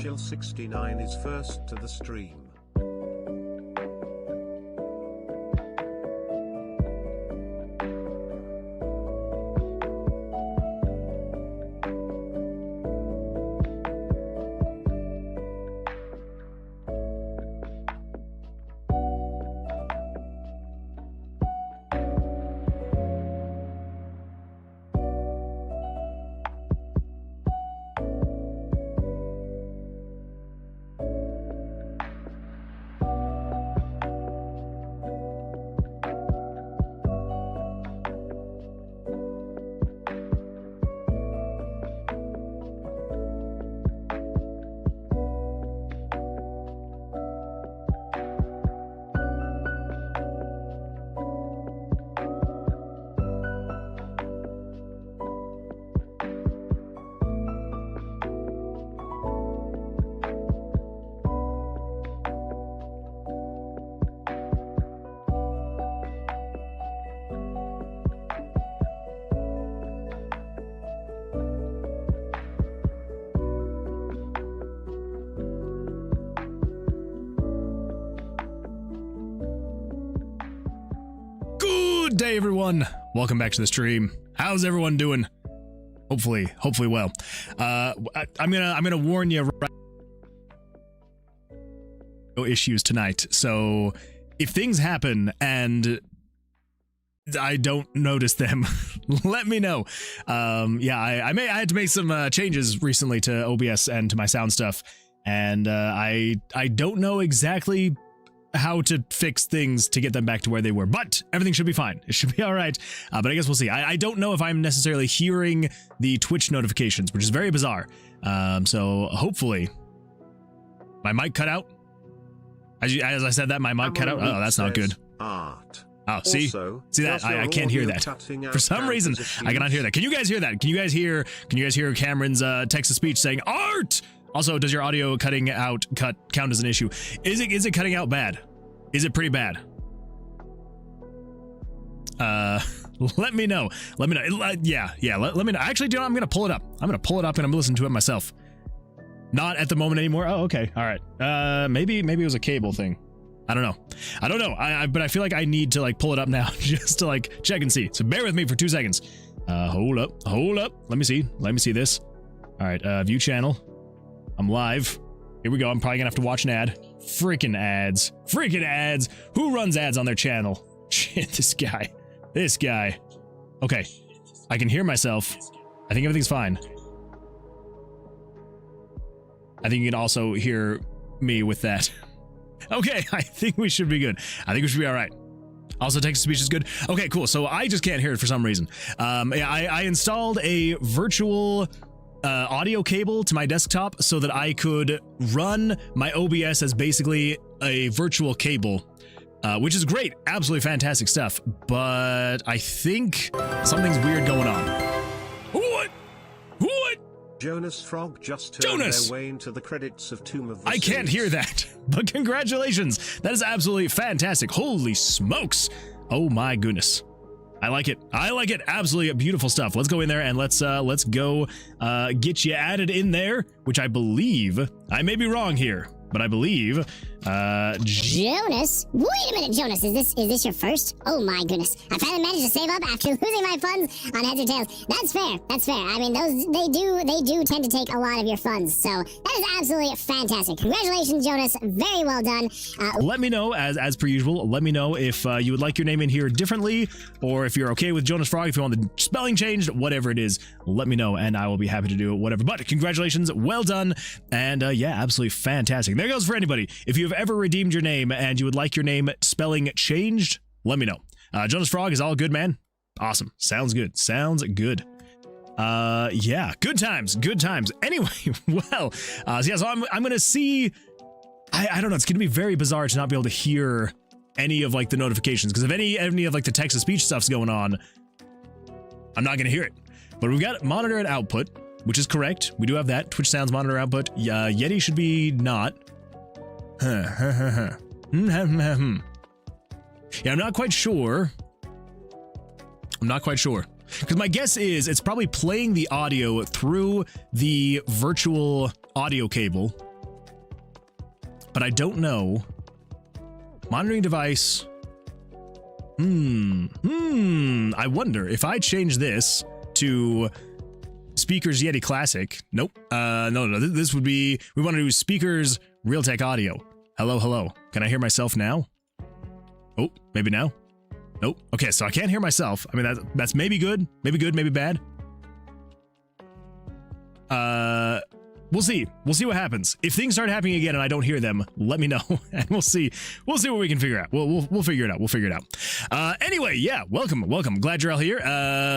Wishel69 is first to the stream. Good day, everyone. Welcome back to the stream. How's everyone doing? Hopefully well. I'm gonna warn you. No issues tonight. So if things happen and I don't notice them, let me know. Yeah, I had to make some changes recently to OBS and to my sound stuff, and I don't know exactly how to fix things to get them back to where they were, but everything should be fine. It should be all right, but I guess we'll see. I don't know if I'm necessarily hearing the Twitch notifications, which is very bizarre. So hopefully my mic cut out. As I said that, my mic cut out. Oh, that's not good. Art. Oh, see that? I can't hear that. For some reason, I cannot hear that. Can you guys hear that? Can you guys hear Cameron's text to speech saying art? Also, does your audio cutting out count as an issue? Is it cutting out bad? Is it pretty bad? Let me know. Let me know. Yeah. Let me know. Actually, dude, I'm gonna pull it up. I'm gonna pull it up and I'm gonna listen to it myself. Not at the moment anymore. Oh, okay. All right. Maybe it was a cable thing. I don't know. But I feel like I need to like pull it up now just to like check and see. So bear with me for 2 seconds. Hold up. Let me see this. All right. View channel. I'm live. Here we go. I'm probably gonna have to watch an ad. Freaking ads. Who runs ads on their channel? Shit, this guy. Okay. I can hear myself. I think everything's fine. I think you can also hear me with that. Okay, I think we should be good. I think we should be all right. Also, text to speech is good. Okay, cool. So I just can't hear it for some reason. Yeah, I installed a virtual audio cable to my desktop so that I could run my OBS as basically a virtual cable, which is great. Absolutely fantastic stuff. But I think something's weird going on. What? Jonas Frog just turned their way into the credits of Tomb of Vercilias. I can't hear that, but congratulations. That is absolutely fantastic. Holy smokes. Oh my goodness. I like it. Absolutely beautiful stuff. Let's go in there and let's go get you added in there, which I believe, I may be wrong here, but I believe Jonas? Wait a minute, Jonas, is this your first? Oh my goodness. I finally managed to save up after losing my funds on Heads or Tails. That's fair. I mean, they do tend to take a lot of your funds, so that is absolutely fantastic. Congratulations, Jonas. Very well done. Let me know, as per usual, let me know if you would like your name in here differently, or if you're okay with Jonas Frog, if you want the spelling changed, whatever it is, let me know, and I will be happy to do whatever. But congratulations, well done, and yeah, absolutely fantastic. There goes for anybody. If you have ever redeemed your name and you would like your name spelling changed, let me know. Jonas Frog is all good, man. Awesome. Sounds good. Yeah, good times. Anyway, well, so yeah, so I'm gonna see. I don't know. It's gonna be very bizarre to not be able to hear any of like the notifications, because if any of like the text to speech stuff's going on, I'm not gonna hear it. But we've got monitor and output, which is correct. We do have that. Twitch sounds monitor output. Yeti should be not. Yeah, I'm not quite sure. Because my guess is it's probably playing the audio through the virtual audio cable but I don't know. Monitoring device. I wonder if I change this to Speakers Yeti Classic. Nope. No. This would be, we want to do Speakers Realtek Audio. Hello. Can I hear myself now? Oh, maybe now. Nope. Okay, so I can't hear myself. I mean, that's maybe good, maybe bad. We'll see. We'll see what happens. If things start happening again and I don't hear them, let me know, and we'll see. We'll see what we can figure out. We'll figure it out. We'll figure it out. Anyway, yeah, welcome. Glad you're all here.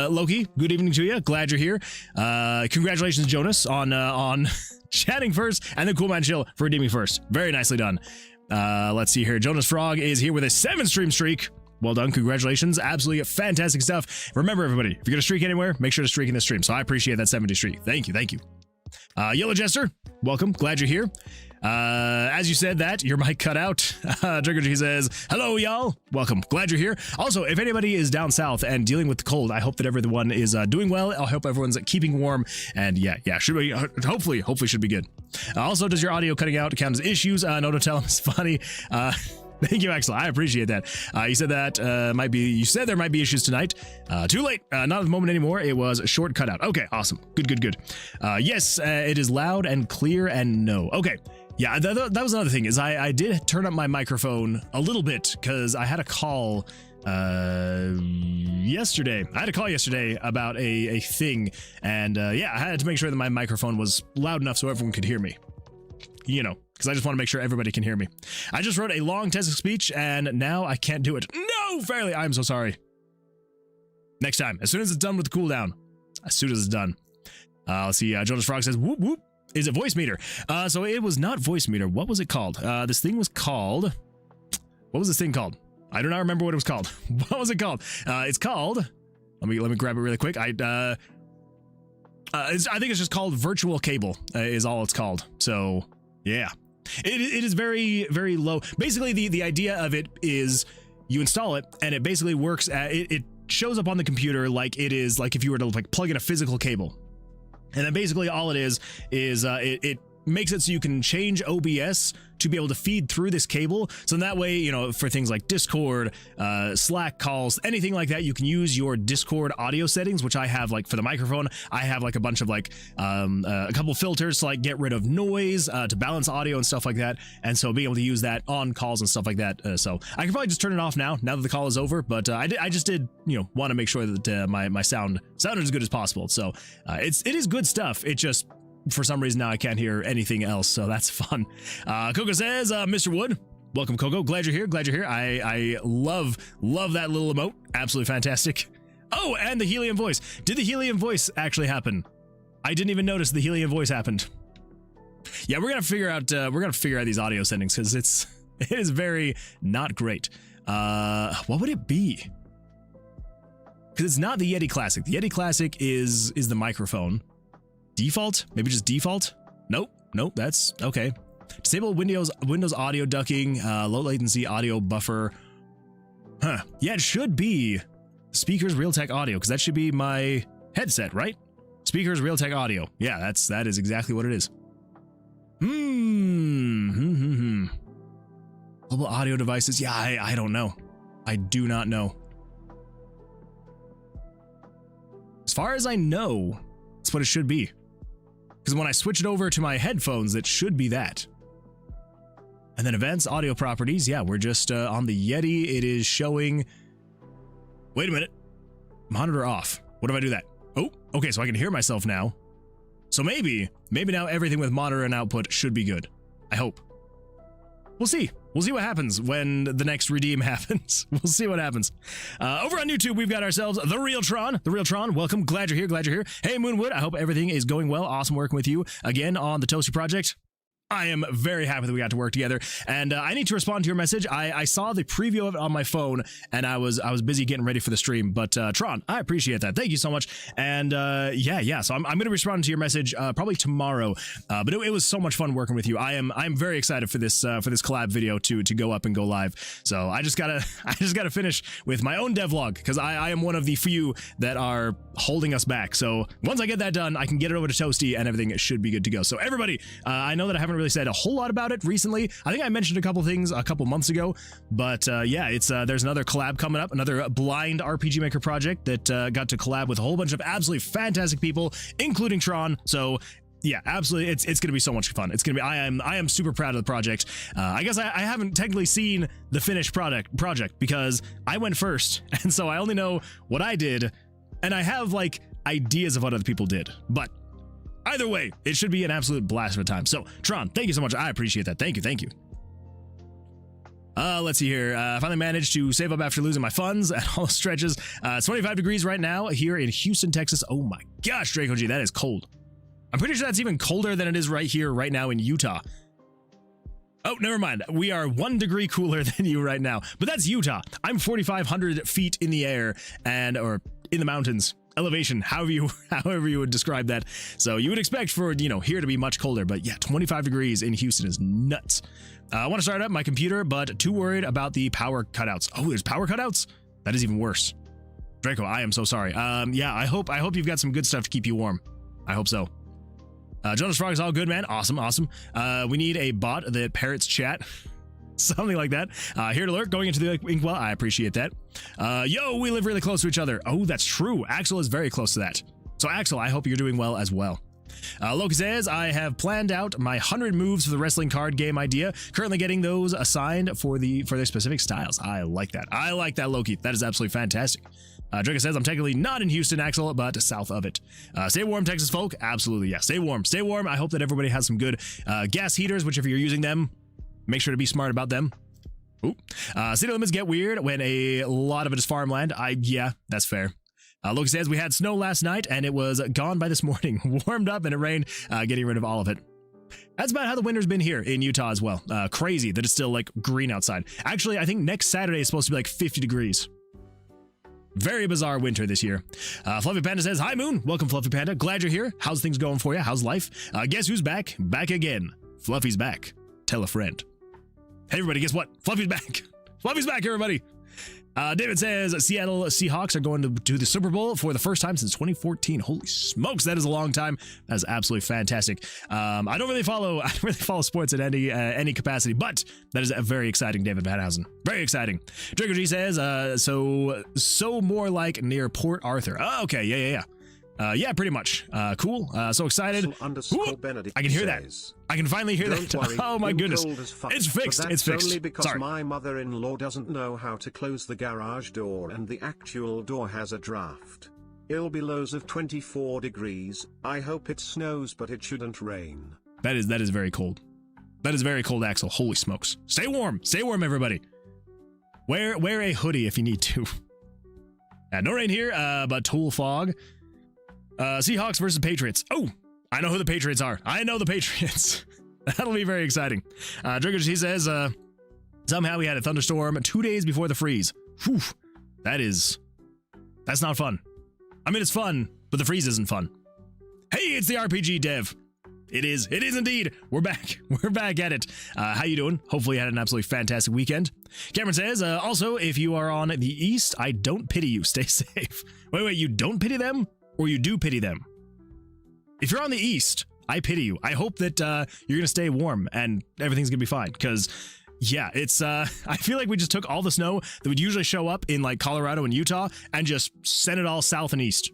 Loki, good evening to you. Glad you're here. Congratulations, Jonas, on chatting first, and then Cool Man Chill for redeeming first. Very nicely done. Let's see here. Jonas Frog is here with a 7-stream streak. Well done. Congratulations. Absolutely fantastic stuff. Remember, everybody, if you're going to streak anywhere, make sure to streak in the stream. So I appreciate that 70 streak. Thank you. Yellow Jester, welcome. Glad you're here. As you said that, your mic cut out. Trigger G says, hello, y'all. Welcome. Glad you're here. Also, if anybody is down south and dealing with the cold, I hope that everyone is doing well. I hope everyone's keeping warm. And yeah, should be, hopefully should be good. Also, does your audio cutting out count as issues? No, don't tell them. It's funny. Thank you, Axel. I appreciate that. You said that you said there might be issues tonight. Too late. Not at the moment anymore. It was a short cutout. Okay, awesome. Good. Yes, it is loud and clear and no. Okay. Yeah, that was another thing is I did turn up my microphone a little bit because I had a call yesterday. I had a call yesterday about a thing, and yeah, I had to make sure that my microphone was loud enough so everyone could hear me. You know, because I just want to make sure everybody can hear me. I just wrote a long test speech, and now I can't do it. No, Fairly, I'm so sorry. Next time, as soon as it's done with the cooldown. As soon as it's done. Let's see, Jonas Frog says, whoop, whoop. Is it voice meter? So it was not voice meter. What was it called? This thing was called... What was this thing called? I do not remember what it was called. What was it called? It's called... Let me grab it really quick. I think it's just called virtual cable, is all it's called. So... Yeah, it is very, very low. Basically, the idea of it is you install it and it basically works. It shows up on the computer like it is like if you were to like plug in a physical cable. And then basically all it is it makes it so you can change OBS to be able to feed through this cable. So in that way, you know, for things like Discord, Slack calls, anything like that, you can use your Discord audio settings, which I have like for the microphone. I have like a bunch of like a couple filters to like get rid of noise, to balance audio and stuff like that. And so being able to use that on calls and stuff like that. So I can probably just turn it off now that the call is over. But I just did, you know, want to make sure that my sound sounded as good as possible. So it is good stuff. It just, for some reason now I can't hear anything else, so that's fun. Coco says, Mr. Wood, welcome, Coco. Glad you're here. I love that little emote. Absolutely fantastic. Oh, and the helium voice. Did the helium voice actually happen? I didn't even notice the helium voice happened. Yeah, we're gonna figure out these audio settings because it is very not great. What would it be? Because it's not the Yeti Classic. The Yeti Classic is the microphone. Default? Maybe just default? Nope, that's okay. Disable Windows audio ducking, low latency audio buffer. Huh. Yeah, it should be Speakers Realtek Audio, because that should be my headset, right? Speakers Realtek Audio. Yeah, that is exactly what it is. Global audio devices. Yeah, I don't know. I do not know. As far as I know, that's what it should be. Because when I switch it over to my headphones, it should be that. And then events, audio properties. Yeah, we're just on the Yeti. It is showing... Wait a minute. Monitor off. What if I do that? Oh, okay, so I can hear myself now. So maybe now everything with monitor and output should be good. I hope. We'll see. We'll see what happens when the next redeem happens. We'll see what happens. Over on YouTube, we've got ourselves The Real Tron. The Real Tron, welcome. Glad you're here. Hey, Moonwood, I hope everything is going well. Awesome working with you again on the Toasty project. I am very happy that we got to work together, and I need to respond to your message. I saw the preview of it on my phone, and I was busy getting ready for the stream. But Tron, I appreciate that. Thank you so much. And yeah. So I'm going to respond to your message probably tomorrow. But it was so much fun working with you. I'm very excited for this collab video to go up and go live. So I just gotta finish with my own devlog because I am one of the few that are holding us back. So once I get that done, I can get it over to Toasty, and everything should be good to go. So everybody, I know that I haven't haven't really said a whole lot about it recently. I think I mentioned a couple things a couple months ago, but yeah, it's there's another collab coming up, another blind RPG Maker project that got to collab with a whole bunch of absolutely fantastic people, including Tron. So yeah, absolutely, it's going to be so much fun. It's going to be, I am super proud of the project. I guess I haven't technically seen the finished project because I went first, and so I only know what I did, and I have like ideas of what other people did, but either way, it should be an absolute blast of a time. So Tron, thank you so much. I appreciate that. Thank you. Let's see here. I finally managed to save up after losing my funds at all stretches. It's 25 degrees right now here in Houston, Texas. Oh my gosh, Draco G, that is cold. I'm pretty sure that's even colder than it is right here, right now in Utah. Oh, never mind. We are 1 degree cooler than you right now, but that's Utah. I'm 4,500 feet in the air or in the mountains. Elevation, however you would describe that. So you would expect for, you know, here to be much colder, but yeah, 25 degrees in Houston is nuts. I want to start up my computer, but too worried about the power cutouts. Oh, there's power cutouts? That is even worse. Draco, I am so sorry. Yeah, I hope you've got some good stuff to keep you warm. I hope so. Jonas Frog is all good, man. Awesome. We need a bot that parrots chat. Something like that. Here to lurk, going into the inkwell. I appreciate that. Yo, we live really close to each other. Oh, that's true. Axel is very close to that. So Axel, I hope you're doing well as well. Loki says, I have planned out my 100 moves for the wrestling card game idea. Currently getting those assigned for their specific styles. I like that. I like that, Loki. That is absolutely fantastic. Draco says, I'm technically not in Houston, Axel, but south of it. Stay warm, Texas folk. Absolutely, yeah. Stay warm. Stay warm. I hope that everybody has some good gas heaters, which if you're using them, make sure to be smart about them. Ooh. City limits get weird when a lot of it is farmland. Yeah, that's fair. Loki says, we had snow last night and it was gone by this morning. Warmed up and it rained, getting rid of all of it. That's about how the winter's been here in Utah as well. Crazy that it's still like green outside. Actually, I think next Saturday is supposed to be like 50 degrees. Very bizarre winter this year. Fluffy Panda says, hi Moon. Welcome, Fluffy Panda. Glad you're here. How's things going for you? How's life? Guess who's back? Back again. Fluffy's back. Tell a friend. Hey everybody, guess what? Fluffy's back. Fluffy's back, everybody. David says Seattle Seahawks are going to do the Super Bowl for the first time since 2014. Holy smokes, that is a long time. That is absolutely fantastic. I don't really follow sports in any capacity, but that is very exciting, David Vanhausen. Very exciting. Draco G says so more like near Port Arthur. Oh, okay, yeah. Yeah, pretty much. Cool. So excited. Ooh, I can hear that. I can finally hear that. Worry, oh my goodness. Fuck, it's fixed. It's fixed. Only because Sorry. my mother-in-law doesn't know how to close the garage door and the actual door has a draft. It'll be lows of 24 degrees. I hope it snows, but it shouldn't rain. That is very cold. That is very cold, Axel. Holy smokes. Stay warm. Stay warm, everybody. Wear a hoodie if you need to. No rain here, but tool fog. Seahawks versus Patriots. Oh, I know who the Patriots are. I know the Patriots. That'll be very exciting. Draco, he says, somehow we had a thunderstorm 2 days before the freeze. Whew, that's not fun. I mean, it's fun, but the freeze isn't fun. Hey, it's the RPG dev. It is indeed. We're back. We're back at it. How you doing? Hopefully you had an absolutely fantastic weekend. Cameron says, also, if you are on the east, I don't pity you. Stay safe. Wait, you don't pity them? Or you do pity them? If you're on the east, I pity you. I hope that you're gonna stay warm and everything's gonna be fine. Because, yeah, it's I feel like we just took all the snow that would usually show up in like Colorado and Utah and just sent it all south and east.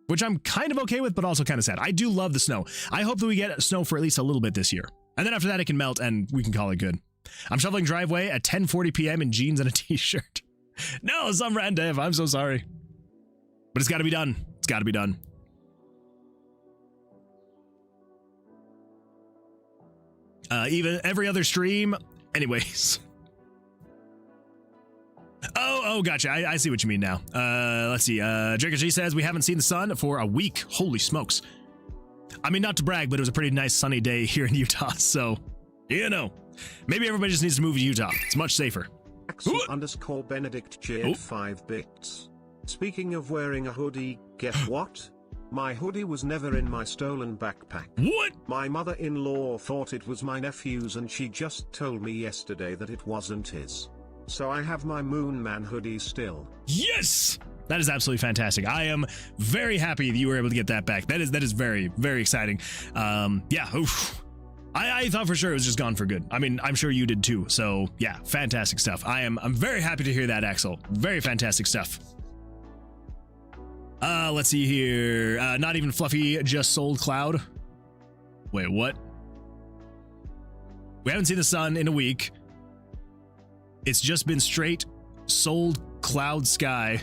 Which I'm kind of okay with, but also kind of sad. I do love the snow. I hope that we get snow for at least a little bit this year. And then after that, it can melt and we can call it good. I'm shoveling driveway at 10:40 p.m. in jeans and a t-shirt. No, some random dev. I'm so sorry. But it's got to be done. It's got to be done. Even every other stream. Anyways. Oh, gotcha. I see what you mean now. Let's see. Draco G says we haven't seen the sun for a week. Holy smokes. I mean, not to brag, but it was a pretty nice sunny day here in Utah. So, you know, maybe everybody just needs to move to Utah. It's much safer. Axel_Benedict cheered 5 bits. Speaking of wearing a hoodie, guess what? My hoodie was never in my stolen backpack. What? My mother-in-law thought it was my nephew's and she just told me yesterday that it wasn't his. So I have my Moon Man hoodie still. Yes! That is absolutely fantastic. I am very happy that you were able to get that back. That is very, very exciting. Yeah, oof. I thought for sure it was just gone for good. I mean, I'm sure you did too. So yeah, fantastic stuff. I'm very happy to hear that, Axel. Very fantastic stuff. Let's see here. Not even fluffy, just sold cloud. Wait, what? We haven't seen the sun in a week. It's just been straight sold cloud sky.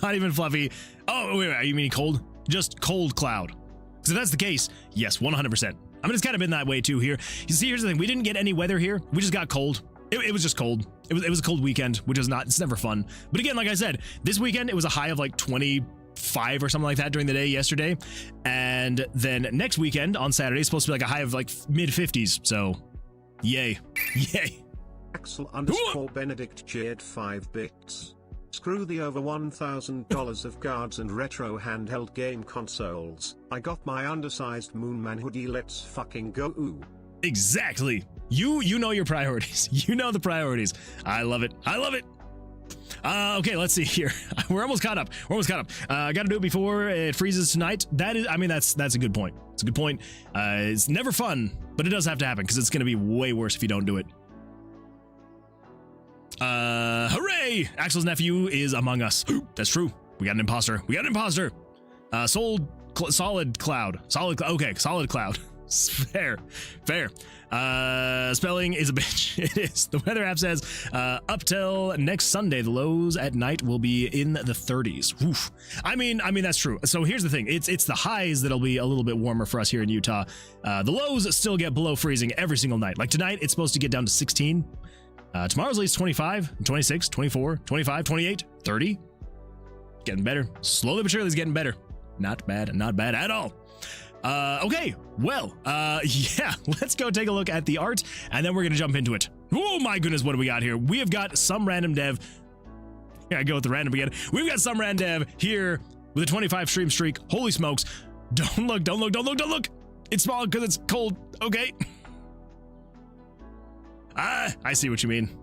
Not even fluffy. Oh, wait, you mean cold? Just cold cloud. Because if that's the case, yes, 100%. I mean, it's kind of been that way too here. You see, here's the thing. We didn't get any weather here. We just got cold. It was just cold. It was a cold weekend, which is not, it's never fun. But again, like I said, this weekend, it was a high of like 25 or something like that during the day yesterday. And then next weekend on Saturday, it's supposed to be like a high of like mid 50s. So yay. Yay. Axel _ Benedict cheered 5 bits. Screw the over $1,000 of guards and retro handheld game consoles. I got my undersized Moonman hoodie, let's fucking go. Ooh. Exactly. You know your priorities. You know the priorities. I love it. I love it. Okay, let's see here. We're almost caught up. Got to do it before it freezes tonight. That is, I mean, that's a good point. It's a good point. It's never fun, but it does have to happen because it's going to be way worse if you don't do it. Hooray! Axel's nephew is among us. That's true. We got an imposter. Solid cloud. Okay, solid cloud. Fair. Spelling is a bitch. It is. The weather app says, up till next Sunday, the lows at night will be in the 30s. Oof. I mean, that's true. So here's the thing. It's the highs that'll be a little bit warmer for us here in Utah. The lows still get below freezing every single night. Like tonight, it's supposed to get down to 16. Tomorrow's at least 25, 26, 24, 25, 28, 30. Getting better. Slowly but surely it's getting better. Not bad at all. Okay, well, yeah, let's go take a look at the art, and then we're gonna jump into it. Oh my goodness, what do we got here? We have got some random dev. Yeah, I go with the random again. We've got some random dev here with a 25 stream streak. Holy smokes. Don't look. It's small because it's cold. Okay. I see what you mean.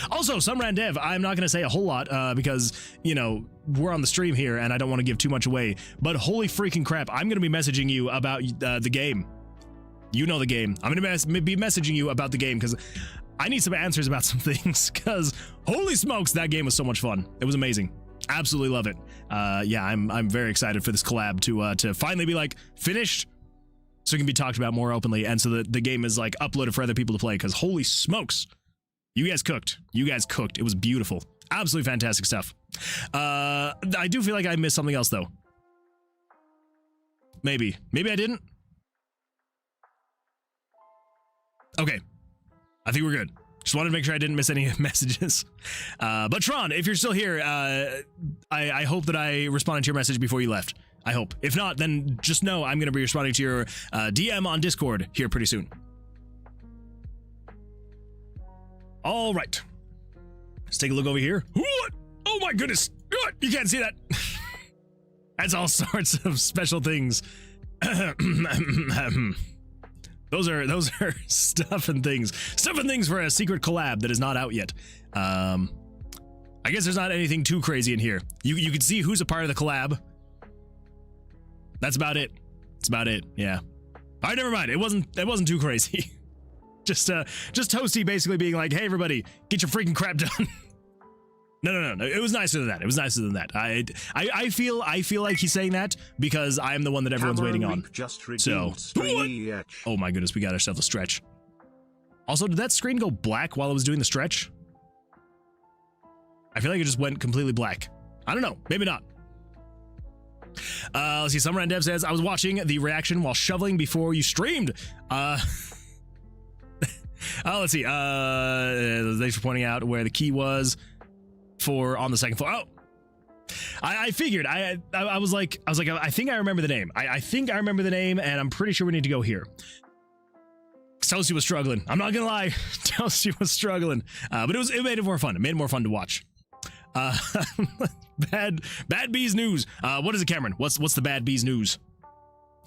Also, some random dev, I'm not going to say a whole lot because, you know, we're on the stream here and I don't want to give too much away. But holy freaking crap, I'm going to be messaging you about the game. You know the game. I'm going to be messaging you about the game because I need some answers about some things because holy smokes, that game was so much fun. It was amazing. Absolutely love it. Yeah, I'm very excited for this collab to finally be like finished so it can be talked about more openly and so that the game is like uploaded for other people to play because holy smokes. You guys cooked. It was beautiful. Absolutely fantastic stuff. I do feel like I missed something else, though. Maybe I didn't. Okay. I think we're good. Just wanted to make sure I didn't miss any messages. But Tron, if you're still here, I hope that I responded to your message before you left. I hope. If not, then just know I'm going to be responding to your DM on Discord here pretty soon. All right. Let's take a look over here. What? Oh my goodness. You can't see that. That's all sorts of special things. Those are stuff and things. Stuff and things for a secret collab that is not out yet. I guess there's not anything too crazy in here. You can see who's a part of the collab. That's about it. Yeah. All right, never mind. It wasn't too crazy. Just Toasty basically being like, hey, everybody, get your freaking crap done. No. It was nicer than that. I feel like he's saying that because I'm the one that everyone's waiting on. So, oh my goodness, we got ourselves a stretch. Also, did that screen go black while I was doing the stretch? I feel like it just went completely black. I don't know. Maybe not. Let's see. Summer and Dev says, I was watching the reaction while shoveling before you streamed. Oh, let's see. Thanks for pointing out where the key was for on the second floor. Oh, I figured. I was like, I think I remember the name. I think I remember the name, and I'm pretty sure we need to go here. Toasty was struggling. I'm not gonna lie. Toasty was struggling, but it made it more fun. It made it more fun to watch. Bad bees news. What is it, Cameron? What's the bad bees news?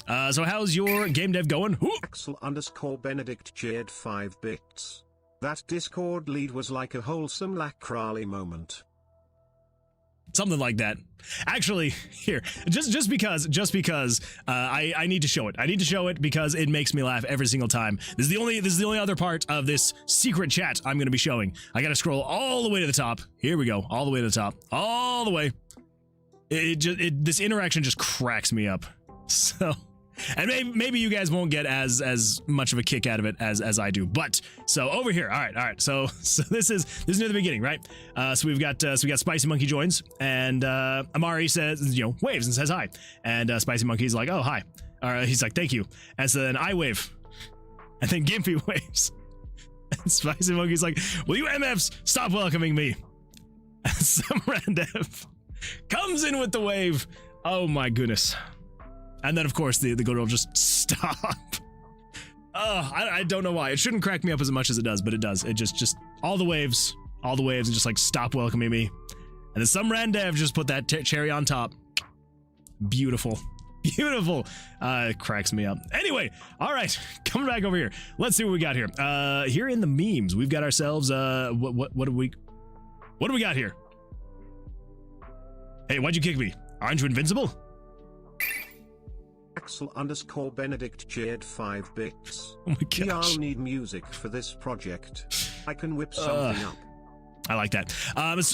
So how's your game dev going? Axel _ Benedict cheered 5 bits. That Discord lead was like a wholesome lacrali moment. Something like that. Actually, here, just because I need to show it. I need to show it because it makes me laugh every single time. This is the only other part of this secret chat I'm going to be showing. I got to scroll all the way to the top. Here we go. All the way to the top. All the way. This interaction just cracks me up. So, and maybe you guys won't get as much of a kick out of it as I do. But so over here, all right. So this is near the beginning, right? So we got Spicy Monkey joins, and Amari says, waves and says hi, and Spicy Monkey's like, oh hi, he's like thank you, and so then I wave, and then Gimpy waves, and Spicy Monkey's like, will you MFs stop welcoming me? And some randev comes in with the wave. Oh my goodness. And then, of course, the good old just stop. I don't know why. It shouldn't crack me up as much as it does, but it does. It just all the waves, and just like stop welcoming me. And then some randev just put that cherry on top. Beautiful. Beautiful. It cracks me up. Anyway, all right, coming back over here. Let's see what we got here. Here in the memes, we've got ourselves, what do we got here? Hey, why'd you kick me? Aren't you invincible? Axel_Benedict cheered 5 bits. Oh my gosh. I'll need music for this project. I can whip something up. I like that.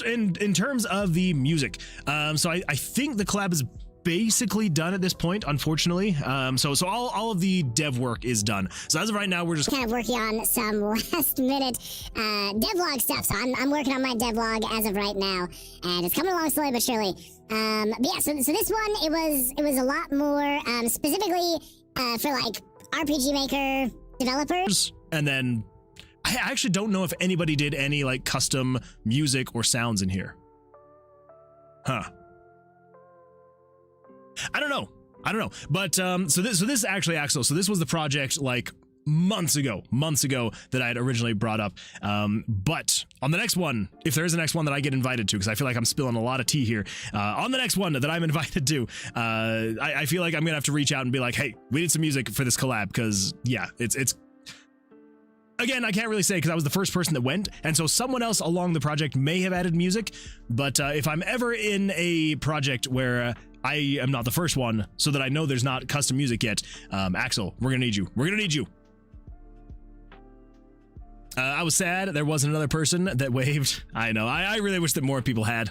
In terms of the music, so I think the collab is basically done at this point, unfortunately. So all of the dev work is done. So as of right now, we're just kind of working on some last minute devlog stuff. So I'm working on my devlog as of right now, and it's coming along slowly but surely. But yeah, so this one, it was a lot more specifically for like RPG Maker developers. And then I actually don't know if anybody did any like custom music or sounds in here. Huh. I don't know. But so this actually, Axel, so this was the project like months ago that I had originally brought up. But on the next one, if there is a next one that I get invited to, because I feel like I'm spilling a lot of tea here, on the next one that I'm invited to, I feel like I'm gonna have to reach out and be like, hey, we need some music for this collab, because yeah, it's again, I can't really say because I was the first person that went, and so someone else along the project may have added music, but if I'm ever in a project where I am not the first one, so that I know there's not custom music yet, Axel, we're gonna need you. We're gonna need you. I was sad there wasn't another person that waved. I know. I really wish that more people had.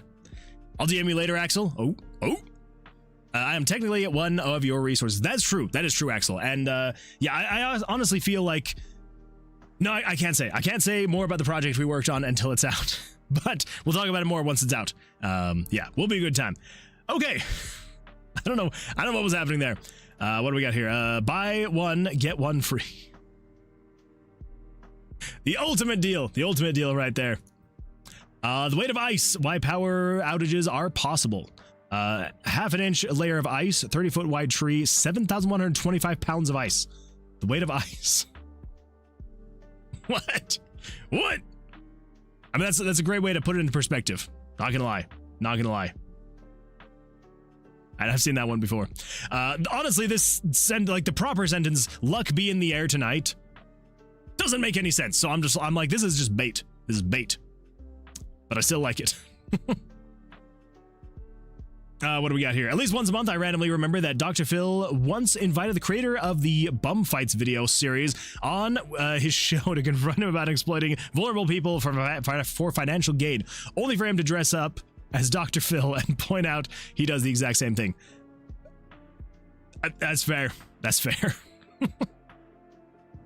I'll DM you later, Axel. Oh. I am technically one of your resources. That's true. That is true, Axel. And yeah, I honestly feel like... No, I can't say. I can't say more about the project we worked on until it's out. But we'll talk about it more once it's out. Yeah, we'll be a good time. Okay. I don't know what was happening there. What do we got here? Buy one, get one free. The ultimate deal right there. The weight of ice, why power outages are possible. Half an inch layer of ice, 30-foot wide tree, 7,125 pounds of ice. The weight of ice. What? I mean, that's a great way to put it into perspective. Not gonna lie. I've seen that one before. Honestly, the proper sentence, luck be in the air tonight, doesn't make any sense. So I'm like, this is just bait. This is bait. But I still like it. What do we got here? At least once a month, I randomly remember that Dr. Phil once invited the creator of the Bum Fights video series on his show to confront him about exploiting vulnerable people for financial gain, only for him to dress up as Dr. Phil and point out he does the exact same thing. That's fair.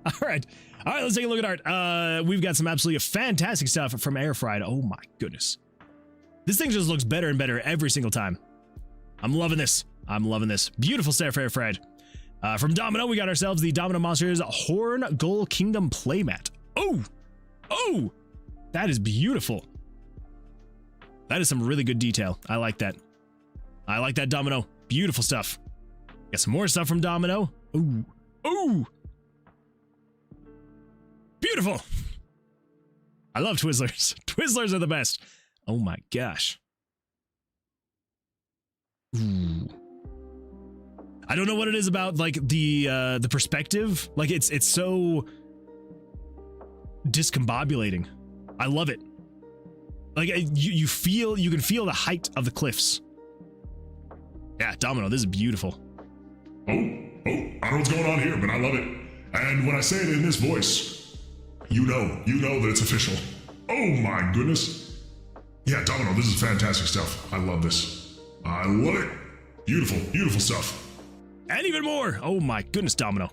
All right, let's take a look at art. We've got some absolutely fantastic stuff from Air Fried. Oh my goodness. This thing just looks better and better every single time. I'm loving this. Beautiful stuff for Air Fried. From Domino, we got ourselves the Domino Monsters Horn Goal Kingdom playmat. Oh, that is beautiful. That is some really good detail. I like that. Domino. Beautiful stuff. Got some more stuff from Domino. Ooh. Beautiful. I love Twizzlers. Twizzlers are the best. Oh my gosh. Ooh. I don't know what it is about like the perspective. Like it's so discombobulating. I love it. Like you can feel the height of the cliffs. Yeah, Domino, this is beautiful. Oh, I don't know what's going on here, but I love it. And when I say it in this voice, you know that it's official. Oh my goodness. Yeah, Domino, this is fantastic stuff. I love this. I love it. Beautiful stuff. And even more. Oh my goodness, Domino.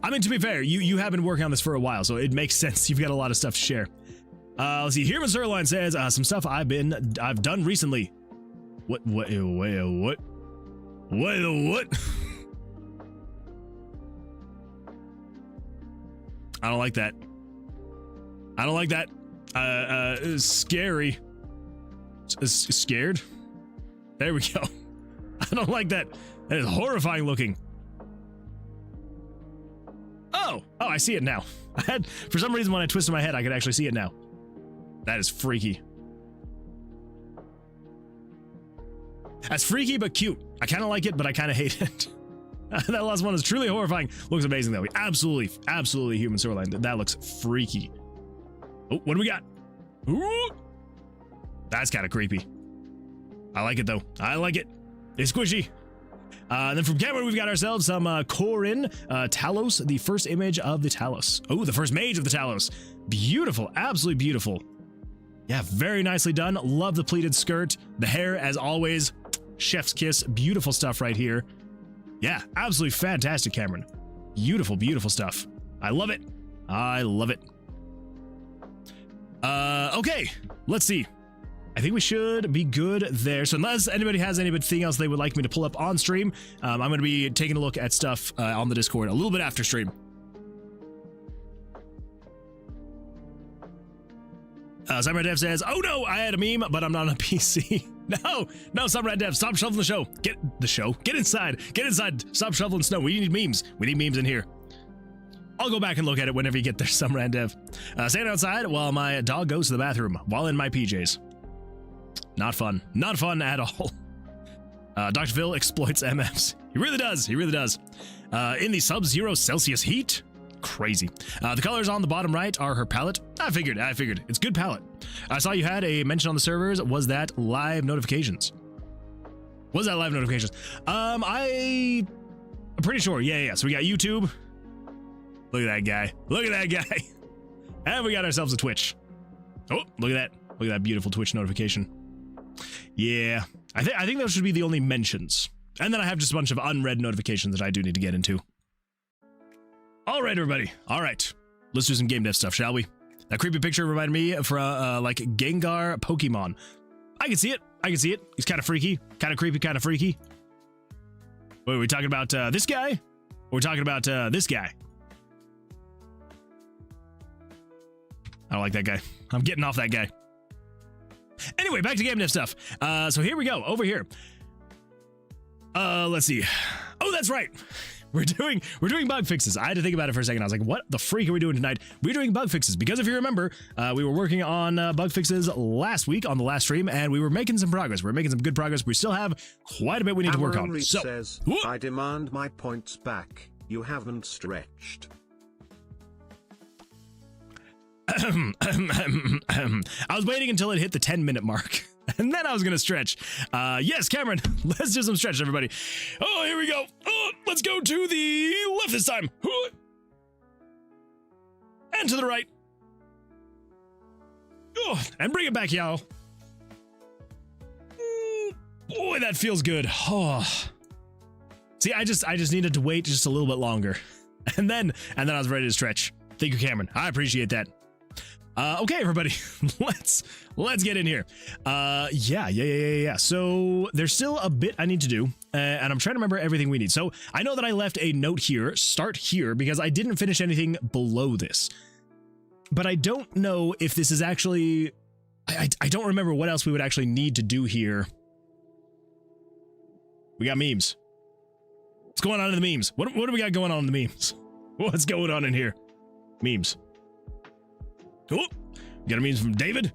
I mean, to be fair, you have been working on this for a while, so it makes sense. You've got a lot of stuff to share. Let's see. Human Sirloin says some stuff I've done recently. What? I don't like that. Scary. Scared? There we go. I don't like that. That is horrifying looking. Oh, I see it now. For some reason, when I twisted my head, I could actually see it now. That is freaky. That's freaky but cute. I kind of like it, but I kind of hate it. That last one is truly horrifying. Looks amazing though. Absolutely Human Sirloin. That looks freaky. Oh, what do we got? Ooh, that's kind of creepy. I like it though. I like it. It's squishy. And then from Cameron, we've got ourselves some Corin Talos, the first image of the Talos. Oh, the first mage of the Talos. Beautiful. Absolutely beautiful. Yeah, very nicely done. Love the pleated skirt. The hair, as always, chef's kiss. Beautiful stuff right here. Yeah, absolutely fantastic, Cameron. Beautiful stuff. I love it. Okay, let's see. I think we should be good there. So unless anybody has anything else they would like me to pull up on stream, I'm going to be taking a look at stuff on the Discord a little bit after stream. Samurai Dev says, oh no, I had a meme, but I'm not on a PC. No, Samurai Dev, stop shoveling the show. Get inside. Stop shoveling snow. We need memes. In here. I'll go back and look at it whenever you get there, Samurai Dev. Stand outside while my dog goes to the bathroom while in my PJs. Not fun at all. Dr. Phil exploits MFs. He really does. In the sub-zero Celsius heat. Crazy. The colors on the bottom right are her palette. I figured. It's good palette. I saw you had a mention on the servers. Was that live notifications? I'm pretty sure. Yeah. So we got YouTube. Look at that guy. And we got ourselves a Twitch. Oh, look at that beautiful Twitch notification. Yeah. I think those should be the only mentions. And then I have just a bunch of unread notifications that I do need to get into. All right, everybody. All right. Let's do some game dev stuff, shall we? That creepy picture reminded me of like Gengar Pokemon. I can see it. He's kind of freaky, kind of creepy, kind of freaky. Wait, are we talking about this guy? Or are we talking about this guy? I don't like that guy. I'm getting off that guy. Anyway, back to game dev stuff. So here we go. Over here. Let's see. Oh, that's right. We're doing bug fixes. I had to think about it for a second. I was like, what the freak are we doing tonight? We're doing bug fixes because if you remember, we were working on bug fixes last week on the last stream, and we were making some progress. We're making some good progress. We still have quite a bit we need to work on. So, says, I demand my points back. You haven't stretched. I was waiting until it hit the 10-minute mark. And then I was going to stretch. Yes, Cameron, let's do some stretch, everybody. Oh, here we go. Oh, let's go to the left this time. And to the right. Oh, and bring it back, y'all. Boy, that feels good. Oh. See, I just needed to wait just a little bit longer. And then I was ready to stretch. Thank you, Cameron. I appreciate that. Okay, everybody, let's get in here. Yeah. So there's still a bit I need to do, and I'm trying to remember everything we need. So I know that I left a note here, start here, because I didn't finish anything below this. But I don't know if this is actually, I don't remember what else we would actually need to do here. We got memes. What's going on in the memes? What do we got going on in the memes? What's going on in here? Memes. Oh, got a memes from David.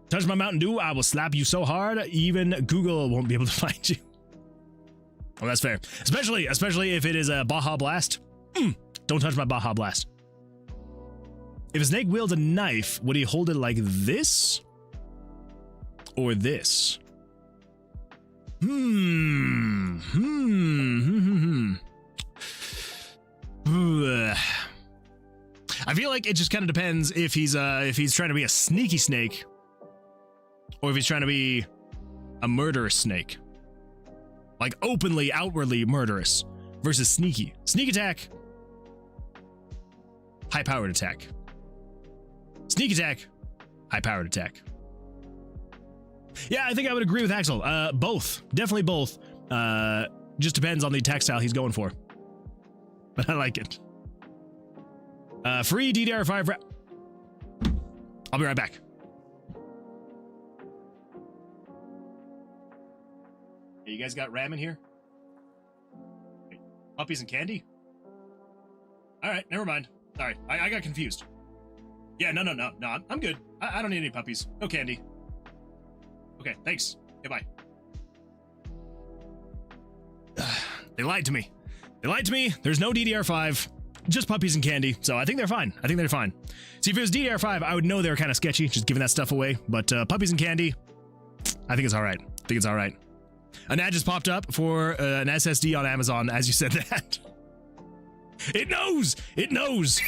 Touch my Mountain Dew, I will slap you so hard, even Google won't be able to find you. Oh, that's fair. Especially if it is a Baja Blast. Don't touch my Baja Blast. If a snake wields a knife, would he hold it like this? Or this? I feel like it just kind of depends if he's trying to be a sneaky snake or if he's trying to be a murderous snake. Like openly, outwardly murderous versus sneaky. Sneak attack, high powered attack. Sneak attack, high powered attack. Yeah, I think I would agree with Axel. Both. Definitely both. Just depends on the attack style he's going for. But I like it. Free DDR5 wrap. I'll be right back. Hey, you guys got RAM in here? Hey, puppies and candy? All right, never mind. Sorry, I got confused. Yeah, no, I'm good. I don't need any puppies. No candy. Okay, thanks. Goodbye. They lied to me. They lied to me. There's no DDR5. Just puppies and candy. So I think they're fine. I think they're fine. See, if it was DDR5, I would know they were kind of sketchy, just giving that stuff away. But puppies and candy, I think it's all right. I think it's all right. An ad just popped up for an SSD on Amazon as you said that. It knows! It knows!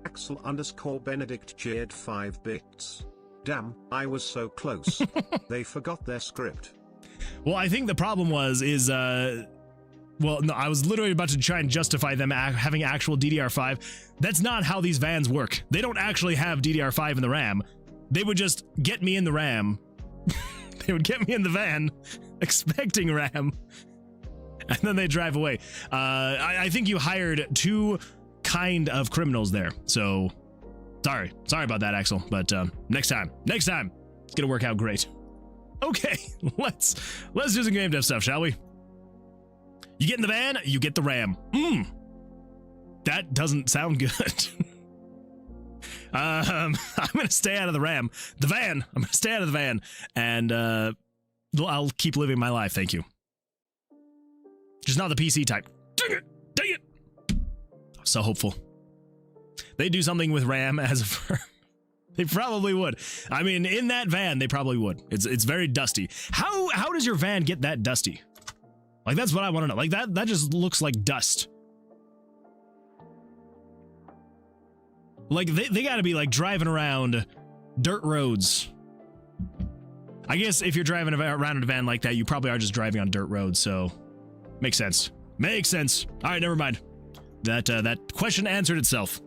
Axel_Benedict cheered 5 bits. Damn, I was so close. They forgot their script. Well, I think the problem is well, no, I was literally about to try and justify them having actual DDR5. That's not how these vans work. They don't actually have DDR5 in the RAM. They would just get me in the RAM. They would get me in the van, expecting RAM, and then they drive away. I think you hired two kind of criminals there. So, sorry about that, Axel. But next time, it's gonna work out great. Okay, let's do some game dev stuff, shall we? You get in the van, you get the RAM. That doesn't sound good. I'm gonna stay out of the RAM. The van. I'm gonna stay out of the van, and I'll keep living my life. Thank you. Just not the PC type. Dang it! I'm so hopeful. They do something with RAM as a firm. They probably would. I mean, in that van, they probably would. It's very dusty. How does your van get that dusty? Like, that's what I want to know. Like, that just looks like dust. Like, they gotta be, like, driving around dirt roads. I guess if you're driving around in a van like that, you probably are just driving on dirt roads, so... Makes sense. Makes sense. Alright, never mind. That question answered itself.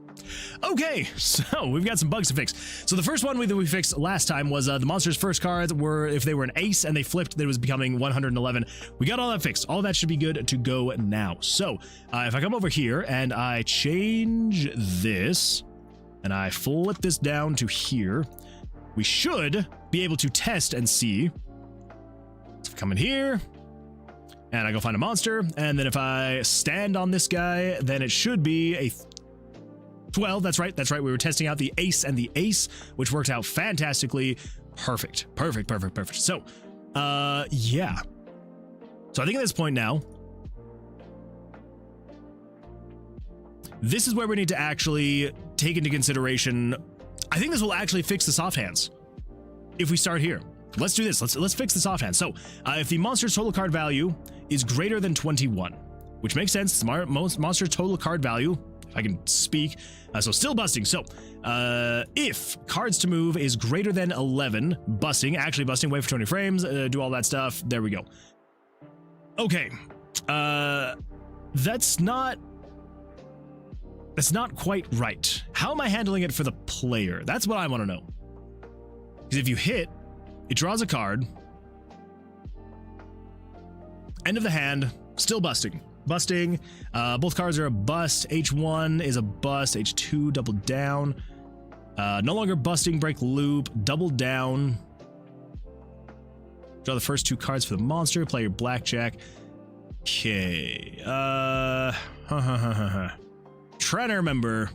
Okay, so we've got some bugs to fix. So the first one that we fixed last time was the monster's first cards were, if they were an ace and they flipped, it was becoming 111. We got all that fixed. All that should be good to go now. So if I come over here and I change this and I flip this down to here, we should be able to test and see. So if I come in here and I go find a monster, and then if I stand on this guy, then it should be a 12. That's right. We were testing out the ace and the ace, which worked out fantastically. Perfect. So, yeah. So I think at this point now, this is where we need to actually take into consideration. I think this will actually fix the soft hands. If we start here, let's do this. Let's fix the soft hands. So, if the monster's total card value is greater than 21, which makes sense. Monster's total card value, if I can speak. So still busting. So if cards to move is greater than 11, busting, wait for 20 frames, do all that stuff. There we go. Okay. That's not quite right. How am I handling it for the player? That's what I want to know. Because if you hit, it draws a card. End of the hand, still busting. Both cards are a bust. H1 is a bust. H2 double down. No longer busting, break loop, double down. Draw the first 2 cards for the monster. Play your blackjack. Okay. Trying to remember.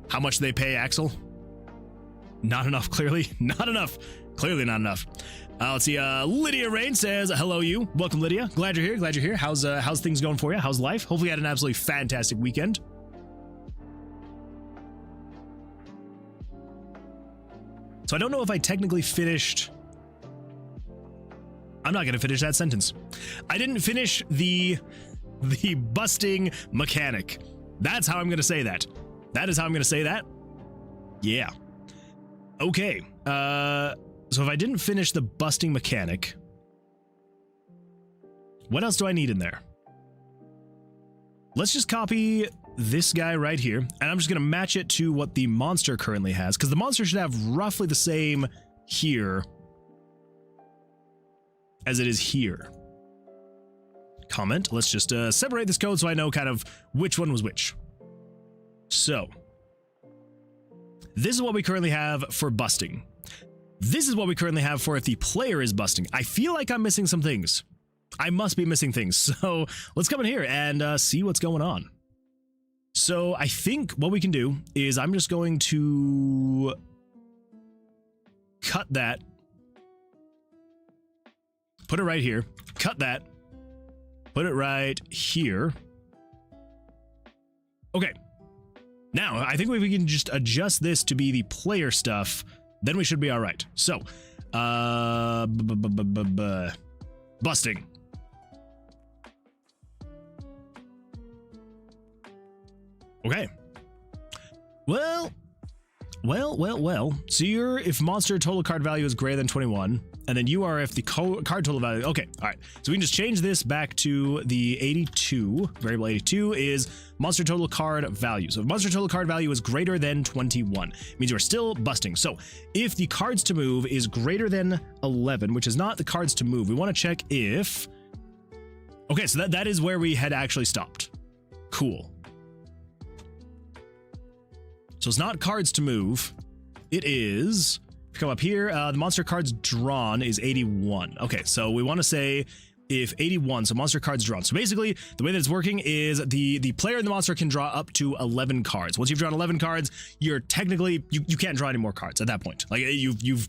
How much they pay Axel? Not enough, clearly. Not enough. Clearly not enough. Let's see. Lydia Rain says, hello, you. Welcome, Lydia. Glad you're here. Glad you're here. How's things going for you? How's life? Hopefully you had an absolutely fantastic weekend. So I don't know if I technically finished. I'm not going to finish that sentence. I didn't finish the busting mechanic. That's how I'm going to say that. That is how I'm going to say that. Yeah. Okay. So if I didn't finish the busting mechanic, what else do I need in there? Let's just copy this guy right here, and I'm just going to match it to what the monster currently has, because the monster should have roughly the same here as it is here. Comment. Let's just separate this code so I know kind of which one was which. So, this is what we currently have for busting. This is what we currently have for if the player is busting. I feel like I'm missing some things. I must be missing things. So let's come in here and see what's going on. So I think what we can do is I'm just going to cut that. Put it right here. Cut that. Put it right here. Okay. Now, I think if we can just adjust this to be the player stuff, then we should be all right. So, busting. Okay. Well. So you're if monster total card value is greater than 21, and then you are if the card total value. Okay, all right. So we can just change this back to the 82. Variable 82 is monster total card value. So if monster total card value is greater than 21, it means you are still busting. So if the cards to move is greater than 11, which is not the cards to move, we want to check if. Okay, so that is where we had actually stopped. Cool. So it's not cards to move. It is, if you come up here, the monster cards drawn is 81. Okay, so we want to say if 81, so monster cards drawn. So basically, the way that it's working is the player and the monster can draw up to 11 cards. Once you've drawn 11 cards, you're technically, you can't draw any more cards at that point. Like you've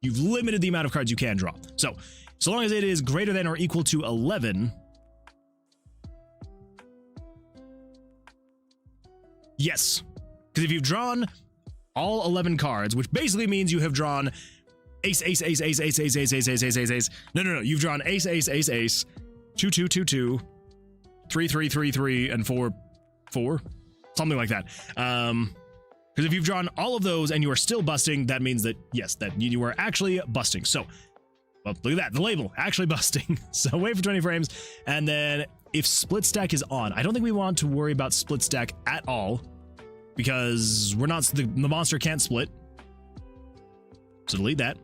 limited the amount of cards you can draw. So long as it is greater than or equal to 11, yes. Because if you've drawn all 11 cards, which basically means you have drawn ace, ace, ace, ace, ace, ace, ace, ace, ace, ace, ace, ace. No. You've drawn ace, ace, ace, ace, 2, 2, 2, 2, 3, 3, 3, 3, and 4, 4, something like that. Because if you've drawn all of those and you are still busting, that means that yes, that you are actually busting. So, well, look at that, the label actually busting. So wait for 20 frames, and then if split stack is on, I don't think we want to worry about split stack at all. Because we're not, the monster can't split. So delete that.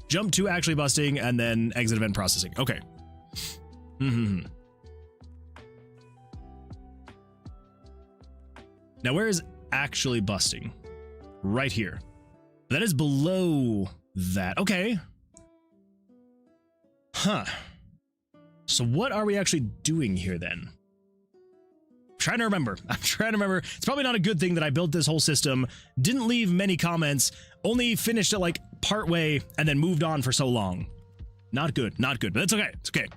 Jump to actually busting and then exit event processing. Okay. Now where is actually busting? Right here. That is below that. Okay. Huh. So what are we actually doing here then? I'm trying to remember. It's probably not a good thing that I built this whole system, didn't leave many comments, only finished it like part way and then moved on for so long. Not good, but that's okay. It's okay.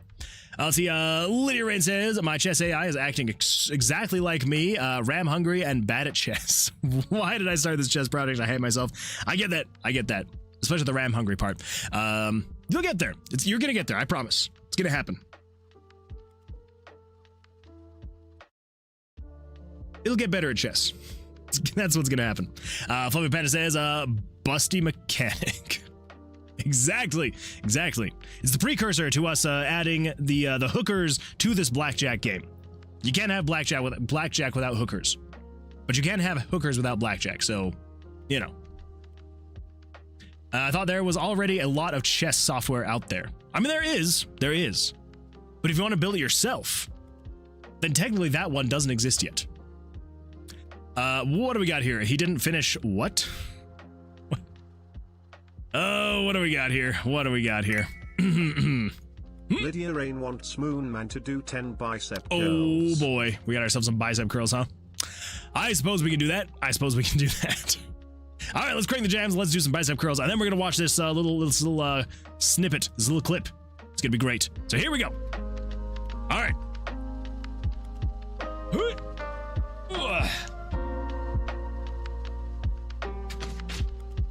Let's see. Lydia Rain says, my chess AI is acting exactly like me, RAM hungry and bad at chess. Why did I start this chess project? I hate myself. I get that. Especially the RAM hungry part. You'll get there. You're going to get there. I promise. It's going to happen. It'll get better at chess. That's what's gonna happen. Fluffy Panda says, busty mechanic. Exactly. It's the precursor to us adding the hookers to this blackjack game. You can't have blackjack without hookers, but you can have hookers without blackjack. So, you know. I thought there was already a lot of chess software out there. I mean, there is. But if you want to build it yourself, then technically that one doesn't exist yet. What do we got here? He didn't finish what? Oh, what do we got here? Lydia Rain wants Moonman to do 10 bicep curls. Oh boy, we got ourselves some bicep curls, huh? I suppose we can do that. All right, let's crank the jams. Let's do some bicep curls, and then we're gonna watch this little snippet, this little clip. It's gonna be great. So here we go. All right.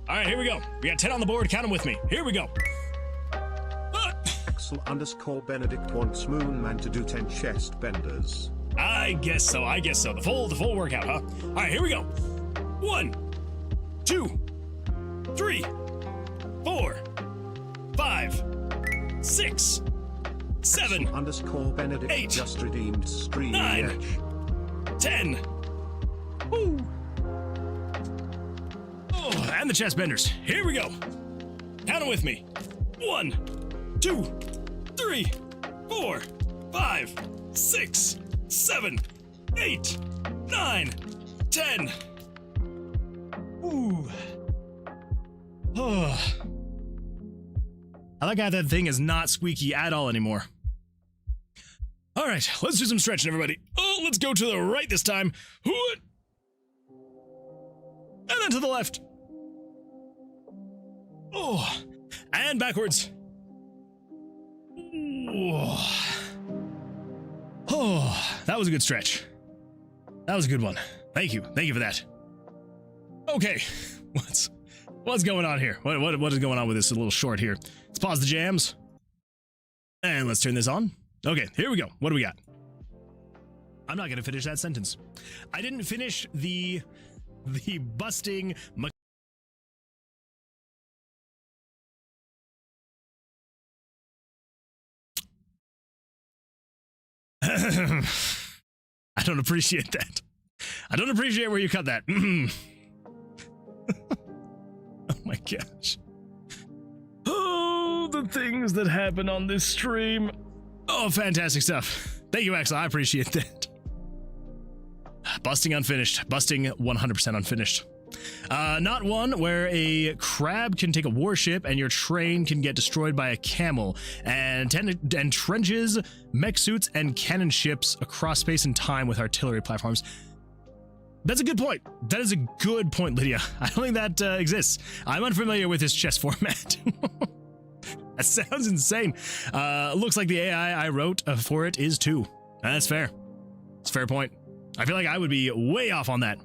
All right, here we go. We got 10 on the board. Count them with me. Here we go. Axel_Benedict wants Moonman to do 10 chest benders. I guess so. The full workout, huh? All right, here we go. 1, 2, 3, 4, 5, 6, 7, Axel_Benedict 8, just redeemed stream 9, edge. 10. Woo. Oh, and the chest benders. Here we go. Count them with me. 1, 2, 3, 4, 5, 6, 7, 8, 9, 10. Ooh. Oh. I like how that thing is not squeaky at all anymore. All right, let's do some stretching, everybody. Oh, let's go to the right this time. And then to the left. Oh, and backwards. Oh, that was a good stretch. That was a good one. Thank you for that. Okay, what's going on here? What is going on with this little short here? Let's pause the jams, and let's turn this on. Okay, here we go. What do we got? I'm not gonna finish that sentence. I didn't finish the busting. I don't appreciate that. I don't appreciate where you cut that. Oh my gosh. Oh, the things that happen on this stream. Oh, fantastic stuff. Thank you, Axel. I appreciate that. Busting unfinished. Busting 100% unfinished. Not one where a crab can take a warship and your train can get destroyed by a camel, and trenches, mech suits, and cannon ships across space and time with artillery platforms. That's a good point. That is a good point, Lydia. I don't think that exists. I'm unfamiliar with this chess format. That sounds insane. Looks like the AI I wrote for it is 2. That's fair. It's a fair point. I feel like I would be way off on that.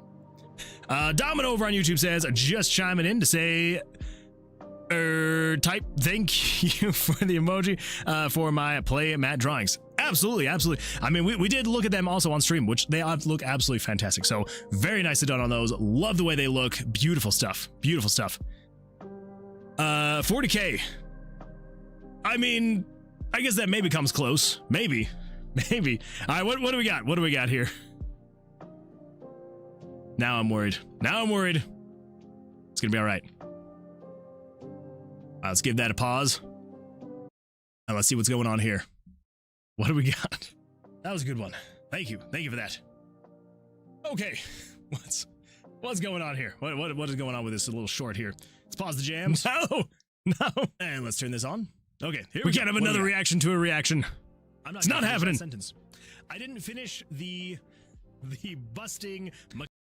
Domino over on YouTube says, just chiming in to say, type thank you for the emoji for my play matte drawings. Absolutely. I mean, we did look at them also on stream, which they look absolutely fantastic. So very nicely done on those. Love the way they look. Beautiful stuff. 40K. I mean, I guess that maybe comes close. Maybe. All right, what do we got? What do we got here? Now I'm worried. It's gonna be all right. Let's give that a pause. And let's see what's going on here. What do we got? That was a good one. Thank you for that. Okay, what's going on here? What is going on with this little short here? Let's pause the jams. No, and let's turn this on. Okay, here we can't have another reaction to a reaction. It's not happening. Sentence. I didn't finish the busting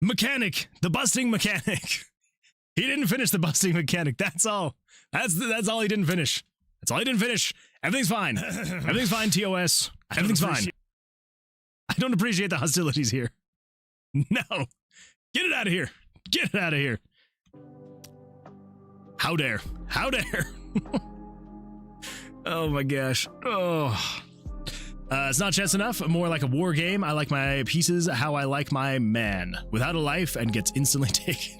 mechanic. The busting mechanic. He didn't finish the busting mechanic. That's all. That's all he didn't finish. That's all he didn't finish. Everything's fine. Everything's fine, TOS. Everything's fine. I don't appreciate the hostilities here. No. Get it out of here. Get it out of here. How dare. Oh my gosh. Oh. It's not chess enough, more like a war game. I like my pieces how I like my man. Without a life and gets instantly taken.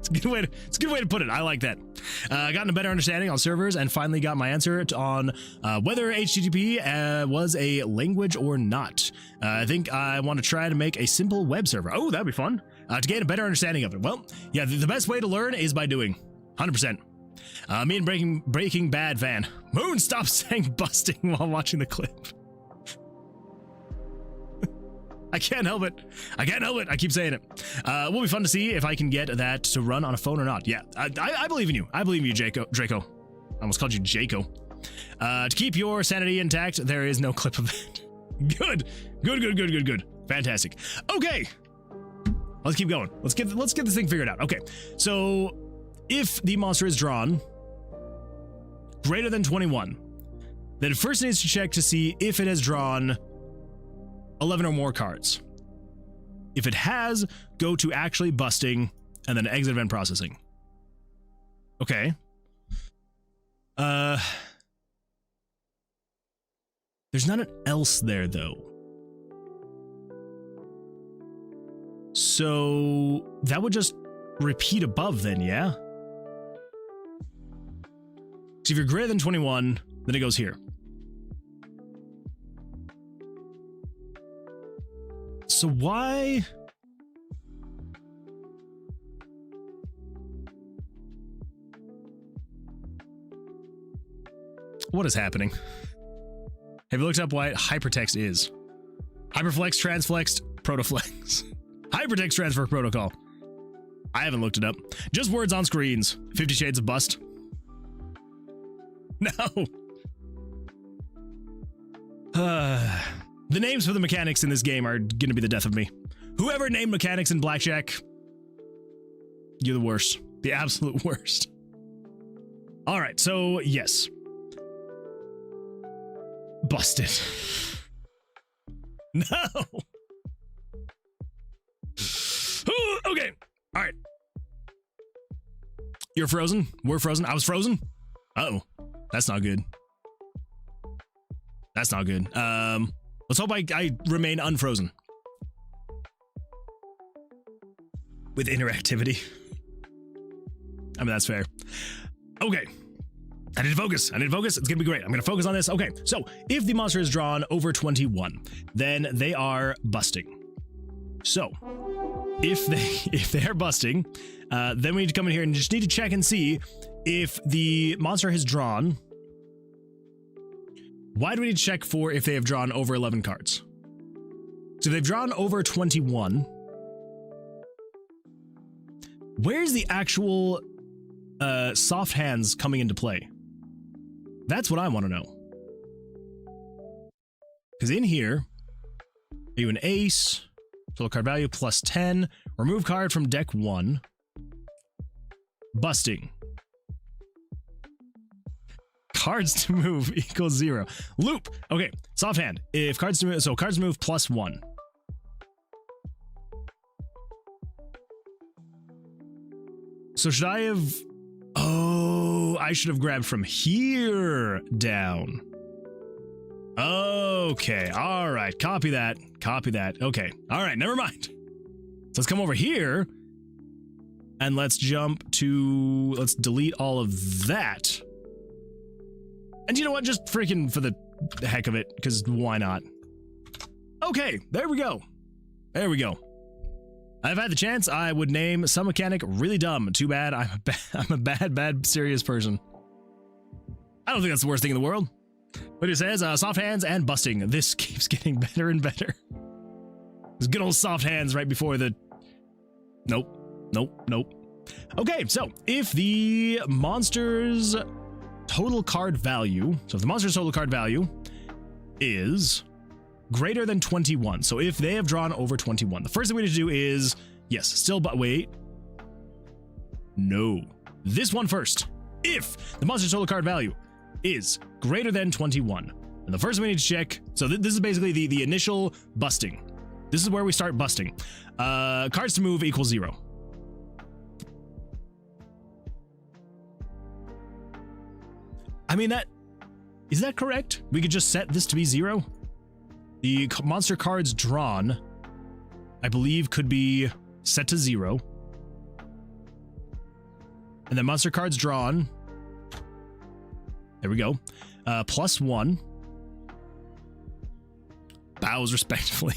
It's a good way to put it. I like that. Gotten a better understanding on servers and finally got my answer on whether HTTP was a language or not. I think I want to try to make a simple web server. Oh, that'd be fun. To gain a better understanding of it. Well, yeah, the best way to learn is by doing. 100%. Me and Breaking Bad fan. Moon, stop saying busting while watching the clip. I can't help it. I keep saying it. Will be fun to see if I can get that to run on a phone or not. Yeah, I believe in you. I believe in you, Draco. I almost called you Jaco. To keep your sanity intact, there is no clip of it. Good. Fantastic. Okay. Let's keep going. Let's get this thing figured out. Okay, so if the monster is drawn greater than 21, then it first needs to check to see if it has drawn 11 or more cards. If it has, go to actually busting and then exit event processing. Okay. There's not an else there though. So that would just repeat above then, yeah? So if you're greater than 21, then it goes here. So why? What is happening? Have you looked up what hypertext is? Hyperflex, transflexed, protoflex. Hypertext transfer protocol. I haven't looked it up. Just words on screens. 50 Shades of Bust. No. The names for the mechanics in this game are gonna be the death of me. Whoever named mechanics in Blackjack, you're the worst. The absolute worst. All right, so yes. Busted. No. Okay. All right. You're frozen. We're frozen. I was frozen. Uh-oh. That's not good. That's not good. Let's hope I remain unfrozen. With interactivity. I mean, that's fair. Okay. I need to focus. I need to focus. It's gonna be great. I'm gonna focus on this. Okay, so if the monster is drawn over 21, then they are busting. So if they are busting, then we need to come in here and just need to check and see if the monster has drawn. Why do we need to check for if they have drawn over 11 cards? So they've drawn over 21. Where's the actual soft hands coming into play? That's what I want to know. Because in here, you an ace, total card value plus 10, remove card from deck 1, busting. Cards to move equals 0. Loop. Okay, soft hand. If cards to move, so cards to move plus 1. So should I have? Oh, I should have grabbed from here down. Okay, all right. Copy that. Copy that. Okay, all right. Never mind. So let's come over here and let's jump to. Let's delete all of that. And you know what? Just freaking for the heck of it, because why not? Okay, there we go. There we go. I've had the chance, I would name some mechanic really dumb. Too bad, I'm a bad, serious person. I don't think that's the worst thing in the world. But it says, soft hands and busting. This keeps getting better and better. There's good old soft hands right before the... Nope. Okay, so if the monster's total card value, so if the monster's total card value is greater than 21, so if they have drawn over 21, the first thing we need to do is, yes, still, but wait. No. This one first. If the monster's total card value is greater than 21, and the first thing we need to check, so this is basically the initial busting. This is where we start busting. Cards to move equals 0. I mean, is that correct? We could just set this to be 0? The monster cards drawn, I believe, could be set to 0. And then monster cards drawn, there we go, plus 1. Bows respectively.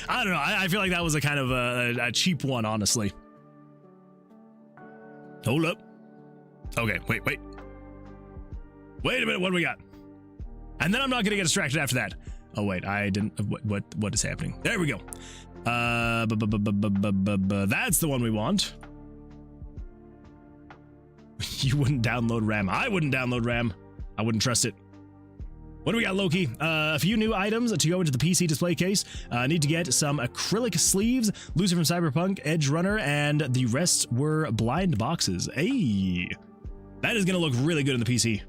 I don't know, I feel like that was a kind of a cheap one, honestly. Hold up. Okay, wait. Wait a minute, what do we got? And then I'm not gonna get distracted after that. Oh wait, I didn't, what is happening? There we go. That's the one we want. You wouldn't download RAM. I wouldn't download RAM. I wouldn't trust it. What do we got, Loki? A few new items to go into the PC display case. Need to get some acrylic sleeves, Lucy from Cyberpunk, Edge Runner, and the rest were blind boxes. Hey, that is going to look really good in the PC.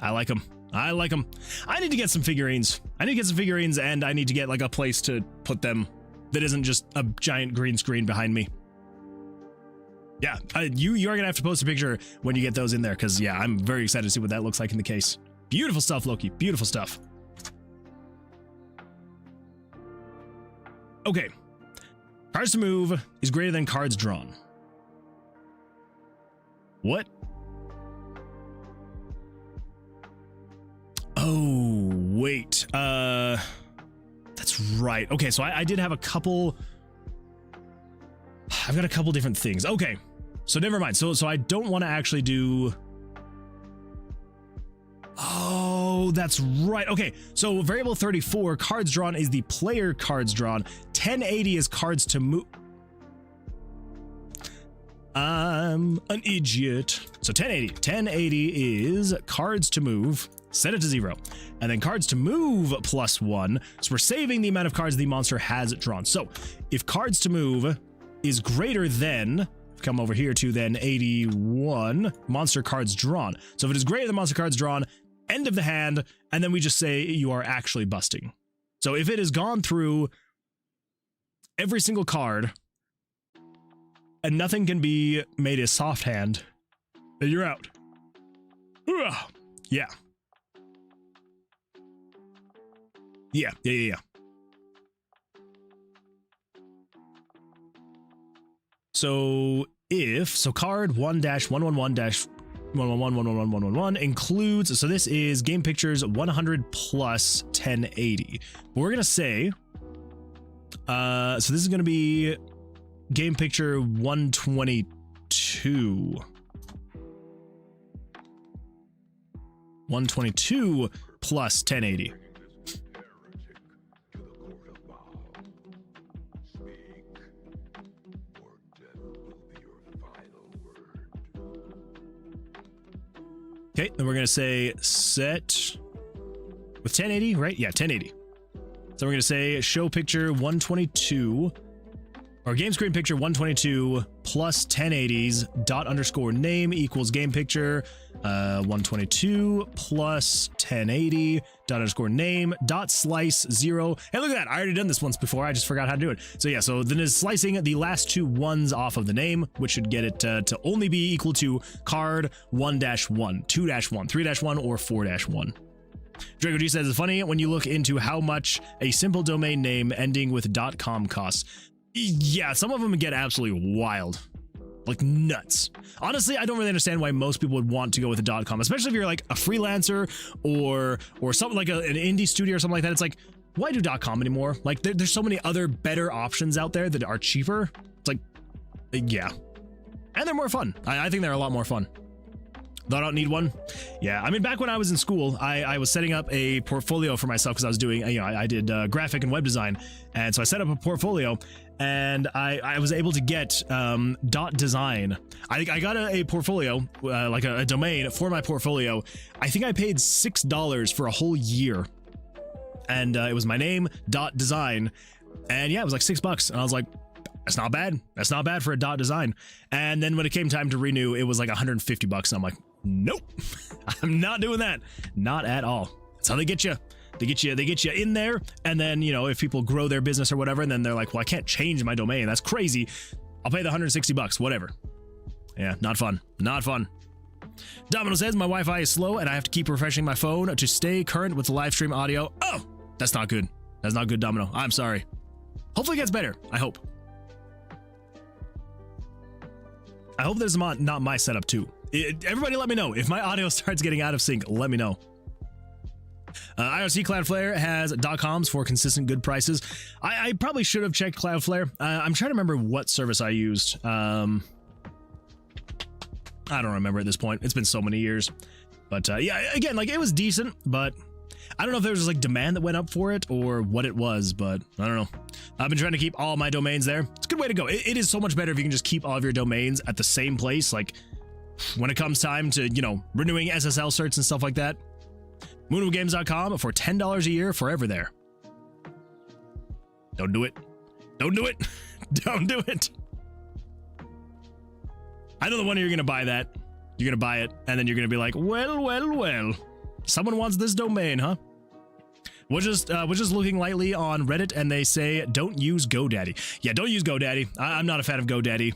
I like them. I like them. I need to get some figurines. And I need to get like a place to put them that isn't just a giant green screen behind me. Yeah, you're going to have to post a picture when you get those in there, because, yeah, I'm very excited to see what that looks like in the case. Beautiful stuff, Loki. Beautiful stuff. Okay. Cards to move is greater than cards drawn. What? Oh, wait. That's right. Okay, so I did have a couple... I've got a couple different things. Okay, so never mind. So I don't want to actually do... Oh, that's right. Okay, so variable 34, cards drawn, is the player cards drawn. 1080 is cards to move. I'm an idiot. So 1080 is cards to move. Set it to 0. And then cards to move +1. So we're saving the amount of cards the monster has drawn. So if cards to move is greater than... come over here to then 81 monster cards drawn. So if it is greater than monster cards drawn, end of the hand, and then we just say you are actually busting. So if it has gone through every single card and nothing can be made a soft hand, then you're out. Yeah. Yeah. So card 1-111-111 includes, so this is game pictures 100 plus 1080. But we're gonna say, so this is gonna be game picture 122. 122 plus 1080. Okay, then we're going to say set with 1080, right? Yeah, 1080. So we're going to say show picture 122, or game screen picture 122 plus 1080s ._name equals game picture 122 plus 1080 ._name .slice 0. Hey, look at that. I already done this once before. I just forgot how to do it. So yeah, so then it's slicing the last two ones off of the name, which should get it to only be equal to card 1-1, 2-1, 3-1, or 4-1. Draco G says, it's funny when you look into how much a simple domain name ending with .com costs. Yeah, some of them get absolutely wild. Like nuts. Honestly, I don't really understand why most people would want to go with a .com, especially if you're like a freelancer or something like an indie studio or something like that. It's like, why do .com anymore? Like there's so many other better options out there that are cheaper. It's like, yeah. And they're more fun. I think they're a lot more fun. Though I don't need one. Yeah, I mean, back when I was in school, I was setting up a portfolio for myself because I was doing, I did graphic and web design. And so I set up a portfolio and I was able to get .design. I got a portfolio, like a domain for my portfolio. I think I paid $6 for a whole year. And it was my name, .design. And yeah, it was like $6. And I was like, that's not bad. That's not bad for a .design. And then when it came time to renew, it was like $150. And I'm like, nope, I'm not doing that. Not at all. That's how they get you. They get you in there. And then, if people grow their business or whatever, and then they're like, well, I can't change my domain. That's crazy. I'll pay the $160, whatever. Yeah, not fun. Not fun. Domino says my Wi-Fi is slow and I have to keep refreshing my phone to stay current with the live stream audio. Oh, that's not good. That's not good, Domino. I'm sorry. Hopefully it gets better. I hope. I hope there's not my setup too. Everybody let me know. If my audio starts getting out of sync, let me know. IRC Cloudflare has .coms for consistent good prices. I probably should have checked Cloudflare. I'm trying to remember what service I used. I don't remember at this point. It's been so many years. But yeah, again, like it was decent, but I don't know if there was like demand that went up for it or what it was, but I don't know. I've been trying to keep all my domains there. It's a good way to go. It is so much better if you can just keep all of your domains at the same place. Like when it comes time to, renewing SSL certs and stuff like that. moonwoodgames.com for $10 a year, forever there. Don't do it. Don't do it. Don't do it. I know the one you're going to buy that. You're going to buy it, and then you're going to be like, well. Someone wants this domain, huh? We're just looking lightly on Reddit, and they say, don't use GoDaddy. Yeah, don't use GoDaddy. I'm not a fan of GoDaddy.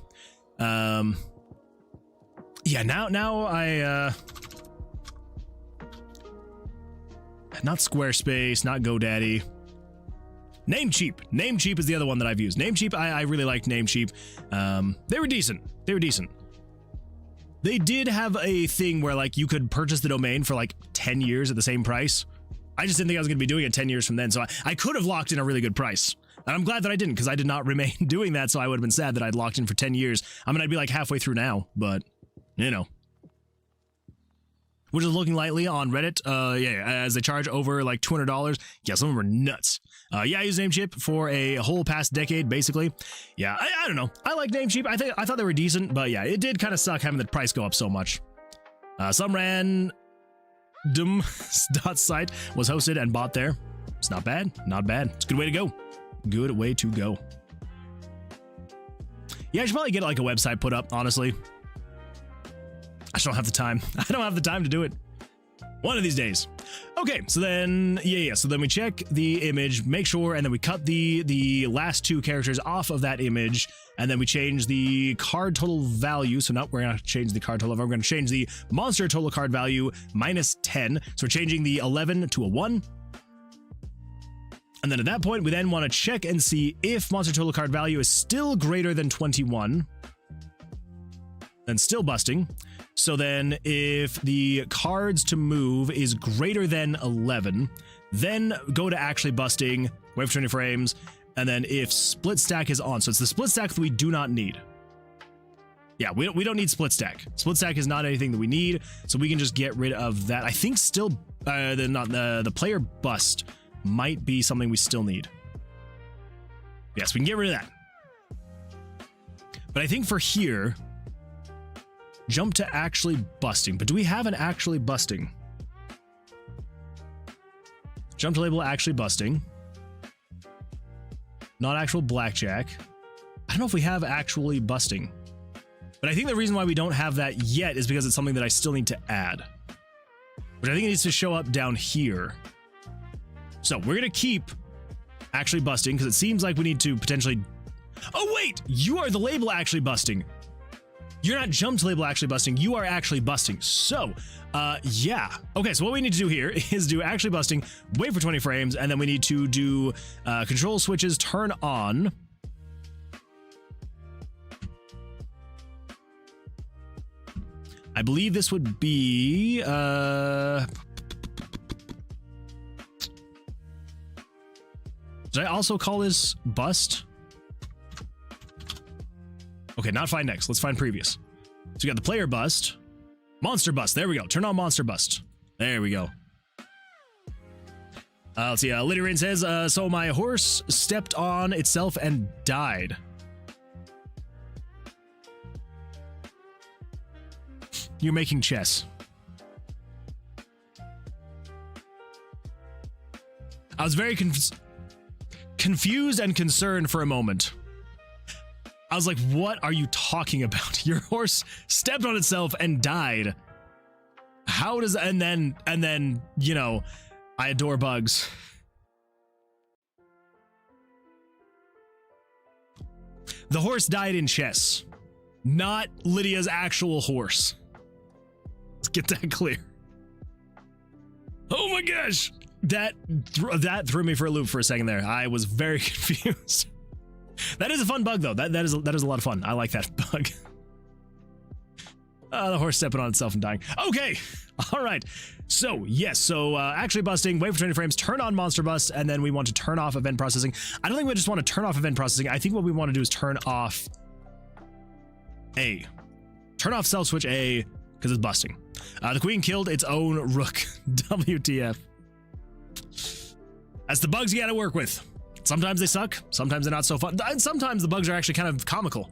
Yeah, now I, not Squarespace, not GoDaddy. Namecheap. Namecheap is the other one that I've used. Namecheap, I really liked Namecheap. They were decent. They did have a thing where, like, you could purchase the domain for, like, 10 years at the same price. I just didn't think I was going to be doing it 10 years from then, so I could have locked in a really good price. And I'm glad that I didn't, because I did not remain doing that, so I would have been sad that I'd locked in for 10 years. I mean, I'd be, like, halfway through now, but, you know. We're just looking lightly on Reddit, yeah, as they charge over, like, $200. Yeah, some of them are nuts. Yeah, I use Namecheap for a whole past decade, basically. Yeah, I don't know. I like Namecheap. I thought they were decent, but yeah, it did kind of suck having the price go up so much. Some random site was hosted and bought there. It's not bad. Not bad. It's a good way to go. Good way to go. Yeah, I should probably get like a website put up, honestly. I just don't have the time. I don't have the time to do it. One of these days. Okay, so then, yeah. So then we check the image, make sure, and then we cut the last two characters off of that image, and then we change the card total value. So now we're going to change the card total. We're going to change the monster total card value minus 10. So we're changing the 11 to a 1. And then at that point, we then want to check and see if monster total card value is still greater than 21. Then still busting. So then if the cards to move is greater than 11, then go to actually busting, wait for 20 frames, and then if split stack is on, so it's the split stack that we do not need. Yeah, we don't need split stack. Split stack is not anything that we need, so we can just get rid of that. I think still, the player bust might be something we still need. Yes, we can get rid of that. But I think for here, jump to actually busting. But do we have an actually busting? Jump to label actually busting. Not actual blackjack. I don't know if we have actually busting. But I think the reason why we don't have that yet is because it's something that I still need to add. Which I think it needs to show up down here. So we're going to keep actually busting because it seems like we need to potentially... Oh, wait! You are the label actually busting. You're not jump to label actually busting, you are actually busting. So, yeah. Okay, so what we need to do here is do actually busting, wait for 20 frames, and then we need to do control switches turn on. I believe this would be, did I also call this bust? Okay, not find next. Let's find previous. So we got the player bust. Monster bust. There we go. Turn on monster bust. There we go. Let's see. Lydia Rain says, so my horse stepped on itself and died. You're making chess. I was very confused and concerned for a moment. I was like, what are you talking about? Your horse stepped on itself and died. How does, and then, you know, I adore bugs. The horse died in chess, not Lydia's actual horse. Let's get that clear. Oh my gosh. That threw me for a loop for a second there. I was very confused. That is a fun bug, though. That is a lot of fun. I like that bug. The horse stepping on itself and dying. Okay. All right. So, yes. So, actually busting, wait for 20 frames, turn on monster bust, and then we want to turn off event processing. I don't think we just want to turn off event processing. I think what we want to do is turn off A. Turn off self switch A, because it's busting. The queen killed its own rook. WTF. That's the bugs you gotta work with. Sometimes they suck, sometimes they're not so fun, and sometimes the bugs are actually kind of comical.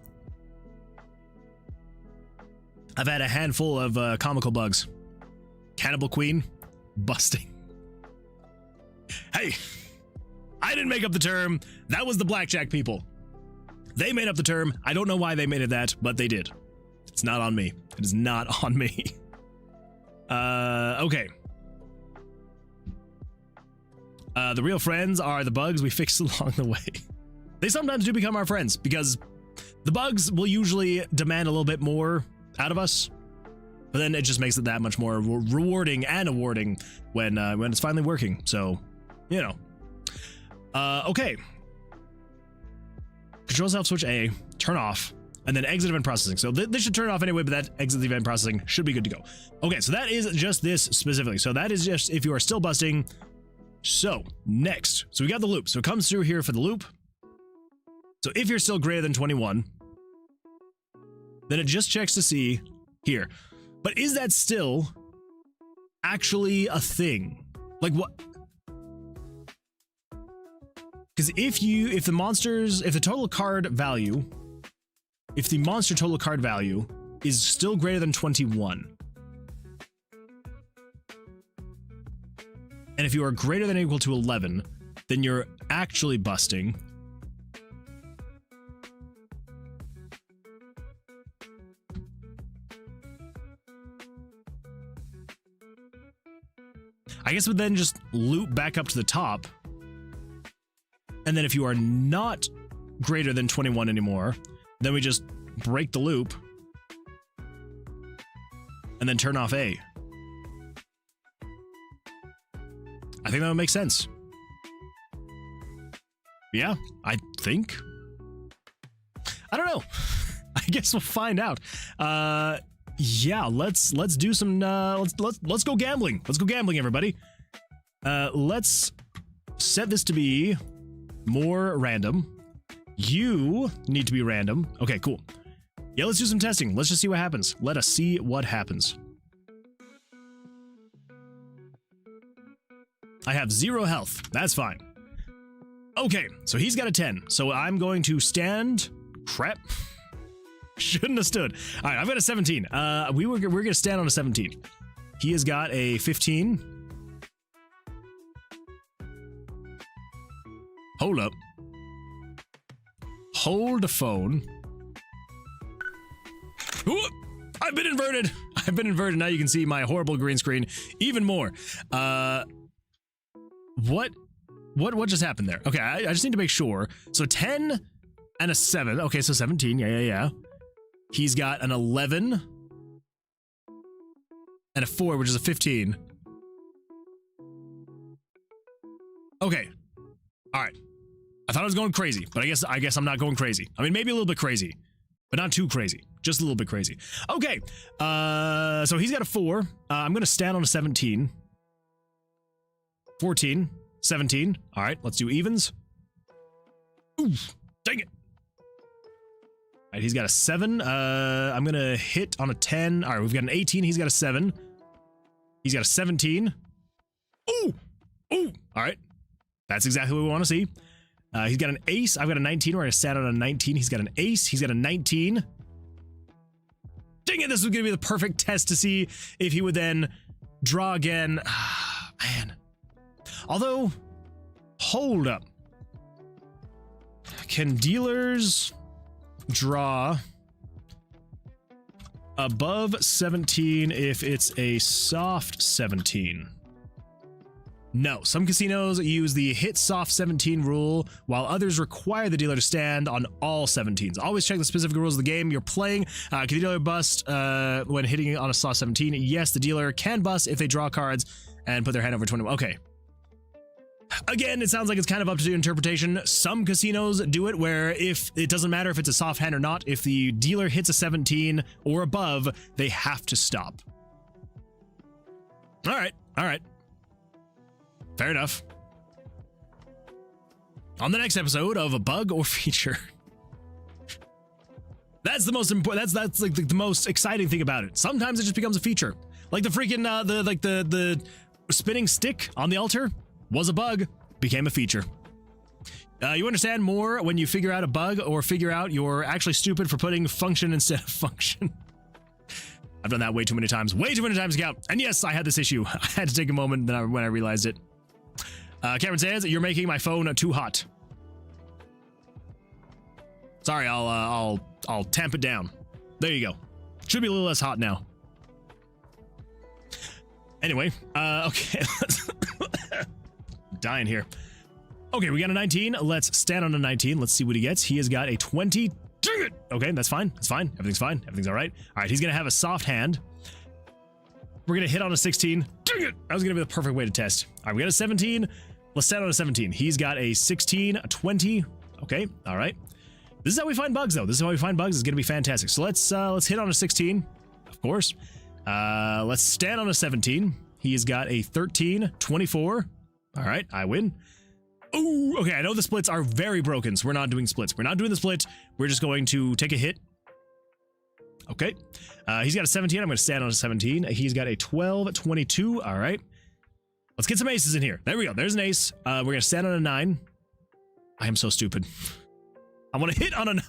I've had a handful of comical bugs. Cannibal Queen, busting. Hey, I didn't make up the term. That was the Blackjack people. They made up the term. I don't know why they made it that, but they did. It's not on me. It is not on me. Okay. The real friends are the bugs we fixed along the way. They sometimes do become our friends because the bugs will usually demand a little bit more out of us, but then it just makes it that much more rewarding and awarding when it's finally working. So, you know. Okay. Control self switch A, turn off, and then exit event processing. So this should turn off anyway, but that exit event processing should be good to go. Okay, so that is just this specifically. So that is just if you are still busting. So next, so we got the loop. So it comes through here for the loop. So if you're still greater than 21, then it just checks to see here. But is that still actually a thing? Like what? Because if the total card value, if the monster total card value is still greater than 21, and if you are greater than or equal to 11, then you're actually busting. I guess it would then just loop back up to the top. And then if you are not greater than 21 anymore, then we just break the loop and then turn off A. I think that would make sense. Yeah, I think. I don't know. I guess we'll find out. Yeah, let's do some let's go gambling. Let's go gambling, everybody. Let's set this to be more random. You need to be random. Okay, cool. Yeah, let's do some testing. Let's just see what happens. Let us see what happens. I have 0 health. That's fine. Okay, so he's got a 10. So I'm going to stand. Crap. Shouldn't have stood. All right, I've got a 17. We're going to stand on a 17. He has got a 15. Hold up. Hold the phone. Ooh, I've been inverted. I've been inverted. Now you can see my horrible green screen even more. What just happened there? Okay, I just need to make sure. So 10 and a 7. Okay, so 17. Yeah. He's got an 11 and a 4, which is a 15. Okay. All right. I thought I was going crazy, but I guess I'm not going crazy. I mean, maybe a little bit crazy, but not too crazy. Just a little bit crazy. Okay. So he's got a 4. I'm going to stand on a 17. 14. 17. All right, let's do evens. Oof. Dang it. All right, he's got a 7. I'm going to hit on a 10. All right, we've got an 18. He's got a 7. He's got a 17. Ooh. Ooh. All right. That's exactly what we want to see. He's got an ace. I've got a 19. We're going to stand on a 19. He's got an ace. He's got a 19. Dang it, this was going to be the perfect test to see if he would then draw again. Man. Although, hold up. Can dealers draw above 17 if it's a soft 17? No, some casinos use the hit soft 17 rule, while others require the dealer to stand on all 17s. Always check the specific rules of the game you're playing. Can the dealer bust when hitting on a soft 17? Yes, the dealer can bust if they draw cards and put their hand over 21. Okay. Again, it sounds like it's kind of up to interpretation. Some casinos do it where if it doesn't matter if it's a soft hand or not, if the dealer hits a 17 or above, they have to stop. All right. Fair enough. On the next episode of A Bug or Feature. That's the most important. That's like the most exciting thing about it. Sometimes it just becomes a feature. Like the freaking the spinning stick on the altar was a bug, became a feature. You understand more when you figure out a bug or figure out you're actually stupid for putting function instead of function. I've done that way too many times to count. And yes, I had this issue. I had to take a moment when I realized it. Cameron says, you're making my phone too hot. Sorry, I'll tamp it down. There you go. Should be a little less hot now. Anyway, okay. Dying here. Okay, we got a 19. Let's stand on a 19. Let's see what he gets. He has got a 20. Dang it! Okay, that's fine. That's fine. Everything's fine. Everything's all right. All right, he's going to have a soft hand. We're going to hit on a 16. Dang it! That was going to be the perfect way to test. All right, we got a 17. Let's stand on a 17. He's got a 16, a 20. Okay, all right. This is how we find bugs, though. This is how we find bugs. It's going to be fantastic. So let's hit on a 16, of course. Let's stand on a 17. He's got a 13, 24. All right, I win. Oh, okay, I know the splits are very broken, so we're not doing splits. We're not doing the split. We're just going to take a hit. Okay. He's got a 17. I'm going to stand on a 17. He's got a 12, 22. All right. Let's get some aces in here. There we go. There's an ace. We're going to stand on a 9. I am so stupid. I want to hit on a 9.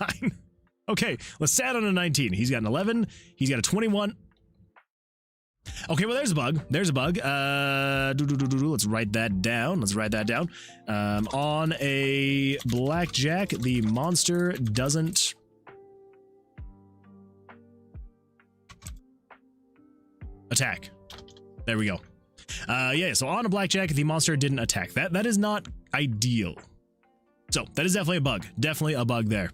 Okay, let's stand on a 19. He's got an 11. He's got a 21. Okay, well, there's a bug. There's a bug. Let's write that down. Let's write that down. On a blackjack, the monster doesn't... attack. There we go. Yeah, so on a blackjack, the monster didn't attack. That is not ideal. So, that is definitely a bug. Definitely a bug there.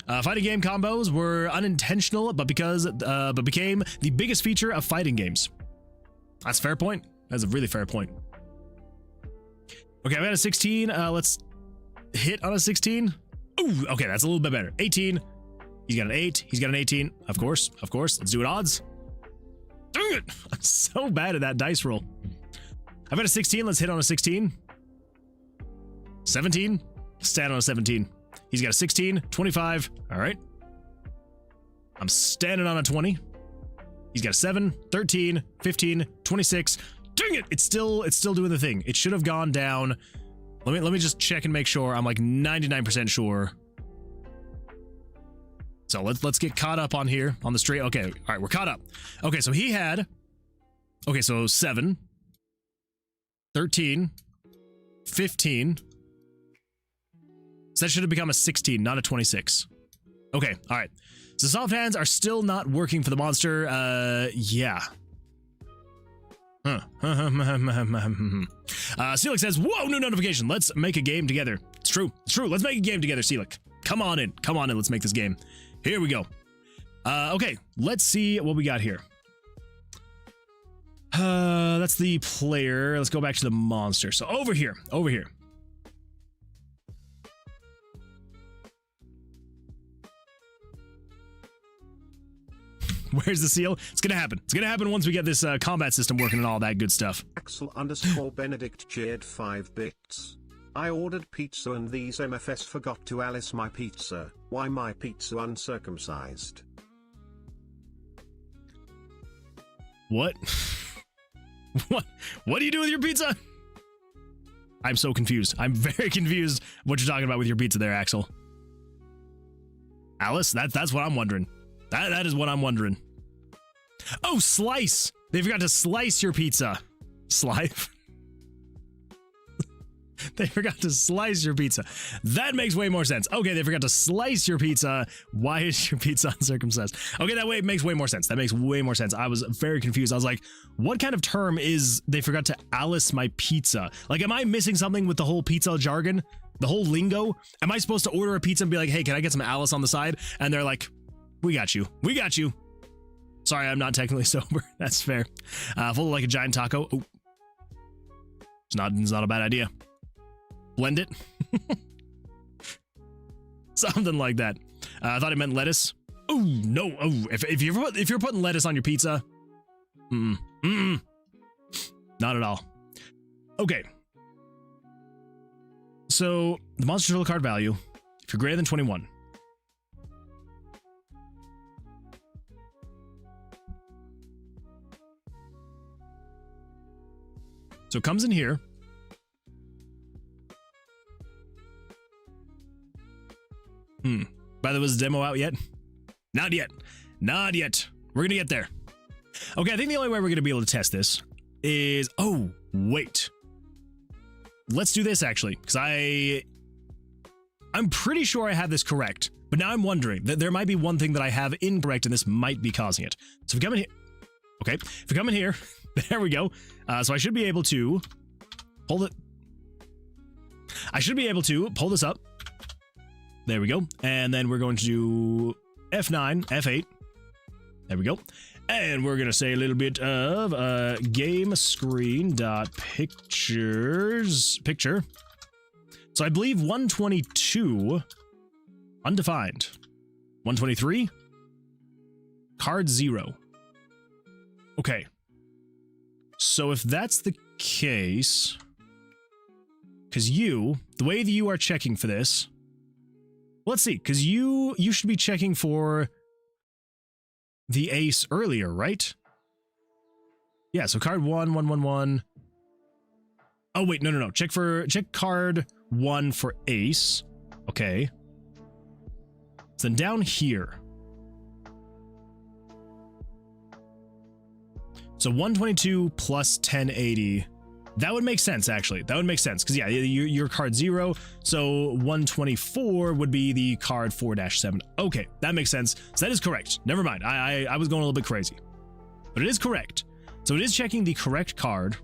Fighting game combos were unintentional, but became the biggest feature of fighting games. That's a fair point. That's a really fair point. Okay, I've got a 16. Let's hit on a 16. Ooh, okay, that's a little bit better. 18. He's got an 8. He's got an 18. Of course, of course. Let's do it odds. Dang it! I'm so bad at that dice roll. I've got a 16. Let's hit on a 16. 17. Stand on a 17. He's got a 16, 25. All right. I'm standing on a 20. He's got a 7, 13, 15, 26. Dang it! It's still doing the thing. It should have gone down. Let me just check and make sure. I'm like 99% sure. So let's get caught up on here on the straight. Okay, all right, we're caught up. Okay, so he had. Okay, so 7, 13, 15. So that should have become a 16, not a 26. Okay, all right. So soft hands are still not working for the monster. Yeah. Selic says, whoa, new notification. Let's make a game together. It's true. It's true. Let's make a game together, Selic. Come on in. Come on in. Let's make this game. Here we go. Okay, let's see what we got here. That's the player. Let's go back to the monster. So over here. Where's the seal? It's gonna happen. It's gonna happen once we get this combat system working and all that good stuff. Axel_Benedict cheered 5 bits. I ordered pizza and these MFS forgot to Alice my pizza. Why my pizza uncircumcised? What? What do you do with your pizza? I'm so confused. I'm very confused what you're talking about with your pizza there, Axel. Alice, that's what I'm wondering. That is what I'm wondering. Oh, slice! They forgot to slice your pizza. Slive. They forgot to slice your pizza. That makes way more sense. Okay, they forgot to slice your pizza. Why is your pizza uncircumcised? Okay, that way it makes way more sense. That makes way more sense. I was very confused. I was like, what kind of term is they forgot to Alice my pizza? Like, am I missing something with the whole pizza jargon? The whole lingo? Am I supposed to order a pizza and be like, hey, can I get some Alice on the side? And they're like, we got you. We got you. Sorry, I'm not technically sober. That's fair. Full of like a giant taco. Oh. It's not a bad idea. Blend it. Something like that. I thought it meant lettuce. Oh, no. Oh, if you're putting lettuce on your pizza. Not at all. Okay. So, the monster total card value, if you're greater than 21. So it comes in here. By the way, was the demo out yet? Not yet. Not yet. We're gonna get there. Okay, I think the only way we're gonna be able to test this is... Oh, wait. let's do this actually, because I'm pretty sure I have this correct, but now I'm wondering that there might be one thing that I have incorrect and this might be causing it. So if we come in here, okay, if we come in here, there we go. So I should be able to pull it. I should be able to pull this up. There we go. And then we're going to do F9, F8. There we go. And we're going to say a little bit of game screen dot pictures picture. So I believe 122 undefined. 123 card 0. Okay. So if that's the case, because the way that you are checking for this, let's see, because you should be checking for the ace earlier, right? Yeah, so card 1. Oh wait, no. Check card 1 for ace. Okay. So then down here. So 122 plus 1080. That would make sense, actually. That would make sense, because yeah, you're card 0, so 124 would be the card 4-7. Okay, that makes sense. So that is correct. Never mind. I was going a little bit crazy. But it is correct. So it is checking the correct card.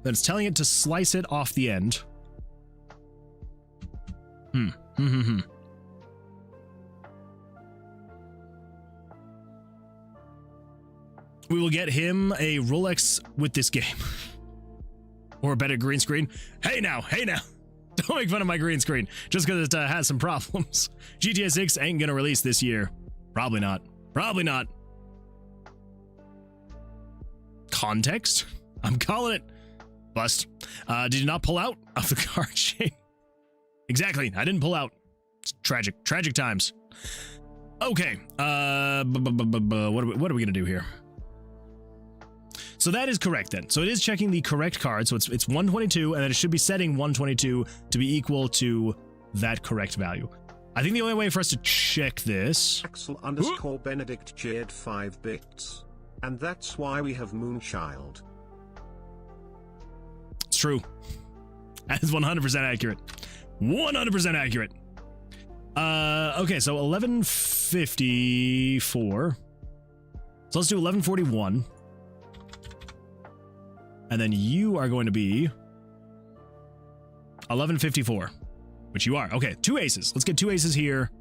Then it's telling it to slice it off the end. We will get him a Rolex with this game. Or a better green screen. Hey now. Don't make fun of my green screen just because it has some problems. GTA 6 ain't gonna release this year. Probably not. Context? I'm calling it. Bust. Did you not pull out of the card chain? Exactly. I didn't pull out. It's tragic. Tragic times. Okay. What are we gonna do here? So that is correct then. So it is checking the correct card. So it's 122, and then it should be setting 122 to be equal to that correct value. I think the only way for us to check this. Axel_Benedict cheered 5 bits. And that's why we have Moonchild. It's true. That is 100% accurate. 100% accurate. Okay, so 1154. So let's do 1141. And then you are going to be 1154, which you are. Okay, 2 aces. Let's get 2 aces here.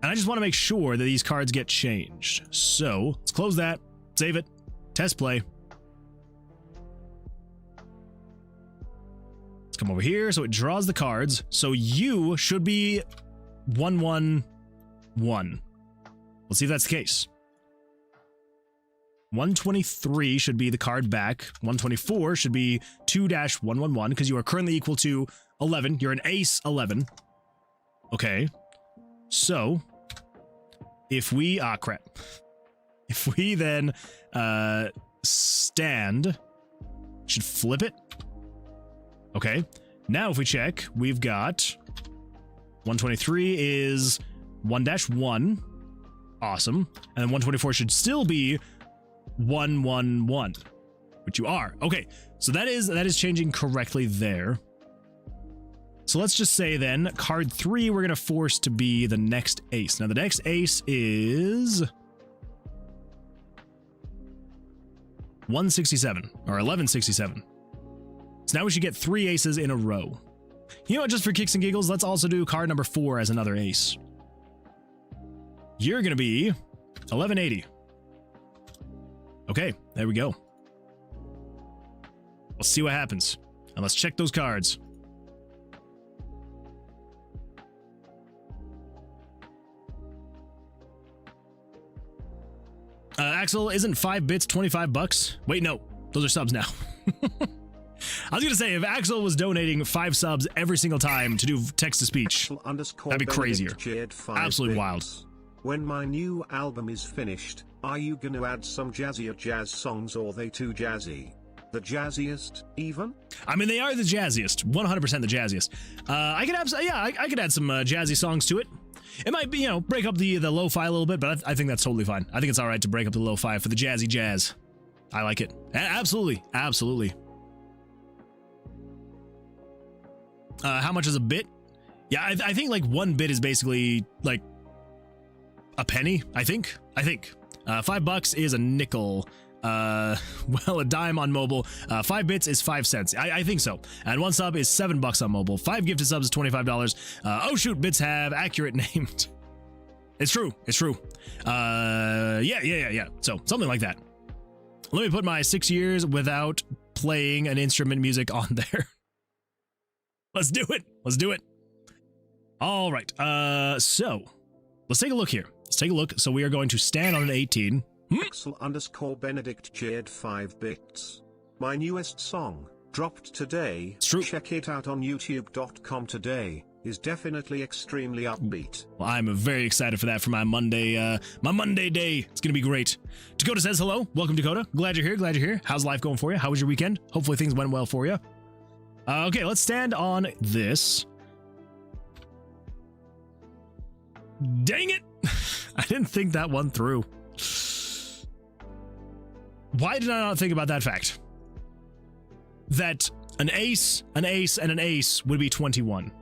And I just want to make sure that these cards get changed. So let's close that, save it, test play. Let's come over here. So it draws the cards. So you should be 111. Let's see if that's the case. 123 should be the card back. 124 should be 2-111 because you are currently equal to 11. You're an ace 11. Okay. So if we crap. If we then stand, should flip it. Okay. Now if we check, we've got 123 is 1-1. Awesome. And then 124 should still be 111, which you are. Okay, so that is changing correctly there. So let's just say then card 3 we're gonna force to be the next ace. Now the next ace is 167 or 1167. So now we should get 3 aces in a row. You know what, just for kicks and giggles, let's also do card number 4 as another ace. You're gonna be 1180. Okay, there we go. Let's see what happens. And let's check those cards. Axel, isn't 5 bits 25 bucks? Wait, no. Those are subs now. I was gonna say, if Axel was donating 5 subs every single time to do text-to-speech, that'd be crazier. Absolutely wild. When my new album is finished, are you gonna add some jazzier jazz songs, or are they too jazzy? The jazziest, even? I mean, they are the jazziest. 100% the jazziest. I could add some jazzy songs to it. It might be, break up the lo-fi a little bit, but I think that's totally fine. I think it's all right to break up the lo-fi for the jazzy jazz. I like it. Absolutely. Absolutely. How much is a bit? Yeah, I think like 1 bit is basically like a penny, I think. $5 is a nickel. Well, a dime on mobile. 5 bits is 5 cents. I think so. And 1 sub is $7 on mobile. 5 gifted subs is $25. Oh shoot, bits have accurate named. It's true. Yeah. So something like that. Let me put my 6 years without playing an instrument music on there. Let's do it. All right. So let's take a look here. So we are going to stand on an 18. Axel_Benedict cheered 5 bits. My newest song, dropped today. It's true. Check it out on youtube.com today. Is definitely extremely upbeat. Well, I'm very excited for that for my Monday day. It's gonna be great. Dakota says hello. Welcome, Dakota. Glad you're here. How's life going for you? How was your weekend? Hopefully things went well for you. Okay, let's stand on this. Dang it! I didn't think that one through. Why did I not think about that fact? That an ace, and an ace would be 21.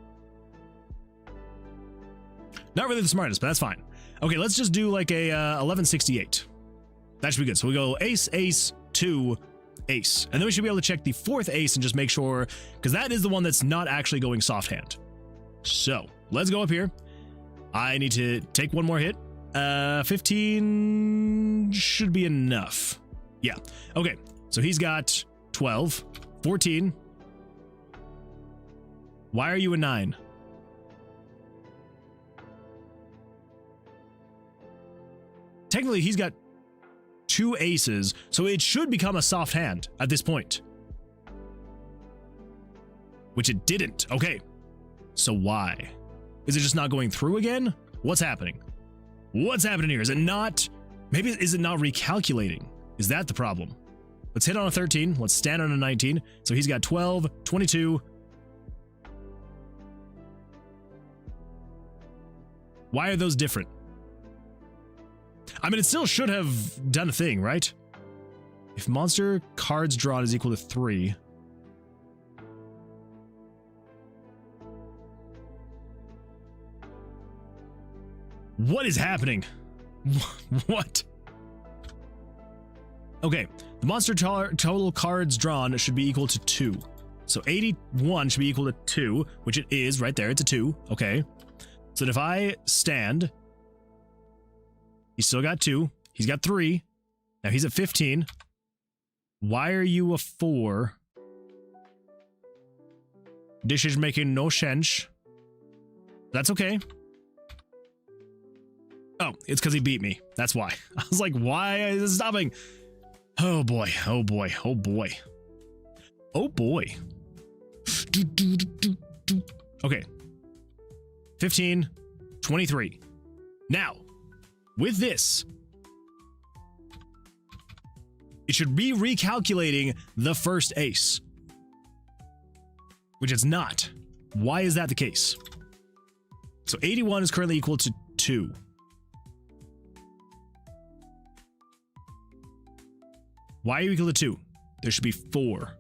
Not really the smartest, but that's fine. Okay, let's just do like a 1168. That should be good. So we go ace, ace, 2, ace. And then we should be able to check the 4th ace and just make sure, because that is the one that's not actually going soft hand. So let's go up here. I need to take 1 more hit. 15 should be enough. Yeah. Okay. So he's got 12, 14. Why are you a 9? Technically, he's got 2 aces, so it should become a soft hand at this point. Which it didn't. Okay. So why? Is it just not going through again? What's happening? What's happening here? Is it not... Maybe is it not recalculating? Is that the problem? Let's hit on a 13. Let's stand on a 19. So he's got 12, 22. Why are those different? I mean, it still should have done a thing, right? If monster cards drawn is equal to 3. What is happening? What? Okay, the monster total cards drawn should be equal to 2. So 81 should be equal to 2, which it is right there. It's a 2. Okay. So if I stand, he's still got 2. He's got 3. Now he's at 15. Why are you a 4? This is making no sense. That's okay. Oh, it's because he beat me. That's why. I was like, why is it stopping? Oh boy, oh boy, oh boy. Oh boy. Okay. 15, 23. Now, with this, it should be recalculating the first ace, which it's not. Why is that the case? So 81 is currently equal to 2. Why are you equal to 2? There should be 4.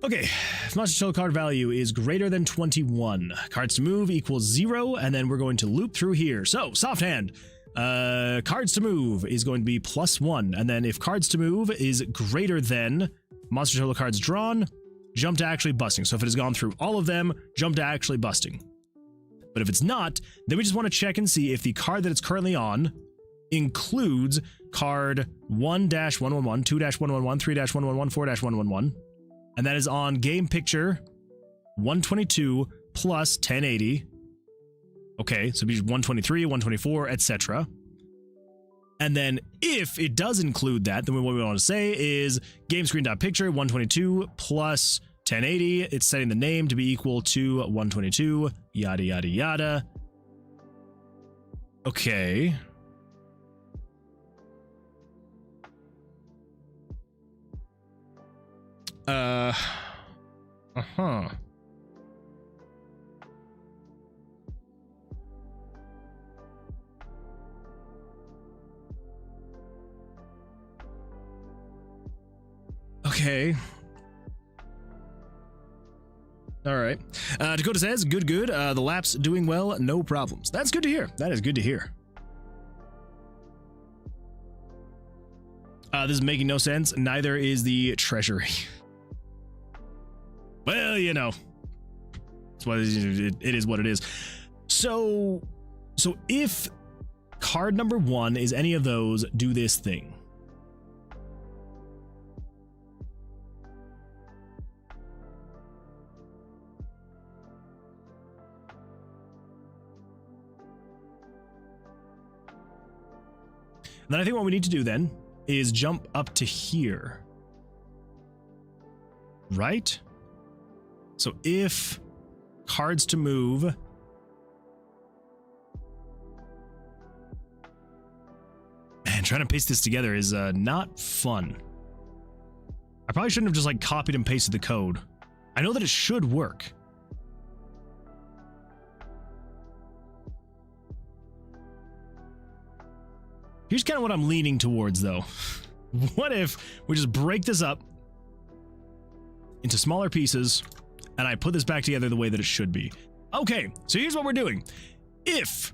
Okay, if monster total card value is greater than 21, cards to move equals 0, and then we're going to loop through here. So, soft hand, cards to move is going to be +1, and then if cards to move is greater than monster total cards drawn, jump to actually busting. So if it has gone through all of them, jump to actually busting. But if it's not, then we just want to check and see if the card that it's currently on includes card 1-111, 2-111, 3-111, 4-111, and that is on game picture 122 plus 1080. Okay, so it'd be 123, 124, etc. And then if it does include that, then what we want to say is game screen.picture 122 plus 1080. It's setting the name to be equal to 122, yada, yada, yada. Okay. Okay. All right. Dakota says, good. The lap's doing well, no problems. That's good to hear. That is good to hear. This is making no sense. Neither is the treasury. Well, you know, it's what it is what it is. So if card number 1 is any of those, do this thing. Then I think what we need to do then is jump up to here. Right? So if cards to move. Man, trying to paste this together is not fun. I probably shouldn't have just like copied and pasted the code. I know that it should work. Here's kind of what I'm leaning towards, though. What if we just break this up into smaller pieces, and I put this back together the way that it should be? Okay, so here's what we're doing. If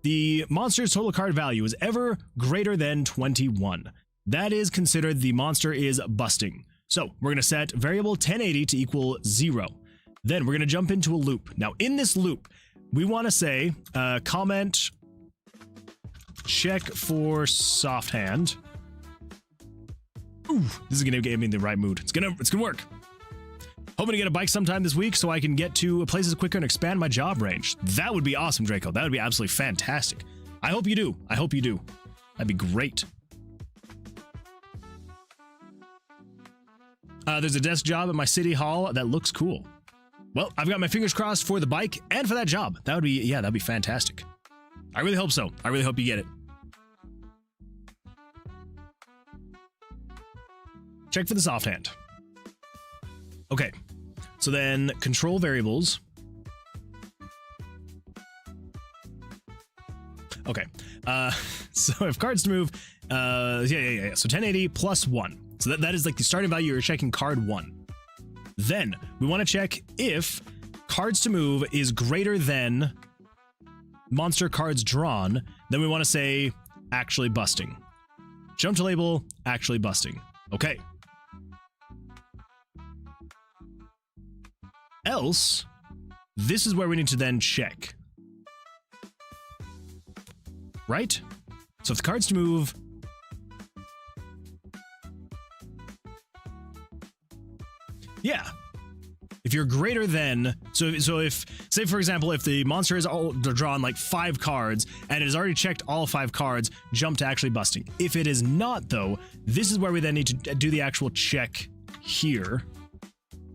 the monster's total card value is ever greater than 21, that is considered the monster is busting. So we're going to set variable 1080 to equal 0. Then we're going to jump into a loop. Now, in this loop, we want to say comment check for soft hand. Ooh, this is gonna get me in the right mood. It's gonna work. Hoping to get a bike sometime this week so I can get to places quicker and expand my job range. That would be awesome, Draco. That would be absolutely fantastic. I hope you do. I hope you do. That'd be great. There's a desk job at my city hall that looks cool. Well, I've got my fingers crossed for the bike and for that job. That would be, yeah, that'd be fantastic. I really hope so. I really hope you get it. Check for the soft hand. Okay, so then control variables. Okay, so if cards to move, yeah. So 1080 plus 1. So that is like the starting value. You're checking card 1. Then we want to check if cards to move is greater than monster cards drawn. Then we want to say actually busting. Jump to label actually busting. Okay. Else, this is where we need to then check. Right? So if the cards to move. Yeah. If you're greater than, so if, say for example, if the monster is all drawn like 5 cards and it has already checked all 5 cards, jump to actually busting. If it is not though, this is where we then need to do the actual check here.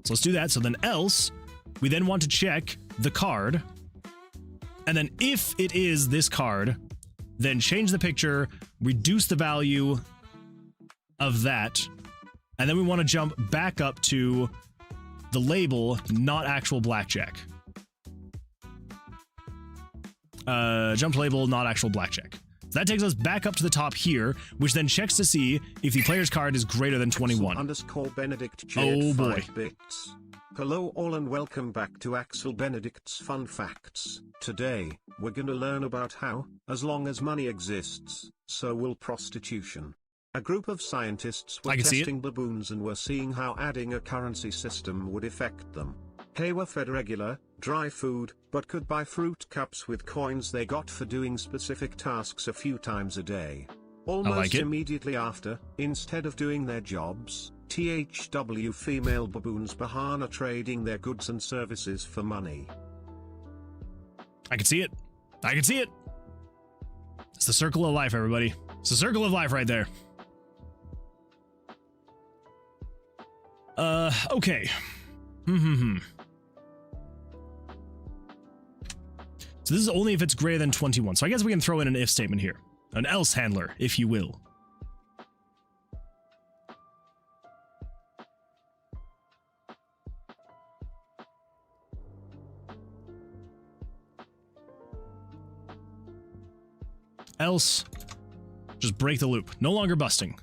So let's do that. So then else, we then want to check the card. And then if it is this card, then change the picture, reduce the value of that. And then we want to jump back up to the label, not actual blackjack. Jump to label, not actual blackjack. So that takes us back up to the top here, which then checks to see if the player's card is greater than 21. _Benedict oh boy. 5 bits. Hello all and welcome back to Axel Benedict's Fun Facts. Today, we're gonna learn about how, as long as money exists, so will prostitution. A group of scientists were testing baboons and were seeing how adding a currency system would affect them. They were fed regular, dry food, but could buy fruit cups with coins they got for doing specific tasks a few times a day. Almost immediately after, instead of doing their jobs, THW female baboons began trading their goods and services for money. I can see it. I can see it. It's the circle of life, everybody. It's the circle of life right there. Okay. So this is only if it's greater than 21. So I guess we can throw in an if statement here. An else handler, if you will. Else, just break the loop. No longer busting.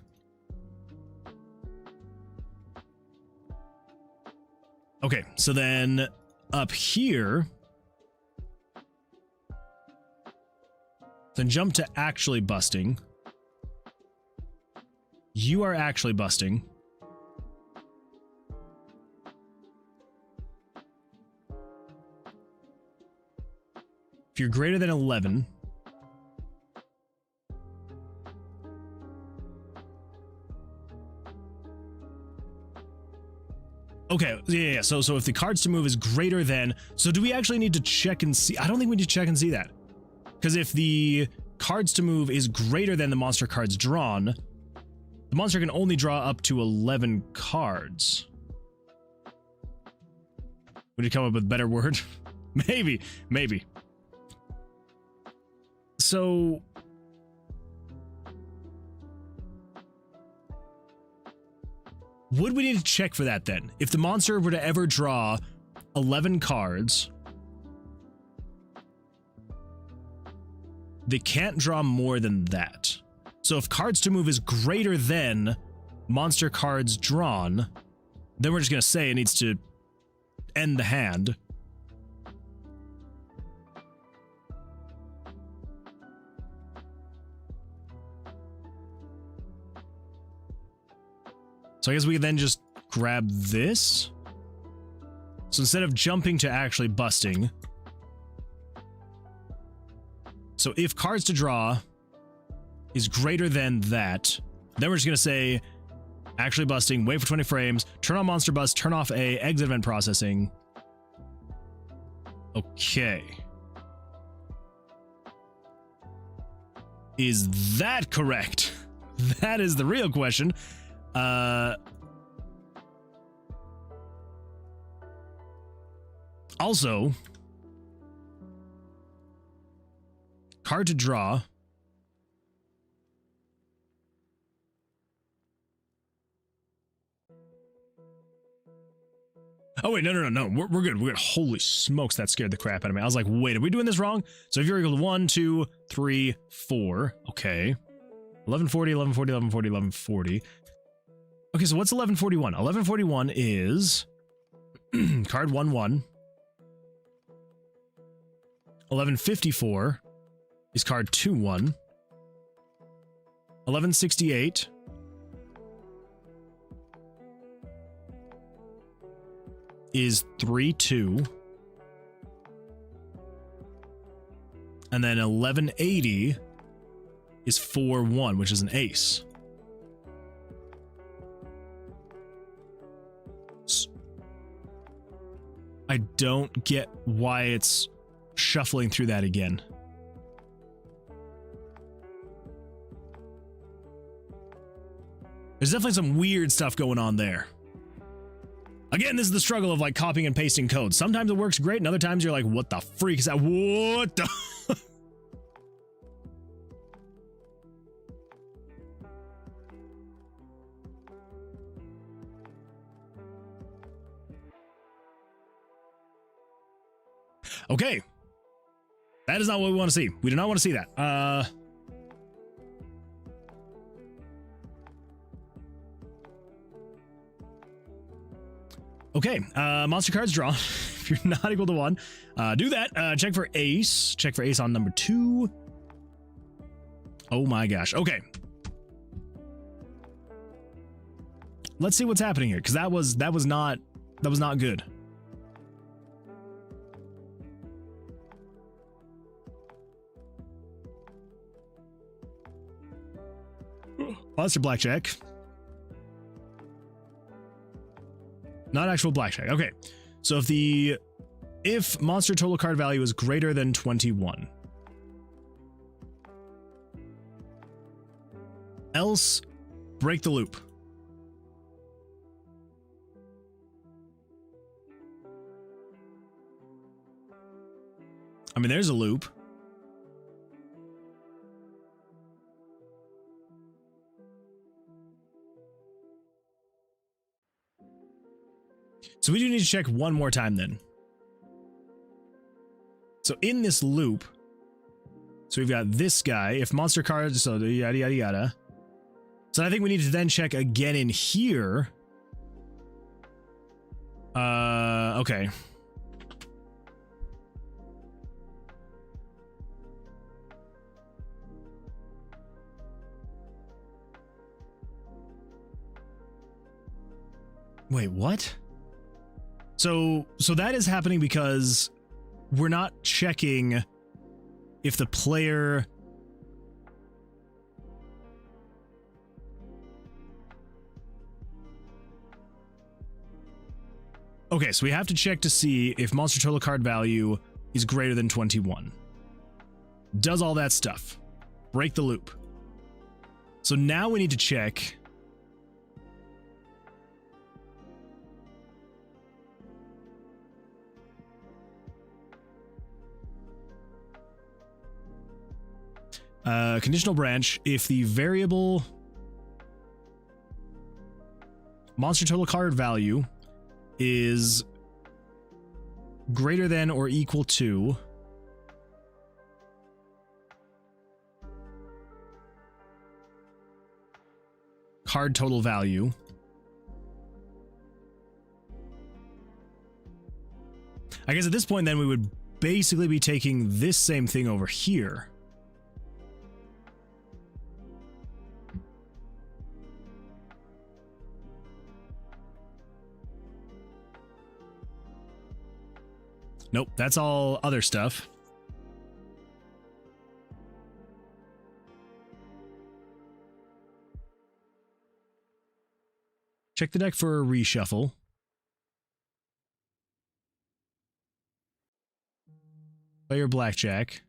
Okay, so then up here, then jump to actually busting. You are actually busting. If you're greater than 11, okay, yeah. So if the cards to move is greater than, so do we actually need to check and see? I don't think we need to check and see that. Because if the cards to move is greater than the monster cards drawn, the monster can only draw up to 11 cards. Would you come up with a better word? Maybe. So would we need to check for that then? If the monster were to ever draw 11 cards, they can't draw more than that. So if cards to move is greater than monster cards drawn, then we're just going to say it needs to end the hand. So I guess we can then just grab this. So instead of jumping to actually busting, so if cards to draw is greater than that, then we're just going to say actually busting, wait for 20 frames, turn on monster bust, turn off A, exit event processing. Okay. Is that correct? That is the real question. Also, card to draw. Oh wait, no. We're good. We're good. Holy smokes, that scared the crap out of me. I was like, wait, are we doing this wrong? So if you're equal to 1, 2, 3, 4, okay. 1140, 1140, 1140, 1140. Okay, so what's 1141? 1141 is card 1, 1. 1154 is card 2, 1. 1168 is 3, 2. And then 1180 is 4, 1, which is an ace. I don't get why it's shuffling through that again. There's definitely some weird stuff going on there. Again, this is the struggle of like copying and pasting code. Sometimes it works great, and other times you're like, what the freak is that? What the? Okay. That is not what we want to see. We do not want to see that. Okay, monster cards drawn. If you're not equal to 1, do that. Check for ace. Check for ace on number 2. Oh my gosh. Okay. Let's see what's happening here, because that was not good. Monster blackjack. Not actual blackjack. Okay. So if monster total card value is greater than 21. Else, break the loop. I mean, there's a loop. So we do need to check one more time then. So in this loop, so we've got this guy, if monster cards, so yada yada yada. So I think we need to then check again in here. Okay. Wait, what? So that is happening because we're not checking if the player... Okay, so we have to check to see if monster total card value is greater than 21. Does all that stuff. Break the loop. So now we need to check... Conditional branch, if the variable monster total card value is greater than or equal to card total value, I guess at this point then we would basically be taking this same thing over here. Nope, that's all other stuff. Check the deck for a reshuffle. Player Blackjack.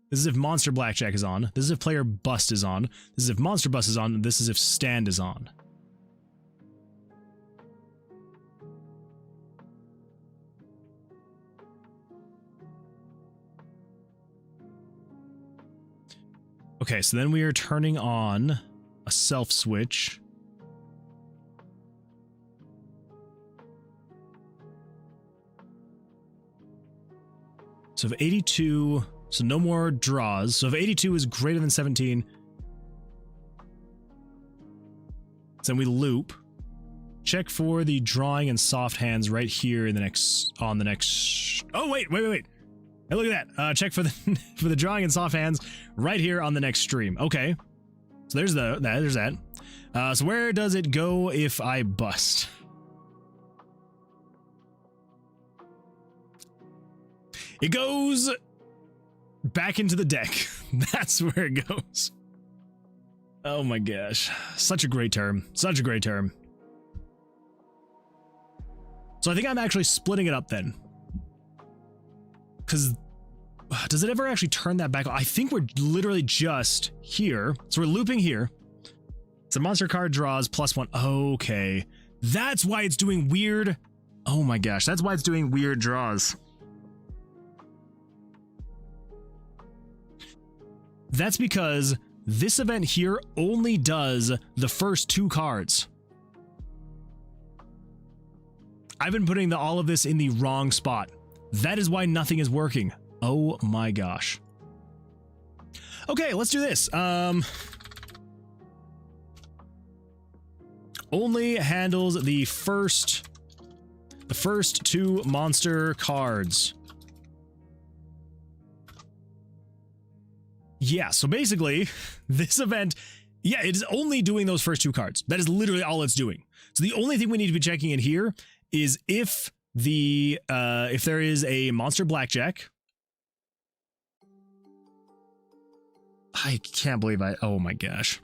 This is if Monster Blackjack is on. This is if Player Bust is on. This is if Monster Bust is on. This is if Stand is on. Okay, so then we are turning on a self switch. So if 82, so no more draws. So if 82 is greater than 17, then we loop. Check for the drawing and soft hands right here in the next, on the next. Oh, wait. Hey, look at that. Check for the for the drawing and soft hands right here on the next stream. Okay. So there's that. So where does it go if I bust? It goes back into the deck. That's where it goes. Oh my gosh. Such a great term. Such a great term. So I think I'm actually splitting it up then. Because does it ever actually turn that back? I think we're literally just here. So we're looping here. So monster card draws +1. Okay. That's why it's doing weird. Oh my gosh. That's why it's doing weird draws. That's because this event here only does the first 2 cards. I've been putting all of this in the wrong spot. That is why nothing is working. Oh my gosh. Okay, let's do this. Only handles the first 2 monster cards. Yeah, so basically, this event, yeah, it is only doing those first 2 cards. That is literally all it's doing. So the only thing we need to be checking in here is if there is a monster blackjack. I can't believe oh my gosh.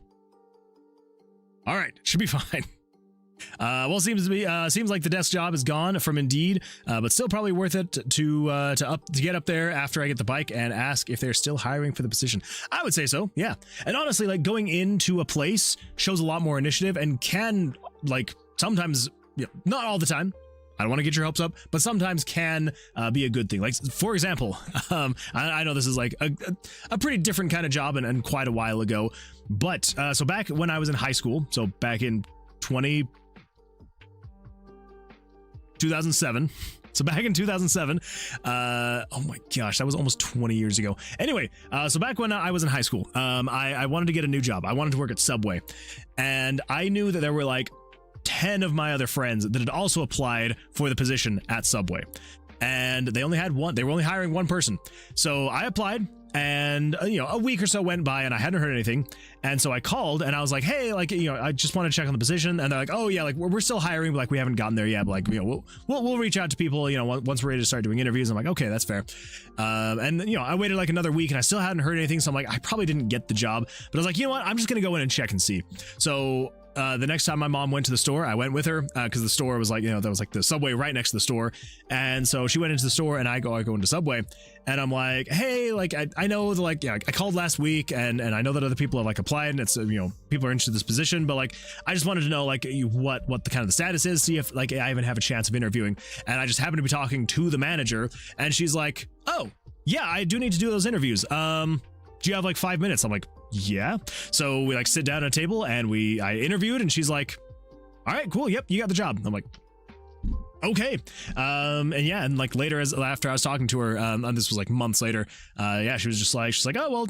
All right, should be fine. Well, seems like the desk job is gone from Indeed, but still probably worth it to get up there after I get the bike and ask if they're still hiring for the position. I would say so, yeah. And honestly, like going into a place shows a lot more initiative and can like sometimes, not all the time. I don't want to get your hopes up, but sometimes can be a good thing. Like, for example, I know this is like a pretty different kind of job and quite a while ago, but so back when I was in high school, so back in 2007. So back in 2007, oh my gosh, that was almost 20 years ago. Anyway, so back when I was in high school, I wanted to get a new job. I wanted to work at Subway, and I knew that there were like 10 of my other friends that had also applied for the position at Subway. And they only had one. They were only hiring one person. So I applied, and a week or so went by and I hadn't heard anything. And so I called and I was like, hey, like, I just want to check on the position. And they're like, oh yeah, like we're still hiring, but like we haven't gotten there yet. But like, we'll reach out to people, once we're ready to start doing interviews. I'm like, okay, that's fair. And I waited like another week and I still hadn't heard anything. So I'm like, I probably didn't get the job, but I was like, you know what? I'm just going to go in and check and see. So the next time my mom went to the store, I went with her because the store was like, there was like the Subway right next to the store. And so she went into the store and I go into Subway and I'm like, hey, like, I know that like, I called last week and I know that other people have like applied and it's, people are interested in this position, but like, I just wanted to know like what the kind of the status is, see if like I even have a chance of interviewing. And I just happened to be talking to the manager and she's like, oh yeah, I do need to do those interviews. Do you have like 5 minutes? I'm like, yeah. So we like sit down at a table and I interviewed and she's like, all right, cool. Yep. You got the job. I'm like, okay. And yeah. And like later after I was talking to her, and this was like months later. She was just like, she's like, oh, well,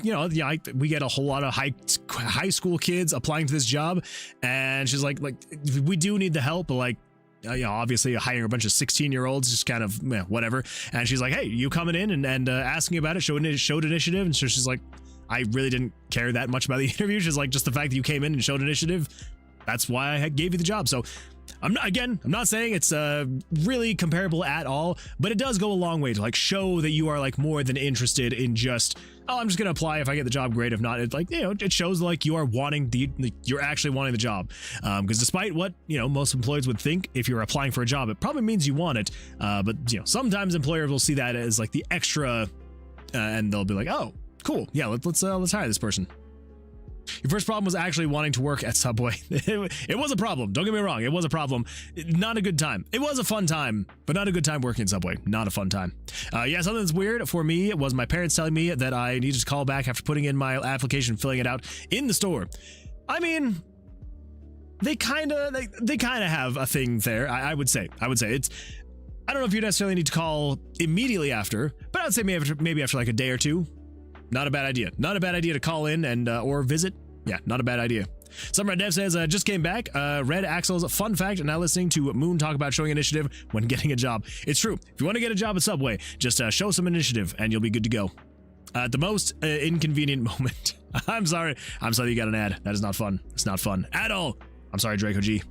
we get a whole lot of high school kids applying to this job. And she's like, we do need the help, but like, obviously hiring a bunch of 16-year-olds just kind of whatever. And she's like, hey, you coming in and asking about it, showed initiative. And so she's like, I really didn't care that much about the interview. She's like, just the fact that you came in and showed initiative, that's why I gave you the job. So I'm not saying it's really comparable at all, but it does go a long way to like show that you are like more than interested in just, oh, I'm just gonna apply. If I get the job, great. If not, it's like, it shows like you are you're actually wanting the job. Because despite what most employers would think, if you're applying for a job, it probably means you want it. But sometimes employers will see that as like the extra, and they'll be like, oh, cool, yeah, let's hire this person. Your first problem was actually wanting to work at Subway. It was a problem. Don't get me wrong. It was a problem. Not a good time. It was a fun time, but not a good time working at Subway. Not a fun time. Yeah, something that's weird for me was my parents telling me that I needed to call back after putting in my application, filling it out in the store. I mean, they kind of have a thing there. I would say it's, I don't know if you necessarily need to call immediately after, but I'd say maybe after like a day or two. Not a bad idea. Not a bad idea to call in and or visit. Yeah, not a bad idea. Some Red Dev says, just came back. Read Axel's fun fact, now listening to Moon talk about showing initiative when getting a job. It's true. If you want to get a job at Subway, just show some initiative and you'll be good to go. At the most inconvenient moment. I'm sorry you got an ad. That is not fun. It's not fun at all. I'm sorry, Draco G.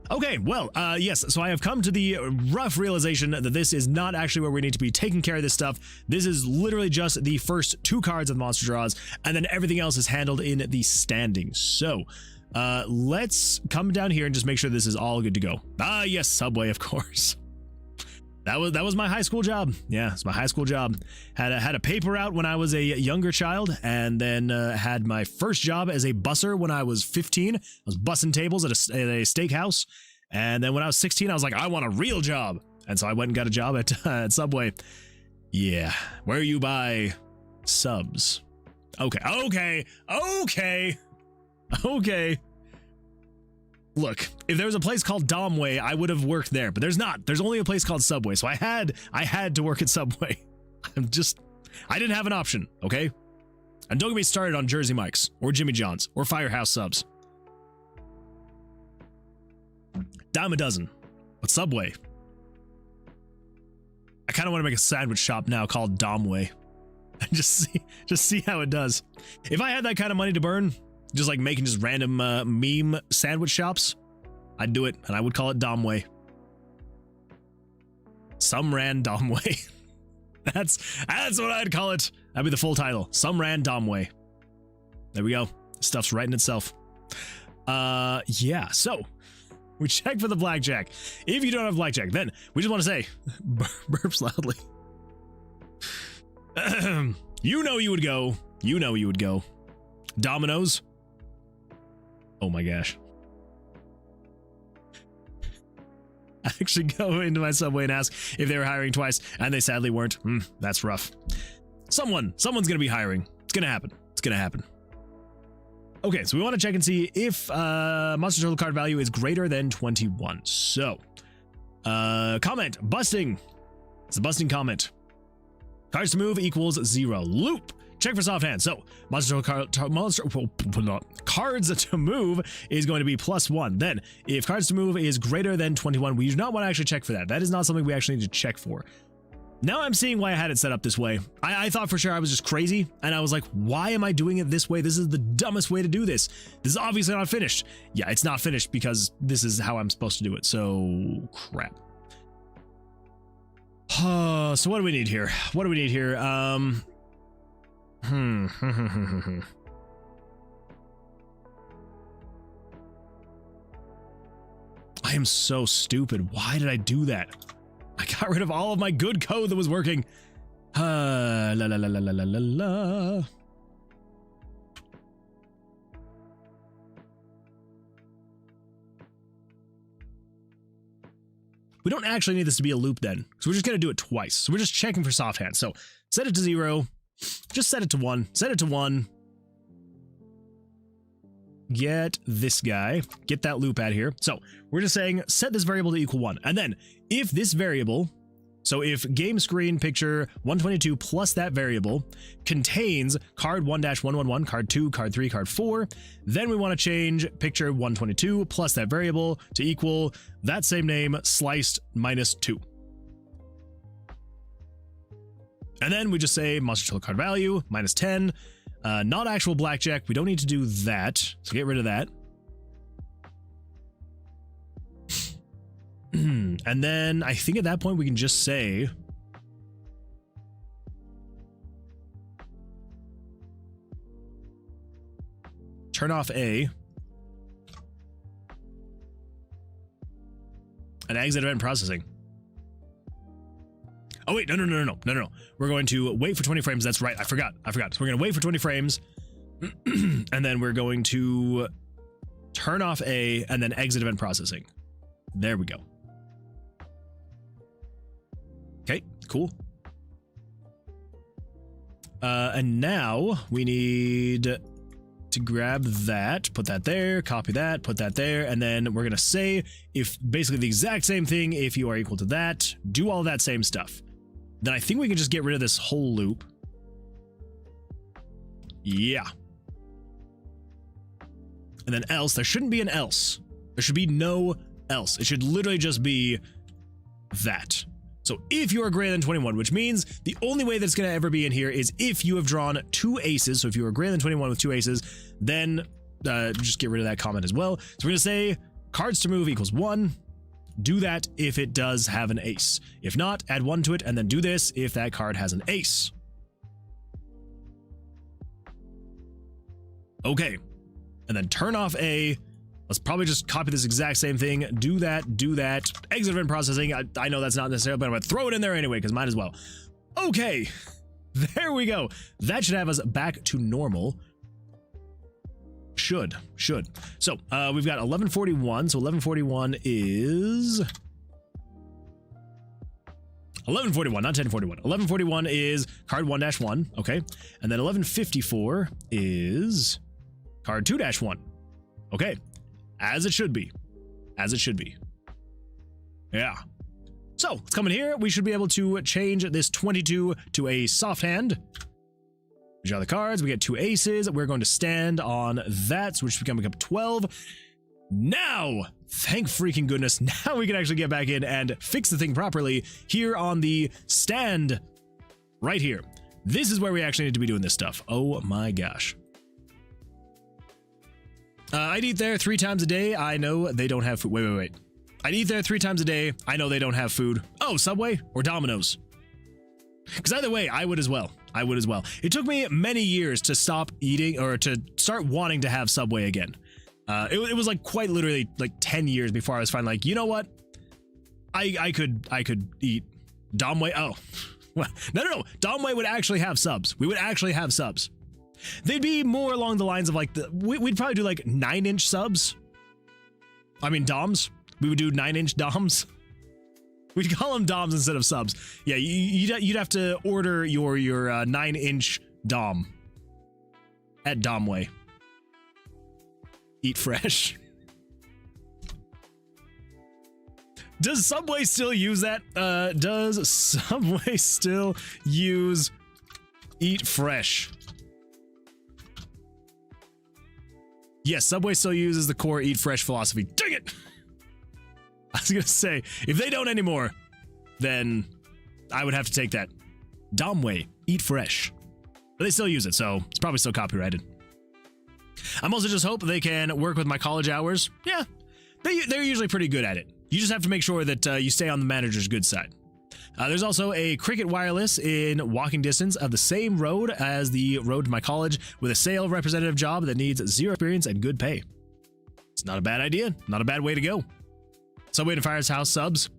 Okay, well, yes, so I have come to the rough realization that this is not actually where we need to be taking care of this stuff. This is literally just the first 2 cards of the monster draws, and then everything else is handled in the standings. So, let's come down here and just make sure this is all good to go. Ah, yes, Subway, of course. That was my high school job. Yeah, it's my high school job. Had a paper out when I was a younger child, and then had my first job as a busser when I was 15. I was bussing tables at a steakhouse, and then when I was 16, I was like, I want a real job, and so I went and got a job at Subway. Yeah, where you buy subs. Okay. Look, if there was a place called Domway, I would have worked there, but there's not. There's only a place called Subway, so I had to work at Subway. I didn't have an option, okay? And don't get me started on Jersey Mike's, or Jimmy John's, or Firehouse Subs. Dime a dozen, but Subway. I kind of want to make a sandwich shop now called Domway. And just see how it does. If I had that kind of money to burn, just like making just random meme sandwich shops, I'd do it, and I would call it Domway. Some random way. That's what I'd call it. That'd be the full title. Some random way. There we go. Stuff's writing itself. Yeah. So we check for the blackjack. If you don't have blackjack, then we just want to say, burps loudly. You know you would go. You know you would go. Dominoes. Oh my gosh. I actually go into my Subway and ask if they were hiring twice, and they sadly weren't. That's rough. Someone's gonna be hiring. It's gonna happen. It's gonna happen. Okay, so we want to check and see if monster total card value is greater than 21. So, comment, busting. It's a busting comment. Cards to move equals 0. Loop. check for soft hands. So cards to move is going to be +1. Then if cards to move is greater than 21, we do not want to actually check for that. That is not something we actually need to check for. Now I'm seeing why I had it set up this way. I thought for sure I was just crazy, and I was like, why am I doing it this way? This is the dumbest way to do this. This is obviously not finished. Yeah, it's not finished because this is how I'm supposed to do it. So crap. So what do we need here? What do we need here? I am so stupid. Why did I do that? I got rid of all of my good code that was working. La la la la la la la la. We don't actually need this to be a loop then, because we're just going to do it twice. So we're just checking for soft hands. So set it to 0. Just set it to 1. Set it to 1. Get this guy. Get that loop out here. So we're just saying set this variable to equal 1. And then if this variable, so if game screen picture 122 plus that variable contains card 1-111, card 2, card 3, card 4, then we want to change picture 122 plus that variable to equal that same name sliced -2. And then we just say monster total card value -10. Not actual blackjack. We don't need to do that. So get rid of that. And then I think at that point we can just say turn off A and exit event processing. Oh wait, no. We're going to wait for 20 frames. That's right. I forgot. So we're going to wait for 20 frames and then we're going to turn off A and then exit event processing. There we go. Okay, cool. And now we need to grab that, put that there, copy that, put that there, and then we're going to say if basically the exact same thing, if you are equal to that, do all that same stuff. Then I think we can just get rid of this whole loop. Yeah. And then else, there shouldn't be an else. There should be no else. It should literally just be that. So if you are greater than 21, which means the only way that's going to ever be in here is if you have drawn 2 aces. So if you are greater than 21 with 2 aces, then just get rid of that comment as well. So we're going to say cards to move equals 1. Do that if it does have an ace. If not, add 1 to it, and then do this if that card has an ace. Okay. And then turn off A. Let's probably just copy this exact same thing. Do that. Exit event processing. I know that's not necessary, but I'm going to throw it in there anyway, because might as well. Okay. There we go. That should have us back to normal. Should. So we've got 1141. So 1141 is 1141, not 1041. 1141 is card 1-1. Okay. And then 1154 is card 2-1. Okay. As it should be. Yeah. So let's come in here. We should be able to change this 22 to a soft hand. We draw the cards. We get 2 aces. We're going to stand on that, which is becoming up 12. Now, thank freaking goodness, now we can actually get back in and fix the thing properly here on the stand right here. This is where we actually need to be doing this stuff. Oh my gosh. I'd eat there 3 times a day. I know they don't have food. Wait. I'd eat there 3 times a day. I know they don't have food. Oh, Subway or Domino's? Because either way, I would as well. It took me many years to stop eating or to start wanting to have Subway again. It was like quite literally like 10 years before I was finally like, you know what? I could eat Domway. Oh, well, no. Domway would actually have subs. We would actually have subs. They'd be more along the lines of like we'd probably do like 9-inch subs. I mean, DOMs. We would do 9-inch DOMs. We'd call them DOMs instead of subs. Yeah, you'd have to order your 9-inch DOM at Domway. Eat fresh. Does Subway still use that? Does Subway still use Eat Fresh? Yes, Subway still uses the core eat fresh philosophy. Dang it! I was gonna say, if they don't anymore, then I would have to take that. Domway, eat fresh. But they still use it, so it's probably still copyrighted. I'm also just hope they can work with my college hours. Yeah, they're usually pretty good at it. You just have to make sure that you stay on the manager's good side. There's also a Cricket Wireless in walking distance of the same road as the road to my college with a sale representative job that needs 0 experience and good pay. It's not a bad idea, not a bad way to go. Subway to Firehouse subs,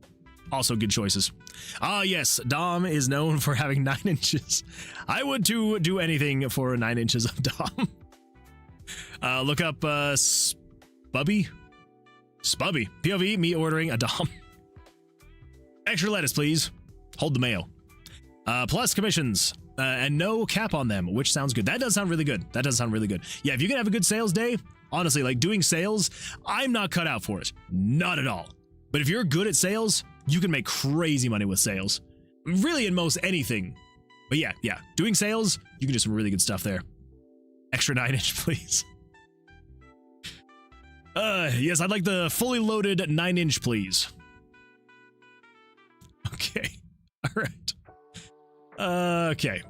also good choices. Ah, yes, Dom is known for having 9 inches. I would do anything for 9 inches of Dom. Look up Spubby. Spubby. POV, me ordering a Dom. Extra lettuce, please. Hold the mayo. Plus commissions. And no cap on them, which sounds good. That does sound really good. That does sound really good. Yeah, if you can have a good sales day, honestly, like doing sales, I'm not cut out for it. Not at all. But if you're good at sales, you can make crazy money with sales. Really in most anything. But yeah, doing sales, you can do some really good stuff there. Extra 9 inch, please. Yes, I'd like the fully loaded 9 inch, please. Okay. All right. Okay.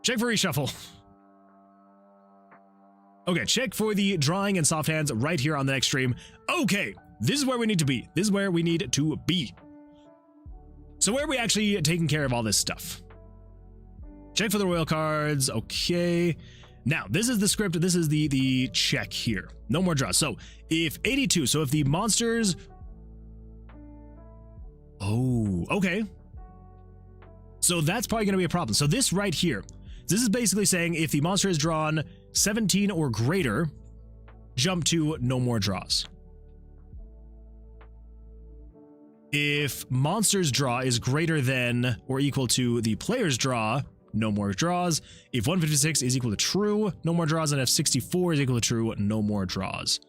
Check for reshuffle. Okay, check for the drawing and soft hands right here on the next stream. Okay, this is where we need to be. This is where we need to be. So where are we actually taking care of all this stuff? Check for the royal cards. Okay. Now, this is the script. This is the check here. No more draws. So if 82, so if the monsters... Oh, okay. So that's probably going to be a problem. So this right here, this is basically saying if the monster is drawn 17 or greater, jump to no more draws. If monster's draw is greater than or equal to the player's draw, no more draws. If 156 is equal to true, no more draws. And if 64 is equal to true, no more draws.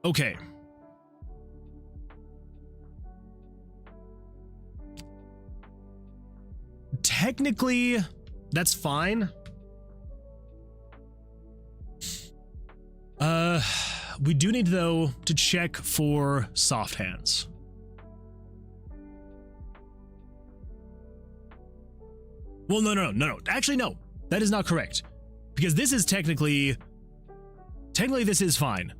Okay. Technically, that's fine. We do need, though, to check for soft hands. Well, no. Actually, no. That is not correct. Because this is technically this is fine.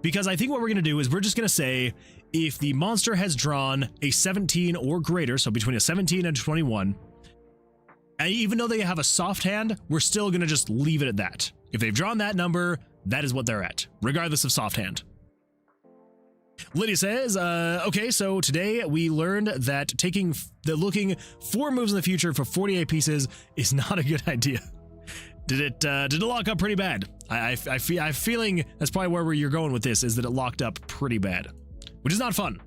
Because I think what we're going to do is we're just going to say if the monster has drawn a 17 or greater, so between a 17 and a 21, and even though they have a soft hand, we're still going to just leave it at that. If they've drawn that number, that is what they're at, regardless of soft hand. Lydia says, okay, so today we learned that looking 4 moves in the future for 48 pieces is not a good idea. Did it lock up pretty bad? I'm feeling that's probably where you're going with this, is that it locked up pretty bad, which is not fun.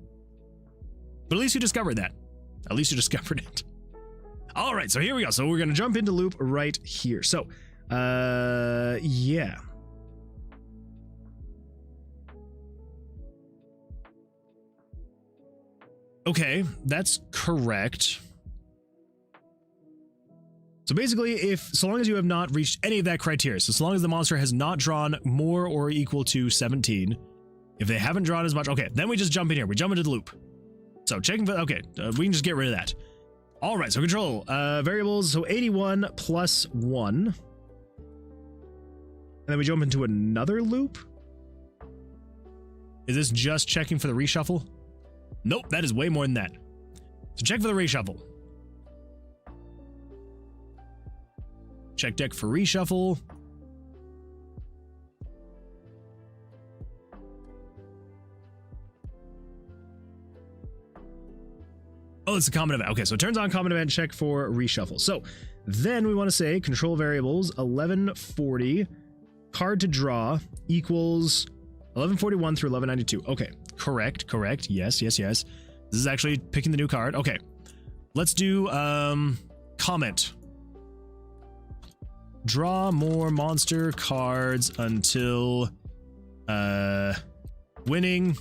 But at least you discovered that. At least you discovered it. All right, so here we go. So we're going to jump into loop right here. So, yeah. Okay, that's correct. So basically, so long as you have not reached any of that criteria, so long as the monster has not drawn more or equal to 17, if they haven't drawn as much, okay, then we just jump in here. We jump into the loop. So checking for, okay, we can just get rid of that. All right, so control, variables, so 81 plus 1. And then we jump into another loop? Is this just checking for the reshuffle? Nope, that is way more than that. So check for the reshuffle. Check deck for reshuffle. Oh, it's a common event. Okay, so it turns on common event, check for reshuffle. So then we want to say control variables 1140 card to draw equals 1141 through 1192. Okay, correct. Yes. This is actually picking the new card. Okay, let's do comment. Draw more monster cards until winning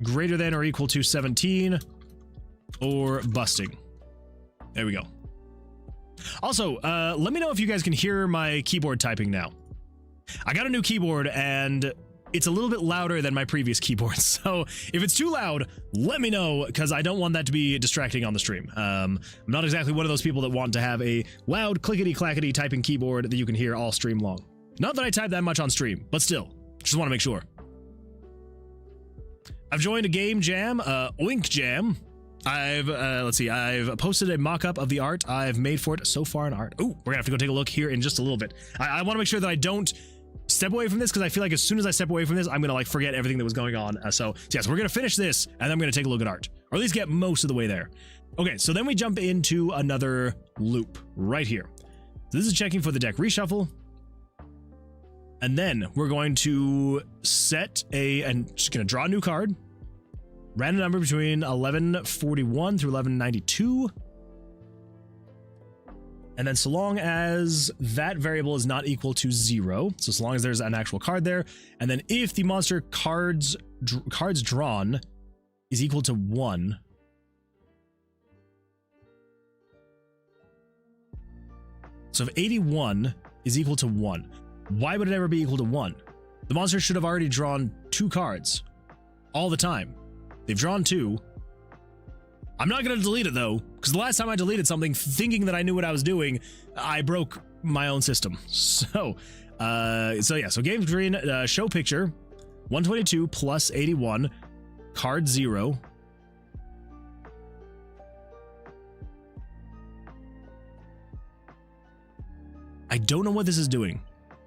greater than or equal to 17 or busting. There we go. Also, let me know if you guys can hear my keyboard typing now. I got a new keyboard and it's a little bit louder than my previous keyboard. So if it's too loud, let me know, because I don't want that to be distracting on the stream. I'm not exactly one of those people that want to have a loud clickety-clackety typing keyboard that you can hear all stream long. Not that I type that much on stream, but still, just want to make sure. I've joined a game jam, Oink Jam. Let's see, I've posted a mock-up of the art I've made for it so far in art. Ooh, we're gonna have to go take a look here in just a little bit. I want to make sure that I don't step away from this, because I feel like as soon as I step away from this, I'm gonna like forget everything that was going on. So yes, we're gonna finish this, and then I'm gonna take a look at art, or at least get most of the way there. Okay, so then we jump into another loop right here. So this is checking for the deck reshuffle. And then we're going to set and just gonna draw a new card. Random number between 1141 through 1192. And then so long as that variable is not equal to 0, so as long as there's an actual card there, and then if the monster cards drawn is equal to 1, so if 81 is equal to 1, why would it ever be equal to 1? The monster should have already drawn 2 cards all the time. They've drawn 2. I'm not going to delete it though, because the last time I deleted something thinking that I knew what I was doing, I broke my own system. So yeah, so game screen, show picture, 122 plus 81, card 0. I don't know what this is doing.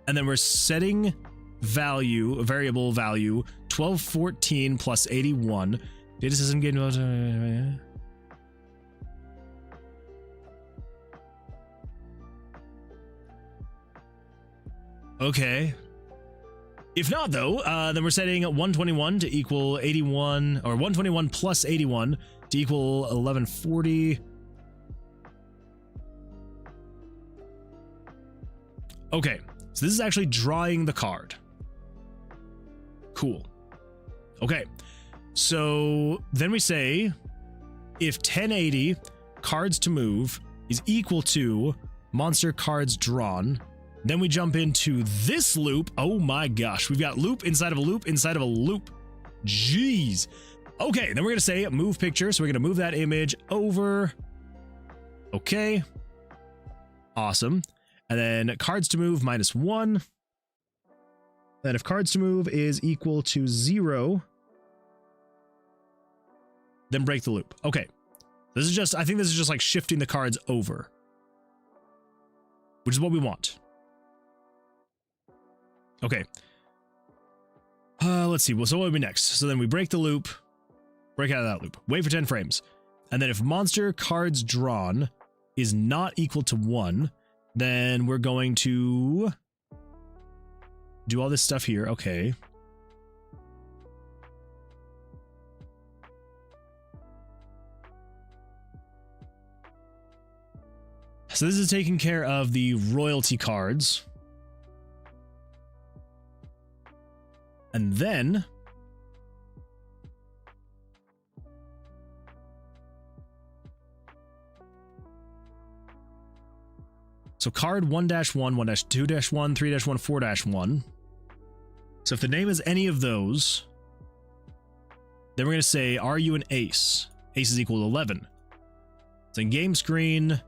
And then we're setting variable value, 1214 plus 81. Data system getting... Okay. If not, though, then we're setting 121 to equal 81, or 121 plus 81 to equal 1140. Okay, so this is actually drawing the card. Cool. Okay, so then we say if 1080 cards to move is equal to monster cards drawn, then we jump into this loop. Oh my gosh, we've got loop inside of a loop inside of a loop. Jeez. Okay, then we're gonna say move picture, so we're gonna move that image over. Okay. Awesome. And then cards to move -1. Then if cards to move is equal to 0, then break the loop. Okay. This is just, I think this is just like shifting the cards over, which is what we want. Okay. Let's see. Well, so what would be next? So then we break the loop, break out of that loop, wait for 10 frames. And then if monster cards drawn is not equal to 1, then we're going to do all this stuff here. Okay. So this is taking care of the royalty cards. And then so card 1-1, 1-2-1, 3-1, 4-1. So if the name is any of those, then we're going to say, are you an ace? Ace is equal to 11. So in game screen,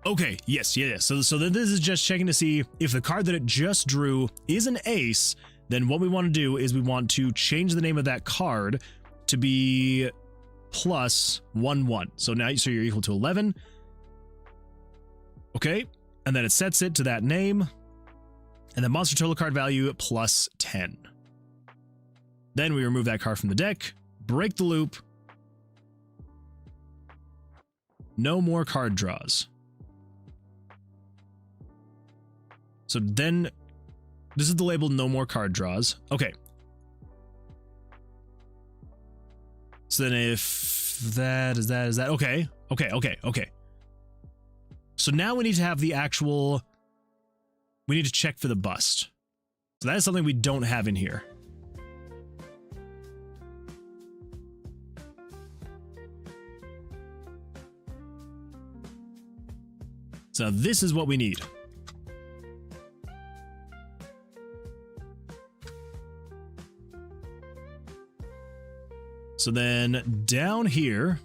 okay, yes. So then this is just checking to see if the card that it just drew is an ace. Then what we want to do is we want to change the name of that card to be +1-1. So now you're equal to 11. Okay, and then it sets it to that name, and then monster total card value +10. Then we remove that card from the deck, break the loop. No more card draws. So then this is the label no more card draws. Okay. So then if that is that. Okay. So now we need to have the actual, we need to check for the bust. So that is something we don't have in here. So this is what we need. So then down here,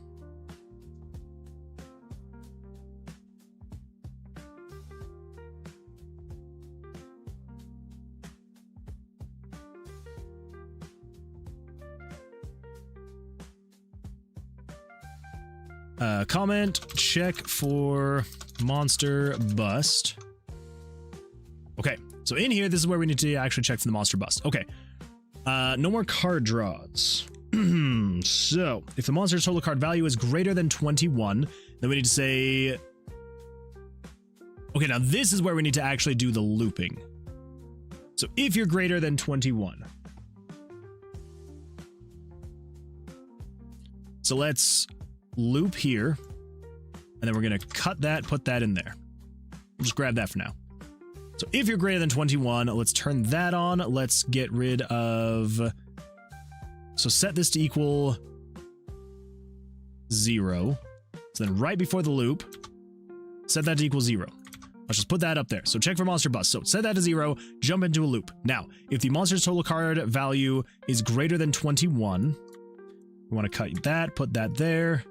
comment, check for monster bust. Okay, so in here, this is where we need to actually check for the monster bust. Okay, no more card draws. So if the monster's total card value is greater than 21, then we need to say, okay, now this is where we need to actually do the looping. So if you're greater than 21. So let's loop here, and then we're going to cut that, put that in there. We'll just grab that for now. So if you're greater than 21, let's turn that on. Let's get rid of... So set this to equal 0. So then right before the loop, set that to equal 0. Let's just put that up there. So check for monster bust. So set that to 0, jump into a loop. Now, if the monster's total card value is greater than 21, we want to cut that, put that there,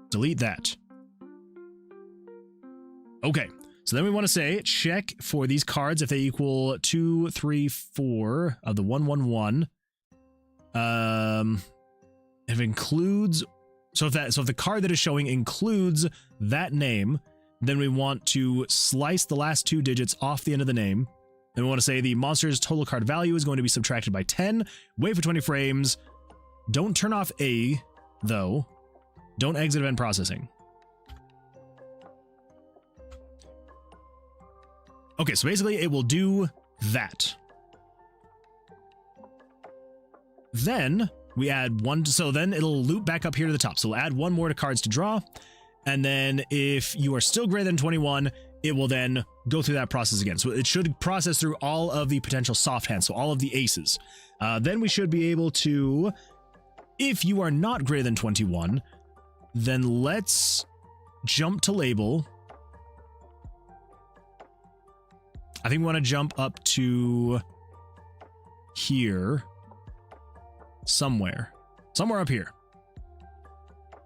delete that. Okay, so then we want to say check for these cards if they equal 2, 3, 4 of the 111. If it includes, so if the card that is showing includes that name, then we want to slice the last 2 digits off the end of the name. Then we want to say the monster's total card value is going to be subtracted by 10. Wait for 20 frames. Don't turn off A, though. Don't exit event processing. Okay, so basically it will do that. Then we add one, so then it'll loop back up here to the top. So we'll add one more to cards to draw. And then if you are still greater than 21, it will then go through that process again. So it should process through all of the potential soft hands, so all of the aces. Then we should be able to, if you are not greater than 21, then let's jump to label. I think we want to jump up to here. Somewhere up here.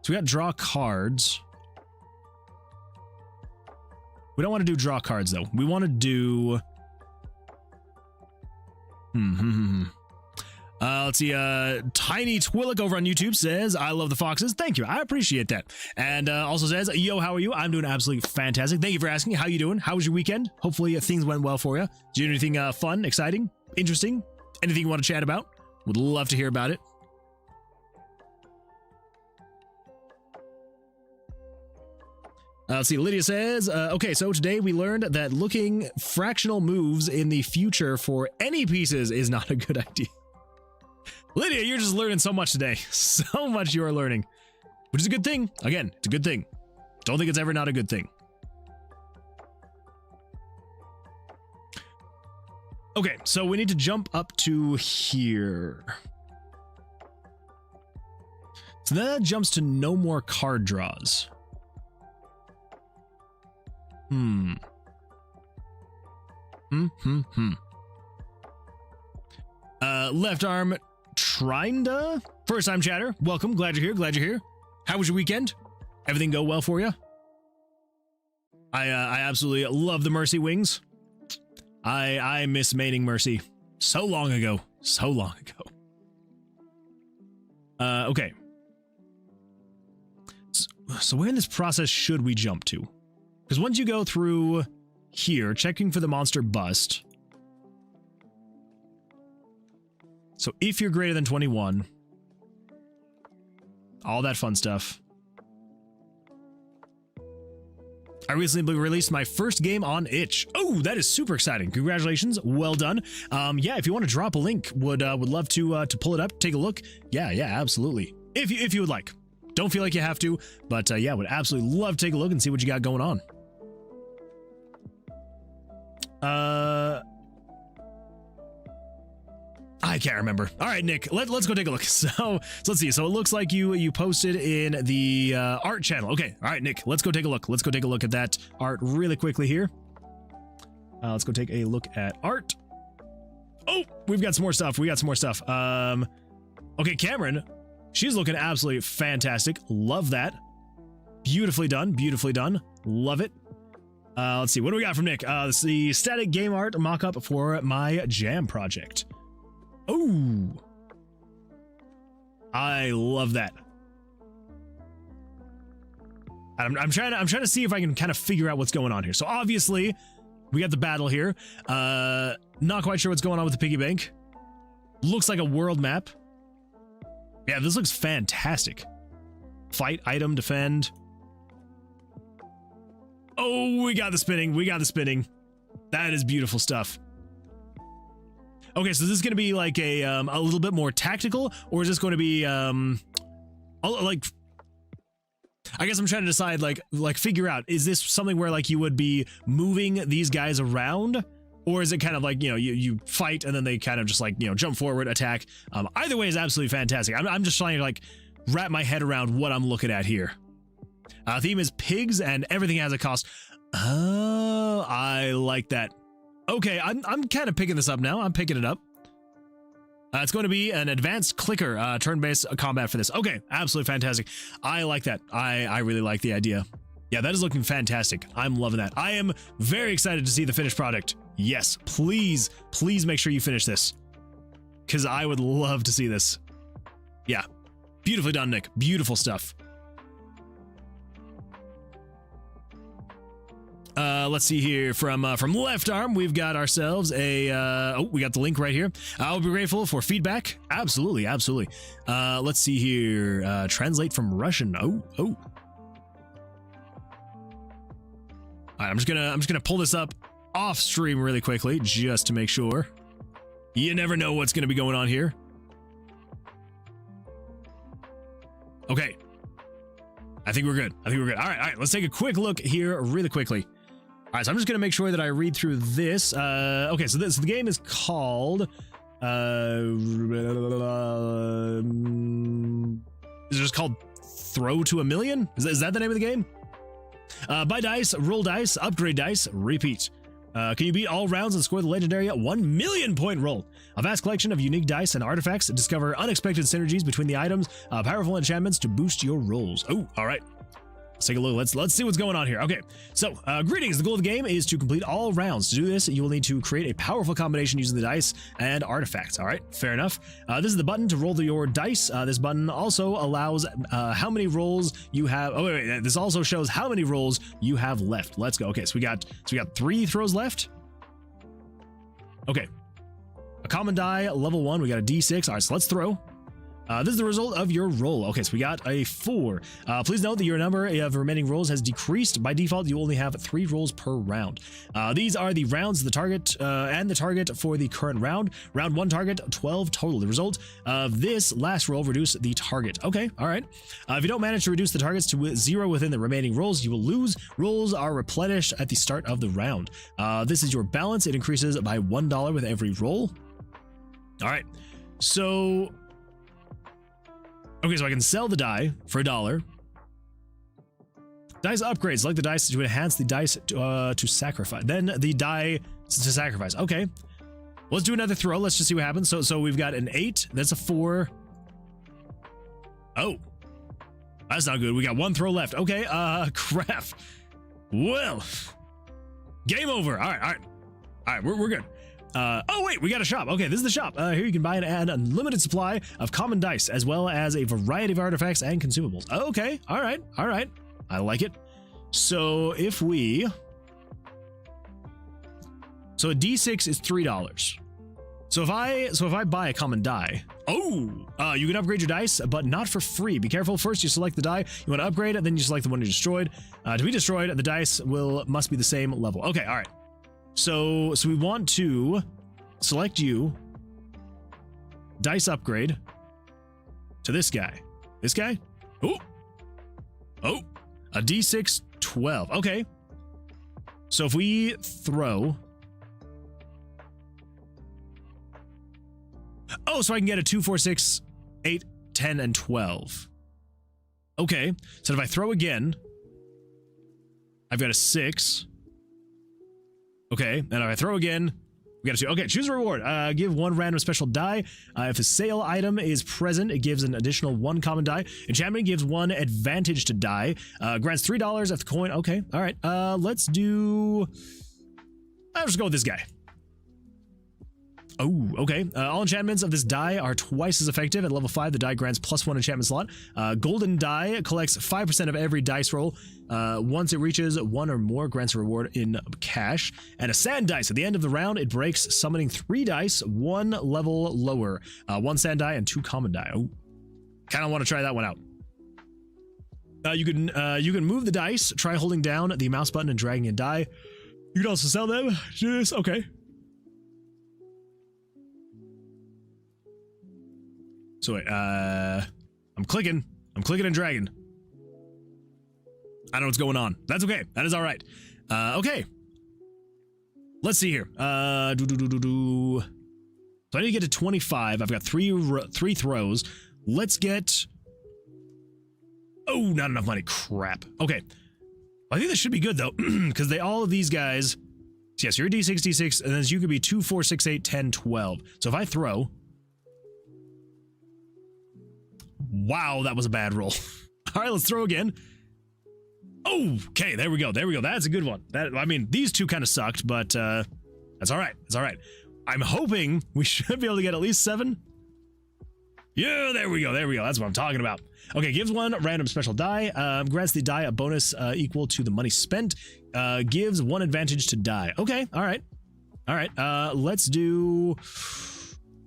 So we got draw cards. We don't want to do draw cards though. We want to do let's see, Tiny Twillick over on YouTube says, I love the foxes. Thank you. I appreciate that. And also says, yo, how are you? I'm doing absolutely fantastic. Thank you for asking. How you doing? How was your weekend? Hopefully things went well for you. Did you do anything fun, exciting, interesting? Anything you want to chat about? Would love to hear about it. Let's see, Lydia says, okay, so today we learned that looking fractional moves in the future for any pieces is not a good idea. Lydia, you're just learning so much today. So much you are learning, which is a good thing. Again, it's a good thing. Don't think it's ever not a good thing. Okay, so we need to jump up to here. So that jumps to no more card draws. Left arm Trinda. First time chatter. Welcome. Glad you're here. Glad you're here. How was your weekend? Everything go well for you? I absolutely love the Mercy wings. I miss mating Mercy. So long ago. So long ago. Okay. So where in this process should we jump to? Because once you go through here, checking for the monster bust. So if you're greater than 21, all that fun stuff. I recently released my first game on itch. Oh, that is super exciting. Congratulations. Well done. Yeah, if you want to drop a link, would love to pull it up, take a look. Yeah, absolutely. If you would like. Don't feel like you have to, but yeah, would absolutely love to take a look and see what you got going on. I can't remember. All right, Nick, let's go take a look. So let's see. So it looks like you posted in the art channel. Okay. All right, Nick, let's go take a look. Let's go take a look at that art really quickly here. Let's go take a look at art. Oh, we've got some more stuff. We got some more stuff. Okay, Cameron, she's looking absolutely fantastic. Love that. Beautifully done. Beautifully done. Love it. Let's see. What do we got from Nick? This is the static game art mock-up for my jam project. Oh, I love that. I'm trying to see if I can kind of figure out what's going on here. So obviously, we got the battle here. Not quite sure what's going on with the piggy bank. Looks like a world map. Yeah, this looks fantastic. Fight, item, defend. Oh, we got the spinning. We got the spinning. That is beautiful stuff. Okay, so this is going to be like a little bit more tactical, or is this going to be like, I guess I'm trying to decide, like figure out, is this something where like you would be moving these guys around, or is it kind of like, you know, you fight and then they kind of just like, you know, jump forward, attack. Either way is absolutely fantastic. I'm just trying to like wrap my head around what I'm looking at here. Theme is pigs and everything has a cost. Oh, I like that. Okay, I'm kind of picking this up now. I'm picking it up. It's going to be an advanced clicker turn-based combat for this. Okay, absolutely fantastic. I like that. I really like the idea. Yeah, that is looking fantastic. I'm loving that. I am very excited to see the finished product. Yes, please make sure you finish this, because I would love to see this. Yeah, beautifully done, Nick. Beautiful stuff. Let's see here from left arm, we've got ourselves a, we got the link right here. I'll be grateful for feedback. Absolutely. Let's see here, translate from Russian. Oh. All right, I'm just gonna pull this up off stream really quickly, just to make sure. You never know what's gonna be going on here. Okay. I think we're good. All right, let's take a quick look here really quickly. All right, so I'm just going to make sure that I read through this. Okay, so the game is called... is it just called Throw to a Million? Is that the name of the game? Buy dice, roll dice, upgrade dice, repeat. Can you beat all rounds and score the legendary 1 million point roll? A vast collection of unique dice and artifacts. Discover unexpected synergies between the items, powerful enchantments to boost your rolls. Oh, all right. Let's take a look. Let's see what's going on here. Okay, so greetings. The goal of the game is to complete all rounds. To do this, you will need to create a powerful combination using the dice and artifacts. All right, fair enough. This is the button to roll your dice. This button also allows how many rolls you have. Oh wait, this also shows how many rolls you have left. Let's go. Okay, so we got 3 throws left. Okay, a common die, level 1. We got a D6. All right, so let's throw. This is the result of your roll. Okay, so we got a 4. Please note that your number of remaining rolls has decreased. By default, you only have 3 rolls per round. These are the rounds, the target, and the target for the current round. Round 1 target, 12 total. The result of this last roll reduce the target. Okay, all right. If you don't manage to reduce the targets to 0 within the remaining rolls, you will lose. Rolls are replenished at the start of the round. This is your balance. It increases by $1 with every roll. All right, so... Okay, so I can sell the die for $1. Dice upgrades, select the dice to enhance the dice to sacrifice. Then the die to sacrifice. Okay, let's do another throw. Let's just see what happens. So we've got an 8. That's a 4. Oh, that's not good. We got 1 throw left. Okay, crap. Well, game over. All right, we're good. Oh wait, we got a shop. Okay, this is the shop. Here you can buy and add an unlimited supply of common dice, as well as a variety of artifacts and consumables. Okay, all right. I like it. So if we... So a D6 is $3. So if I buy a common die... Oh! You can upgrade your dice, but not for free. Be careful. First, you select the die you want to upgrade, and then you select the one you destroyed. To be destroyed, the dice must be the same level. Okay, all right. So we want to select you, dice upgrade to this guy. This guy? Oh, a D6 12. Okay. So if we throw... Oh, so I can get a 2, 4, 6, 8, 10, and 12. Okay, so if I throw again, I've got a 6. Okay, and if I throw again, we got a 2. Okay, choose a reward. Give 1 random special die. If a sale item is present, it gives an additional 1 common die. Enchantment gives 1 advantage to die. Grants $3 if the coin. Okay, all right. Let's do... I'll just go with this guy. Oh, okay. All enchantments of this die are twice as effective. At level 5, the die grants +1 enchantment slot. Golden die collects 5% of every dice roll. Once it reaches 1 or more, grants a reward in cash. And a sand dice. At the end of the round, it breaks, summoning 3 dice, 1 level lower. 1 sand die and 2 common die. Oh, kind of want to try that one out. You can move the dice. Try holding down the mouse button and dragging a die. You can also sell them. Just okay. So wait, I'm clicking and dragging. I don't know what's going on. That's okay. That is all right. Okay. Let's see here. So I need to get to 25. I've got 3 throws. Let's get... Oh, not enough money. Crap. Okay. I think this should be good though, because all of these guys... Yes, you're a D6, D6, and then you could be 2, 4, 6, 8, 10, 12. So if I throw... Wow, that was a bad roll. All right, let's throw again. Oh, okay, there we go. There we go. That's a good one. I mean, these two kind of sucked, but that's all right. It's all right. I'm hoping we should be able to get at least 7. Yeah, there we go. There we go. That's what I'm talking about. Okay, gives 1 random special die. Grants the die a bonus equal to the money spent. Gives 1 advantage to die. Okay, all right. All right, let's do...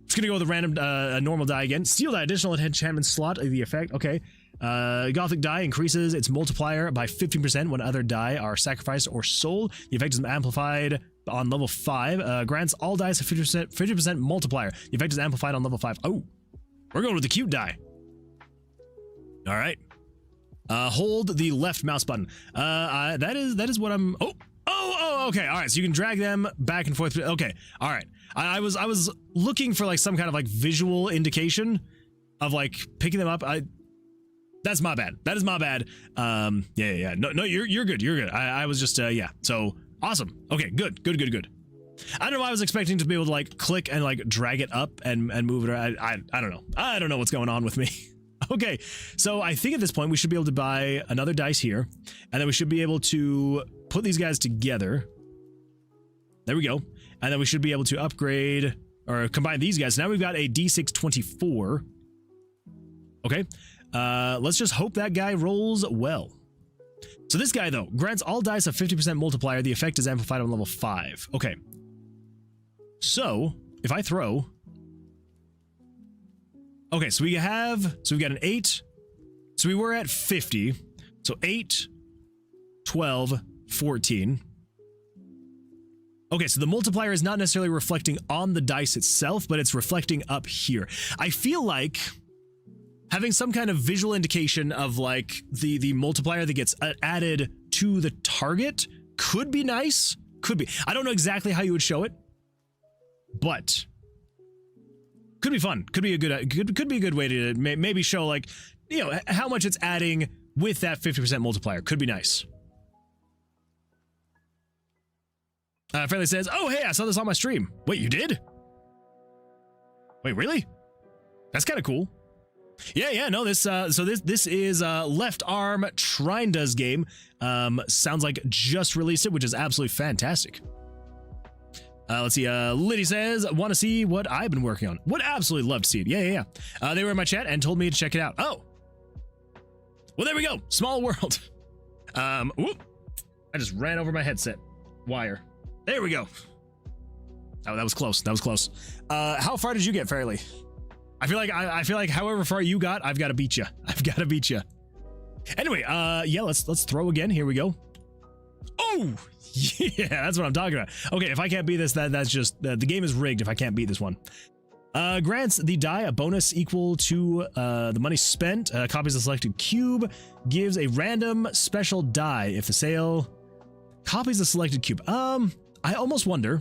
It's gonna go with a random, a normal die again. Steal that additional enchantment slot of the effect. Okay. Gothic die increases its multiplier by 15% when other die are sacrificed or sold. The effect is amplified on level 5. Grants all dice a 50% multiplier. The effect is amplified on level 5. Oh, we're going with the cute die. All right. Hold the left mouse button. That is what I'm... Oh, okay. All right. So you can drag them back and forth. Okay. All right. I was looking for like some kind of like visual indication of like picking them up. That's my bad. That is my bad. Yeah. No, you're good. You're good. I was just, yeah. So awesome. Okay. Good. I don't know why I was expecting to be able to like click and like drag it up and move it. I don't know. I don't know what's going on with me. Okay. So I think at this point we should be able to buy another dice here, and then we should be able to put these guys together. There we go. And then we should be able to upgrade or combine these guys. Now we've got a D6 24. Okay. Let's just hope that guy rolls well. So this guy, though, grants all dice a 50% multiplier. The effect is amplified on level 5. Okay. So if I throw... Okay, so we've got an 8. So we were at 50. So 8, 12, 14. Okay, so the multiplier is not necessarily reflecting on the dice itself, but it's reflecting up here. I feel like having some kind of visual indication of like the multiplier that gets added to the target could be nice. Could be. I don't know exactly how you would show it, but could be fun. Could be a good way to maybe show like, you know, how much it's adding with that 50% multiplier. Could be nice. Fairly says, oh, hey, I saw this on my stream. Wait, you did? Wait, really? That's kind of cool. Yeah, no, this is Left Arm Trinda's game. Sounds like just released it, which is absolutely fantastic. Let's see, Liddy says, want to see what I've been working on. Would absolutely love to see it. Yeah. They were in my chat and told me to check it out. Oh. Well, there we go. Small world. Whoop. I just ran over my headset wire. There we go. Oh, that was close. How far did you get, Fairly? I feel like however far you got, I've got to beat you. Anyway, yeah, let's throw again. Here we go. Oh, yeah, that's what I'm talking about. Okay, if I can't beat this, that's just the game is rigged if I can't beat this one. Grants the die a bonus equal to the money spent. Copies the selected cube. Gives a random special die if the sale copies the selected cube. I almost wonder.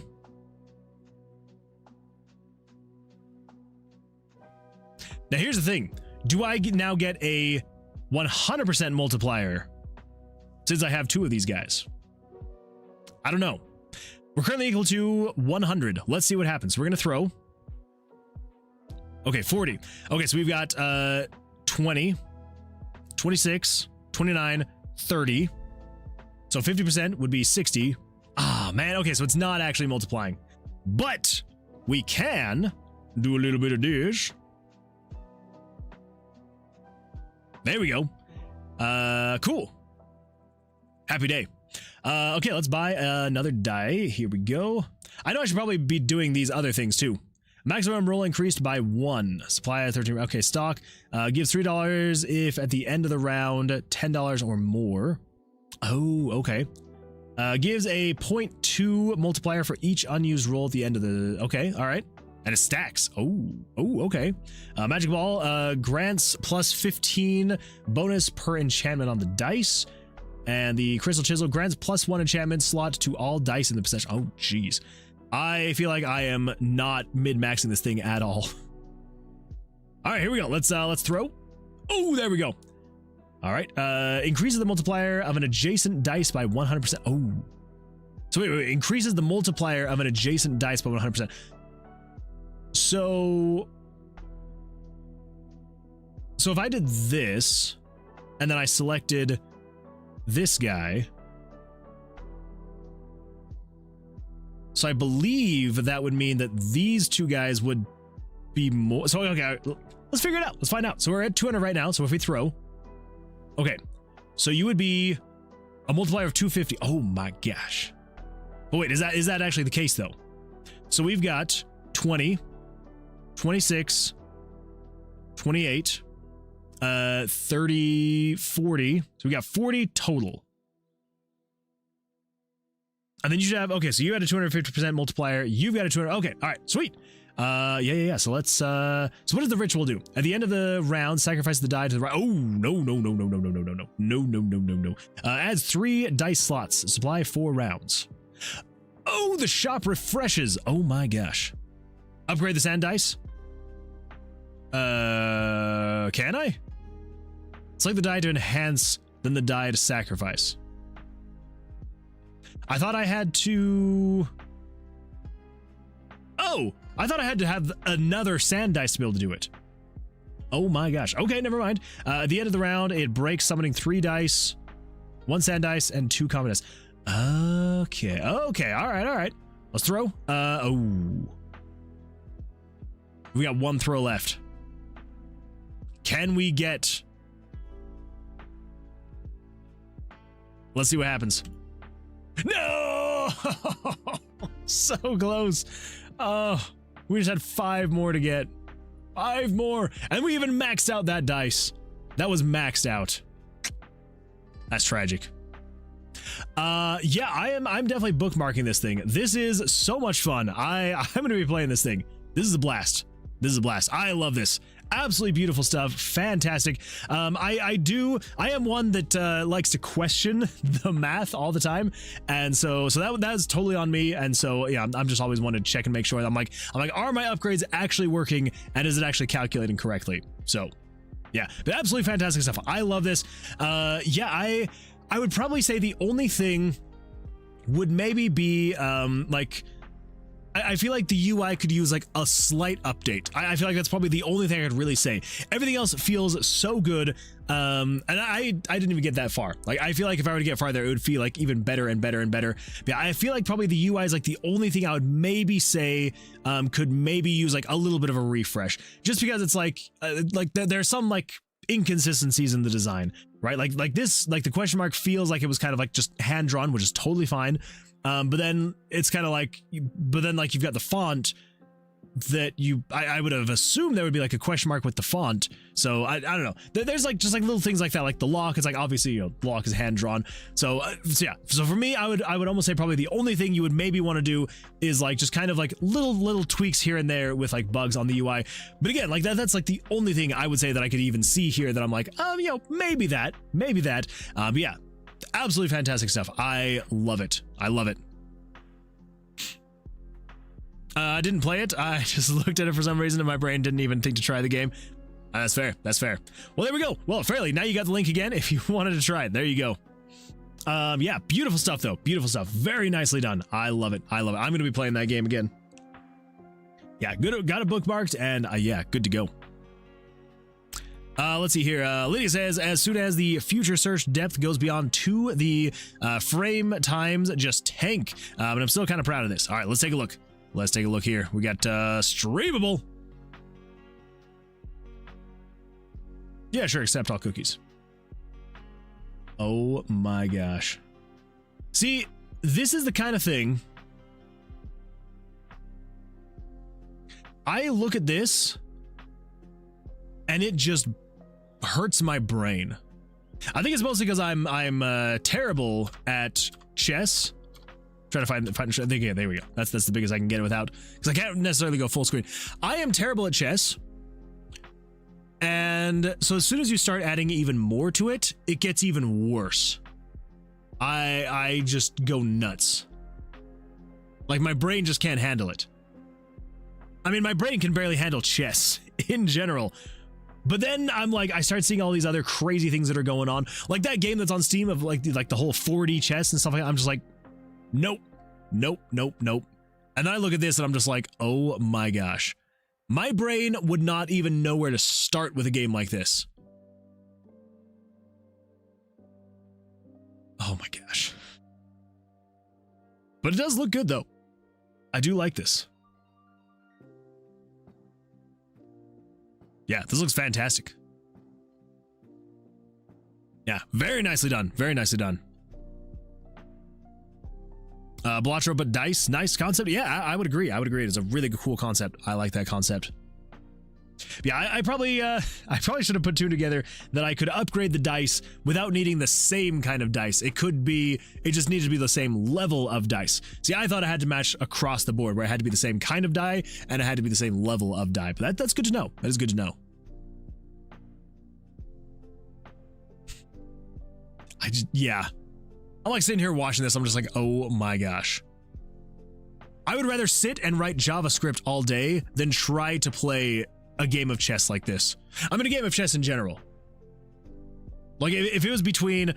Now here's the thing. Do I now get a 100% multiplier since I have 2 of these guys? I don't know. We're currently equal to 100. Let's see what happens. We're going to throw. Okay, 40. Okay, so we've got 20, 26, 29, 30. So 50% would be 60. Ah, man. Okay, so it's not actually multiplying. But we can do a little bit of this. There we go. Cool. Happy day. Okay, let's buy another die. Here we go. I know I should probably be doing these other things too. Maximum roll increased by 1. Supply of 13. Okay, stock. Gives $3 if at the end of the round, $10 or more. Oh, okay. Gives a 0.2 multiplier for each unused roll at the end of the... Okay, all right. And it stacks. Oh, okay. Magic Ball grants plus 15 bonus per enchantment on the dice. And the Crystal Chisel grants plus 1 enchantment slot to all dice in the possession. Oh, jeez. I feel like I am not min-maxing this thing at all. All right, here we go. Let's throw. Oh, there we go. All right. Increases the multiplier of an adjacent dice by 100%. Oh. So wait. Increases the multiplier of an adjacent dice by 100%. So if I did this, and then I selected this guy, so I believe that would mean that these 2 guys would be more. So okay, let's figure it out. Let's find out. So we're at 200 right now. So if we throw, okay, so you would be a multiplier of 250. Oh my gosh. But wait, is that actually the case though? So we've got 20, 26, 28, 30, 40. So we got 40 total. And then you should have, okay, so you had a 250% multiplier. You've got a 200. Okay, all right, sweet. Yeah. So let's, so what does the ritual do? At the end of the round, sacrifice the die to the right. Oh, no. Adds 3 dice slots. Supply 4 rounds. Oh, the shop refreshes. Oh my gosh. Upgrade the sand dice. Can I? Select the die to enhance, then the die to sacrifice. I thought I had to... Oh, I thought I had to have another sand dice to be able to do it. Oh my gosh. Okay, never mind. At the end of the round, it breaks summoning 3 dice, 1 sand dice, and 2 common dice. Okay, all right. Let's throw. Oh. We got 1 throw left. Can we get... Let's see what happens. No! So close. Oh, we just had 5 more to get. 5 more. And we even maxed out that dice. That was maxed out. That's tragic. Yeah, I'm definitely bookmarking this thing. This is so much fun. I'm going to be playing this thing. This is a blast. I love this. Absolutely beautiful stuff. Fantastic. I am one that likes to question the math all the time, and so that's totally on me. And so yeah, I'm just always wanting to check and make sure that I'm like, are my upgrades actually working, and is it actually calculating correctly? So yeah, but absolutely fantastic stuff. I love this. Yeah, I would probably say the only thing would maybe be like, I feel like the UI could use like a slight update. I feel like that's probably the only thing I could really say. Everything else feels so good. And I didn't even get that far. Like, I feel like if I were to get farther, it would feel like even better and better and better. But yeah, I feel like probably the UI is like the only thing I would maybe say could maybe use like a little bit of a refresh, just because it's like there's some like inconsistencies in the design, right? Like this, like the question mark feels like it was kind of like just hand drawn, which is totally fine. But then it's kind of like, like you've got the font that I would have assumed there would be like a question mark with the font. So I don't know. There's like just like little things like that, like the lock is like, obviously, you know, the lock is hand drawn. So yeah. So for me, I would almost say probably the only thing you would maybe want to do is like just kind of like little tweaks here and there with like bugs on the UI. But again, like that's like the only thing I would say that I could even see here that I'm like, you know, maybe that. But yeah. Absolutely fantastic stuff. I love it. I didn't play it. I just looked at it for some reason and my brain didn't even think to try the game. That's fair. That's fair. Well, there we go. Well, Fairly, now you got the link again if you wanted to try it. There you go. Yeah, beautiful stuff, though. Beautiful stuff. Very nicely done. I love it. I love it. I'm going to be playing that game again. Yeah, good. Got it bookmarked, and yeah, good to go. Let's see here. Lydia says, as soon as the future search depth goes beyond 2, the frame times just tank. But I'm still kind of proud of this. All right, let's take a look. Let's take a look here. We got streamable. Yeah, sure, accept all cookies. Oh my gosh. See, this is the kind of thing. I look at this and it just hurts my brain. I think it's mostly because I'm terrible at chess. Try to find I think, yeah, there we go. That's the biggest I can get it without, because I can't necessarily go full screen. I am terrible at chess. And so as soon as you start adding even more to it, it gets even worse. I just go nuts. Like, my brain just can't handle it. I mean, my brain can barely handle chess in general. But then I'm like, I start seeing all these other crazy things that are going on. Like that game that's on Steam of like the whole 4D chess and stuff like that. I'm just like, nope, nope, nope, nope. And then I look at this and I'm just like, oh my gosh. My brain would not even know where to start with a game like this. Oh my gosh. But it does look good though. I do like this. Yeah, this looks fantastic. Yeah, very nicely done. Very nicely done. Blotcher, but dice, nice concept. Yeah, I would agree. I would agree. It's a really cool concept. I like that concept. Yeah, I probably should have put two together that I could upgrade the dice without needing the same kind of dice. It just needed to be the same level of dice. See, I thought I had to match across the board, where it had to be the same kind of die and it had to be the same level of die. But that's good to know. That is good to know. Yeah. I'm like sitting here watching this. I'm just like, oh my gosh. I would rather sit and write JavaScript all day than try to play a game of chess like this. I mean, a game of chess in general. Like, if it was between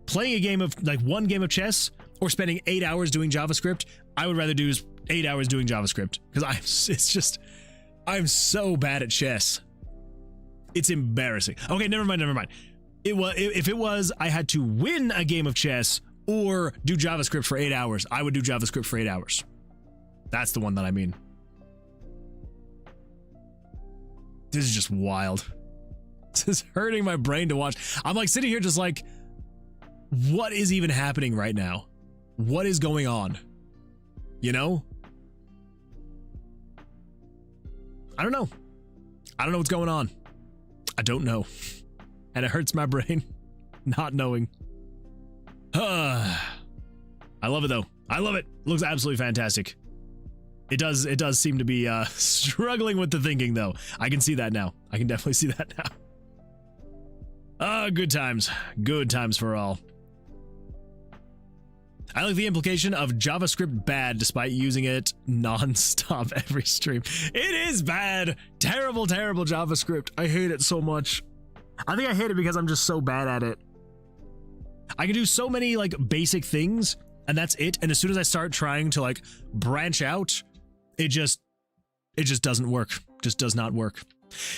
playing a game of, like, one game of chess or spending 8 hours doing JavaScript, I would rather do 8 hours doing JavaScript. Because I'm so bad at chess. It's embarrassing. Okay, never mind. If it was I had to win a game of chess or do JavaScript for 8 hours, I would do JavaScript for 8 hours. That's the one that I mean. This is just wild. This is hurting my brain to watch. I'm like sitting here just like, what is even happening right now? What is going on? You know? I don't know. I don't know what's going on. I don't know. And it hurts my brain not knowing. I love it though. I love it. Looks absolutely fantastic. It does seem to be struggling with the thinking though. I can see that now. I can definitely see that now. Good times. Good times for all. I like the implication of JavaScript bad despite using it non-stop every stream. It is bad. Terrible, terrible JavaScript. I hate it so much. I think I hate it because I'm just so bad at it. I can do so many like basic things and that's it. And as soon as I start trying to like branch out, it just doesn't work. Just does not work.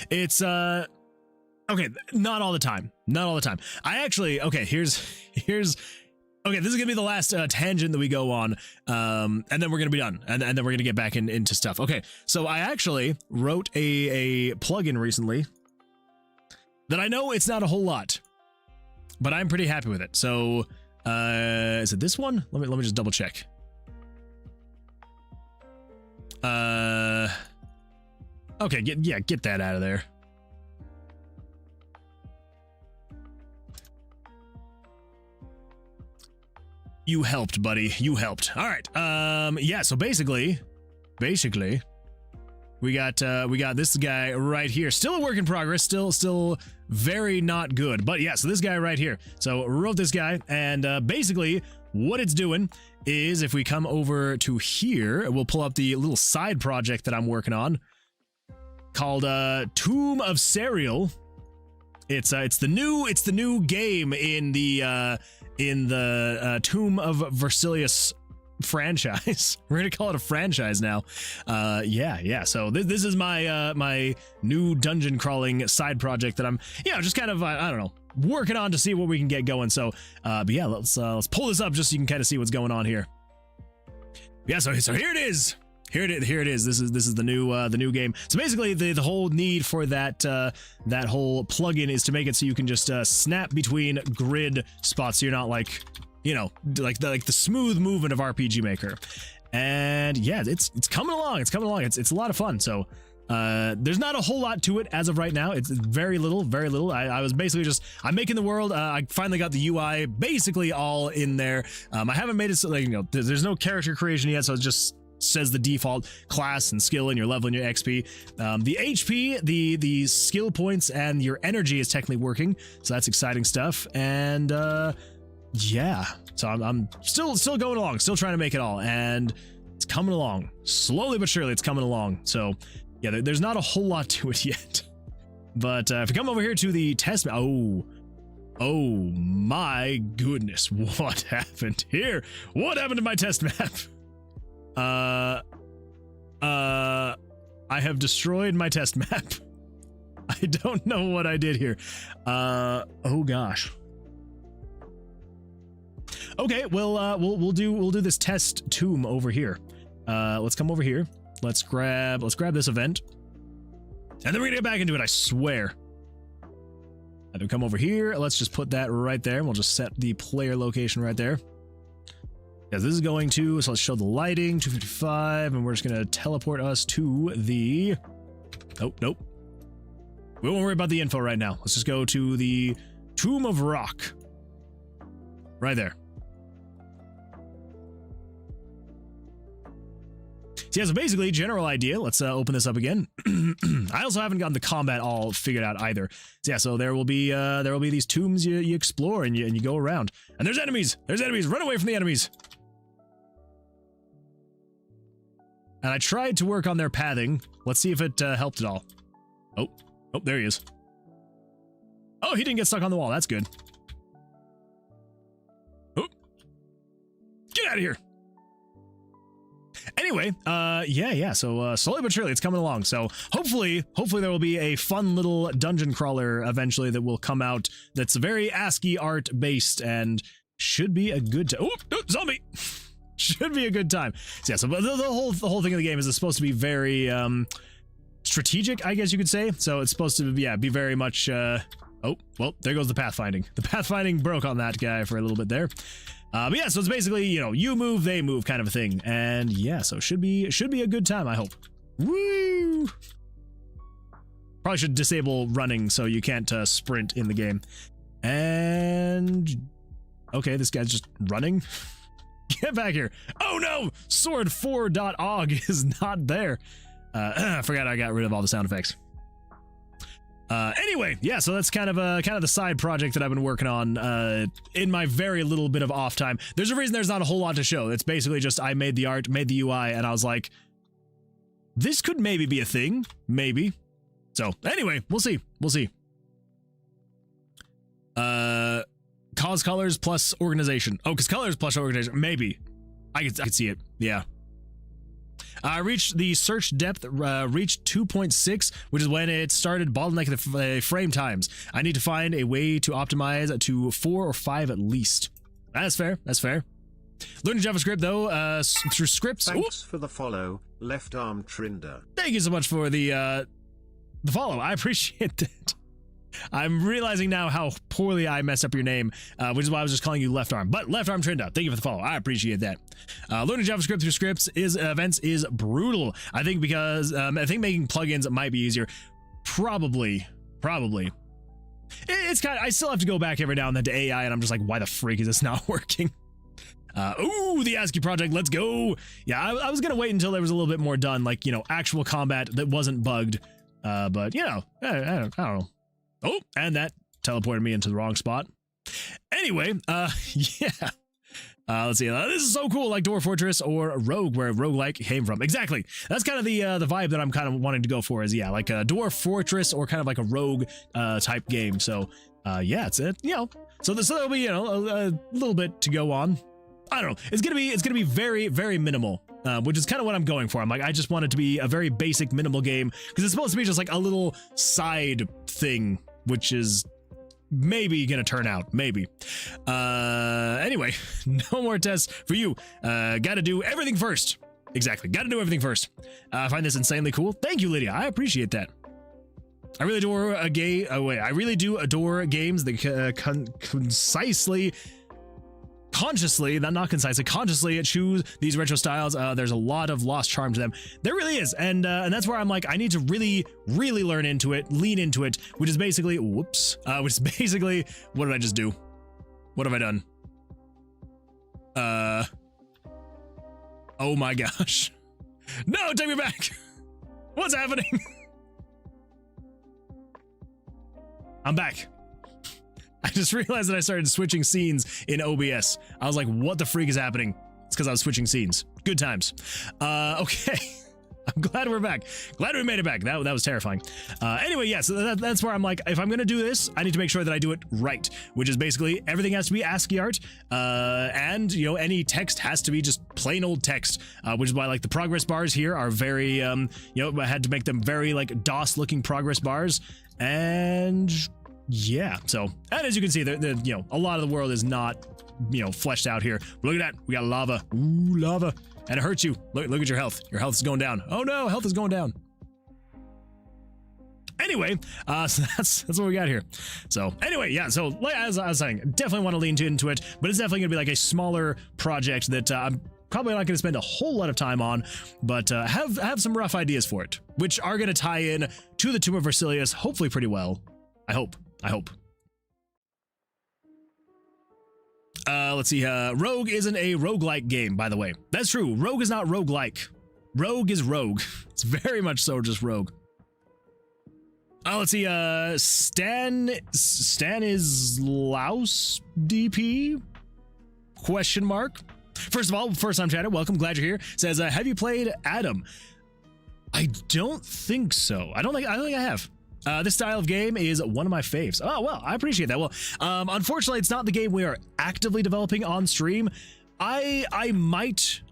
It's okay, not all the time. Not all the time. I actually, okay, here's okay, this is gonna be the last tangent that we go on, and then we're gonna be done, and then we're gonna get back into stuff. Okay, so I actually wrote a plugin recently that I know it's not a whole lot, but I'm pretty happy with it. So, is it this one? Let me just double check. Okay, get that out of there. You helped, buddy. You helped. All right. Yeah. So basically, we got this guy right here. Still a work in progress. Still very not good. But yeah. So this guy right here. So wrote this guy, and basically what it's doing is if we come over to here, we'll pull up the little side project that I'm working on. called Tomb of Vercilias. It's the new game in the Tomb of Vercilias franchise. We're gonna call it a franchise now. Yeah. So this is my my new dungeon crawling side project that I'm just kind of I don't know, working on to see what we can get going. So but yeah, let's pull this up just so you can kind of see what's going on here. Yeah, so here it is. Here it is. This is the new game. So basically, the whole need for that that whole plugin is to make it so you can just snap between grid spots, so you're not like, like the smooth movement of RPG Maker. And yeah, it's coming along. It's a lot of fun. So there's not a whole lot to it as of right now. It's very little. I was basically just, I'm making the world. I finally got the UI basically all in there. I haven't made it so like, there's no character creation yet, so it just says the default class and skill and your level and your XP. The HP, the skill points, and your energy is technically working, so that's exciting stuff. And yeah, so I'm still going along, still trying to make it all, and it's coming along slowly but surely. It's coming along. So yeah, there's not a whole lot to it yet. But if you come over here to the test map, oh my goodness, what happened here? What happened to my test map? I have destroyed my test map. I don't know what I did here. Oh gosh. Okay, well, we'll do this test tomb over here. Let's come over here. Let's grab this event, and then we're gonna get back into it. I swear. And then come over here. Let's just put that right there, and we'll just set the player location right there. Yeah, this is going to, so let's show the lighting, 255, and we're just going to teleport us to the, nope. We won't worry about the info right now. Let's just go to the Tomb of Rock. Right there. So yeah, so basically, general idea, let's open this up again. I also haven't gotten the combat all figured out either. So yeah, so there will be these tombs you explore and you go around. And there's enemies! Run away from the enemies! And I tried to work on their pathing. Let's see if it helped at all. Oh, there he is. Oh, he didn't get stuck on the wall. That's good. Oh, get out of here. Anyway, yeah. So slowly but surely, it's coming along. So hopefully there will be a fun little dungeon crawler eventually that will come out. That's very ASCII art based and should be a good time. Oh, zombie. Should be a good time. So yeah, so the whole thing of the game is it's supposed to be very strategic, I guess you could say. So it's supposed to be very much oh, well, there goes the pathfinding. The pathfinding broke on that guy for a little bit there. But yeah, so it's basically, you move, they move kind of a thing. And yeah, so it should be a good time, I hope. Woo! Probably should disable running so you can't sprint in the game. And okay, this guy's just running. Get back here. Oh no! Sword4.og is not there. I forgot I got rid of all the sound effects. Anyway, yeah, so that's kind of the side project that I've been working on in my very little bit of off time. There's a reason there's not a whole lot to show. It's basically just I made the art, made the UI, and I was like, this could maybe be a thing. Maybe. So anyway, we'll see. Cause colors plus organization. Oh, because colors plus organization. Maybe. I could see it. Yeah. I reached the search depth, reached 2.6, which is when it started bottlenecking the frame times. I need to find a way to optimize to 4 or 5 at least. That's fair. Learning JavaScript, though, through scripts. Thanks for the follow, Left Arm Trinder. Thank you so much for the follow. I appreciate that. I'm realizing now how poorly I messed up your name, which is why I was just calling you Left Arm. But Left Arm Trinda, thank you for the follow. I appreciate that. Learning JavaScript through scripts events is brutal. I think because I think making plugins might be easier. Probably. It's kind of, I still have to go back every now and then to AI, and I'm just like, why the freak is this not working? Ooh, the ASCII project, let's go. Yeah, I was gonna wait until there was a little bit more done, like, actual combat that wasn't bugged. But I don't know. Oh, and that teleported me into the wrong spot. Anyway, yeah. Let's see. This is so cool, like Dwarf Fortress or Rogue, where Roguelike came from. Exactly. That's kind of the vibe that I'm kind of wanting to go for. Is yeah, like a Dwarf Fortress or kind of like a Rogue type game. So yeah, it's So there'll be a little bit to go on. I don't know. It's gonna be very, very minimal, which is kind of what I'm going for. I'm like, I just want it to be a very basic, minimal game because it's supposed to be just like a little side thing, which is maybe gonna turn out, maybe. Anyway, no more tests for you. Gotta do everything first. Exactly, gotta do everything first. I find this insanely cool. Thank you, Lydia. I appreciate that. I really adore I really do adore games that consciously choose these retro styles. There's a lot of lost charm to them. There really is, and that's where I'm like, I need to really lean into it, which is basically, what did I just do? What have I done? Oh my gosh. No, take me back. What's happening? I'm back. I just realized that I started switching scenes in OBS. I was like, what the freak is happening? It's because I was switching scenes. Good times. Okay. I'm glad we're back. Glad we made it back. That was terrifying. Anyway, yeah, so that's where I'm like, if I'm going to do this, I need to make sure that I do it right, which is basically everything has to be ASCII art. And, any text has to be just plain old text, which is why, like, the progress bars here are very, I had to make them very, like, DOS-looking progress bars. And yeah, so, and as you can see, a lot of the world is not, fleshed out here. But look at that. We got lava. Ooh, lava. And it hurts you. Look at your health. Your health is going down. Oh no, health is going down. Anyway, so that's what we got here. So anyway, yeah, so like as I was saying, definitely want to lean into it, but it's definitely going to be like a smaller project that I'm probably not going to spend a whole lot of time on, but have some rough ideas for it, which are going to tie in to the Tomb of Vercilias, hopefully pretty well. I hope. Let's see, Rogue isn't a roguelike game, by the way. That's true. Rogue is not roguelike. Rogue is Rogue. It's very much so just Rogue. Let's see, Stan is Laos DP? Question mark. First of all, first time chatter, welcome, glad you're here. Says, have you played Adam? I don't think so. I don't think I have. This style of game is one of my faves. Oh, well, I appreciate that. Well, unfortunately, it's not the game we are actively developing on stream. I might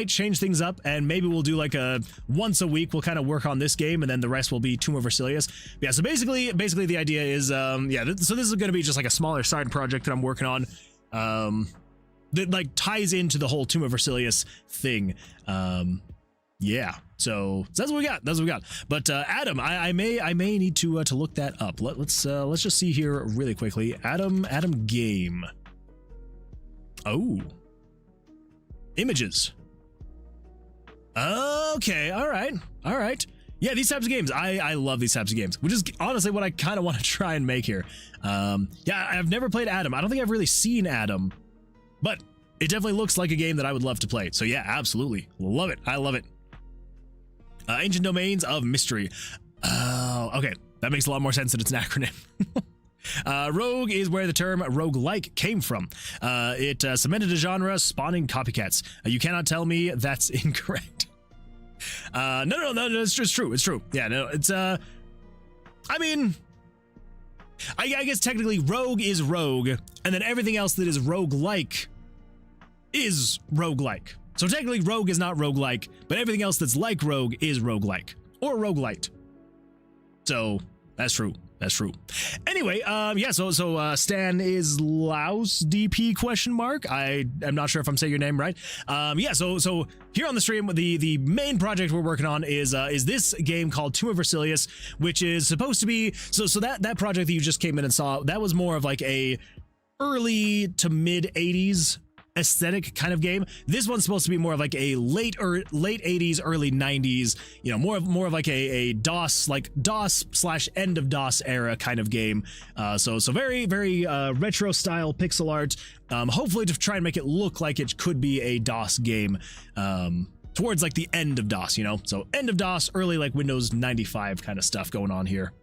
change things up, and maybe we'll do like a once a week. We'll kind of work on this game, and then the rest will be Tomb of Vercilias. Yeah, so basically the idea is, so this is going to be just like a smaller side project that I'm working on, that like ties into the whole Tomb of Vercilias thing. Yeah, so that's what we got. But Adam, I may need to look that up. Let's just see here really quickly. Adam game. Oh, images. Okay, all right. Yeah, these types of games, I love these types of games, which is honestly what I kind of want to try and make here. Yeah, I've never played Adam. I don't think I've really seen Adam, but it definitely looks like a game that I would love to play. So yeah, absolutely, love it. I love it. Ancient Domains of Mystery. Oh, okay. That makes a lot more sense that it's an acronym. Rogue is where the term roguelike came from. It cemented a genre, spawning copycats. You cannot tell me that's incorrect. No, it's just true. It's true. Yeah, no, it's, I mean, I guess technically Rogue is Rogue, and then everything else that is roguelike is roguelike. So technically Rogue is not roguelike, but everything else that's like Rogue is roguelike or roguelite. So that's true. Anyway, yeah, so Stan is Laos DP question mark. I am not sure if I'm saying your name right. Yeah, so here on the stream, the main project we're working on is this game called Tomb of Vercilias, which is supposed to be, so that project that you just came in and saw, that was more of like a early to mid 80s aesthetic kind of game. This one's supposed to be more of like a late 80s, early 90s, more of like a DOS / end of DOS era kind of game. So very retro style pixel art. Hopefully to try and make it look like it could be a DOS game. Towards like the end of DOS, so end of DOS, early like Windows 95 kind of stuff going on here.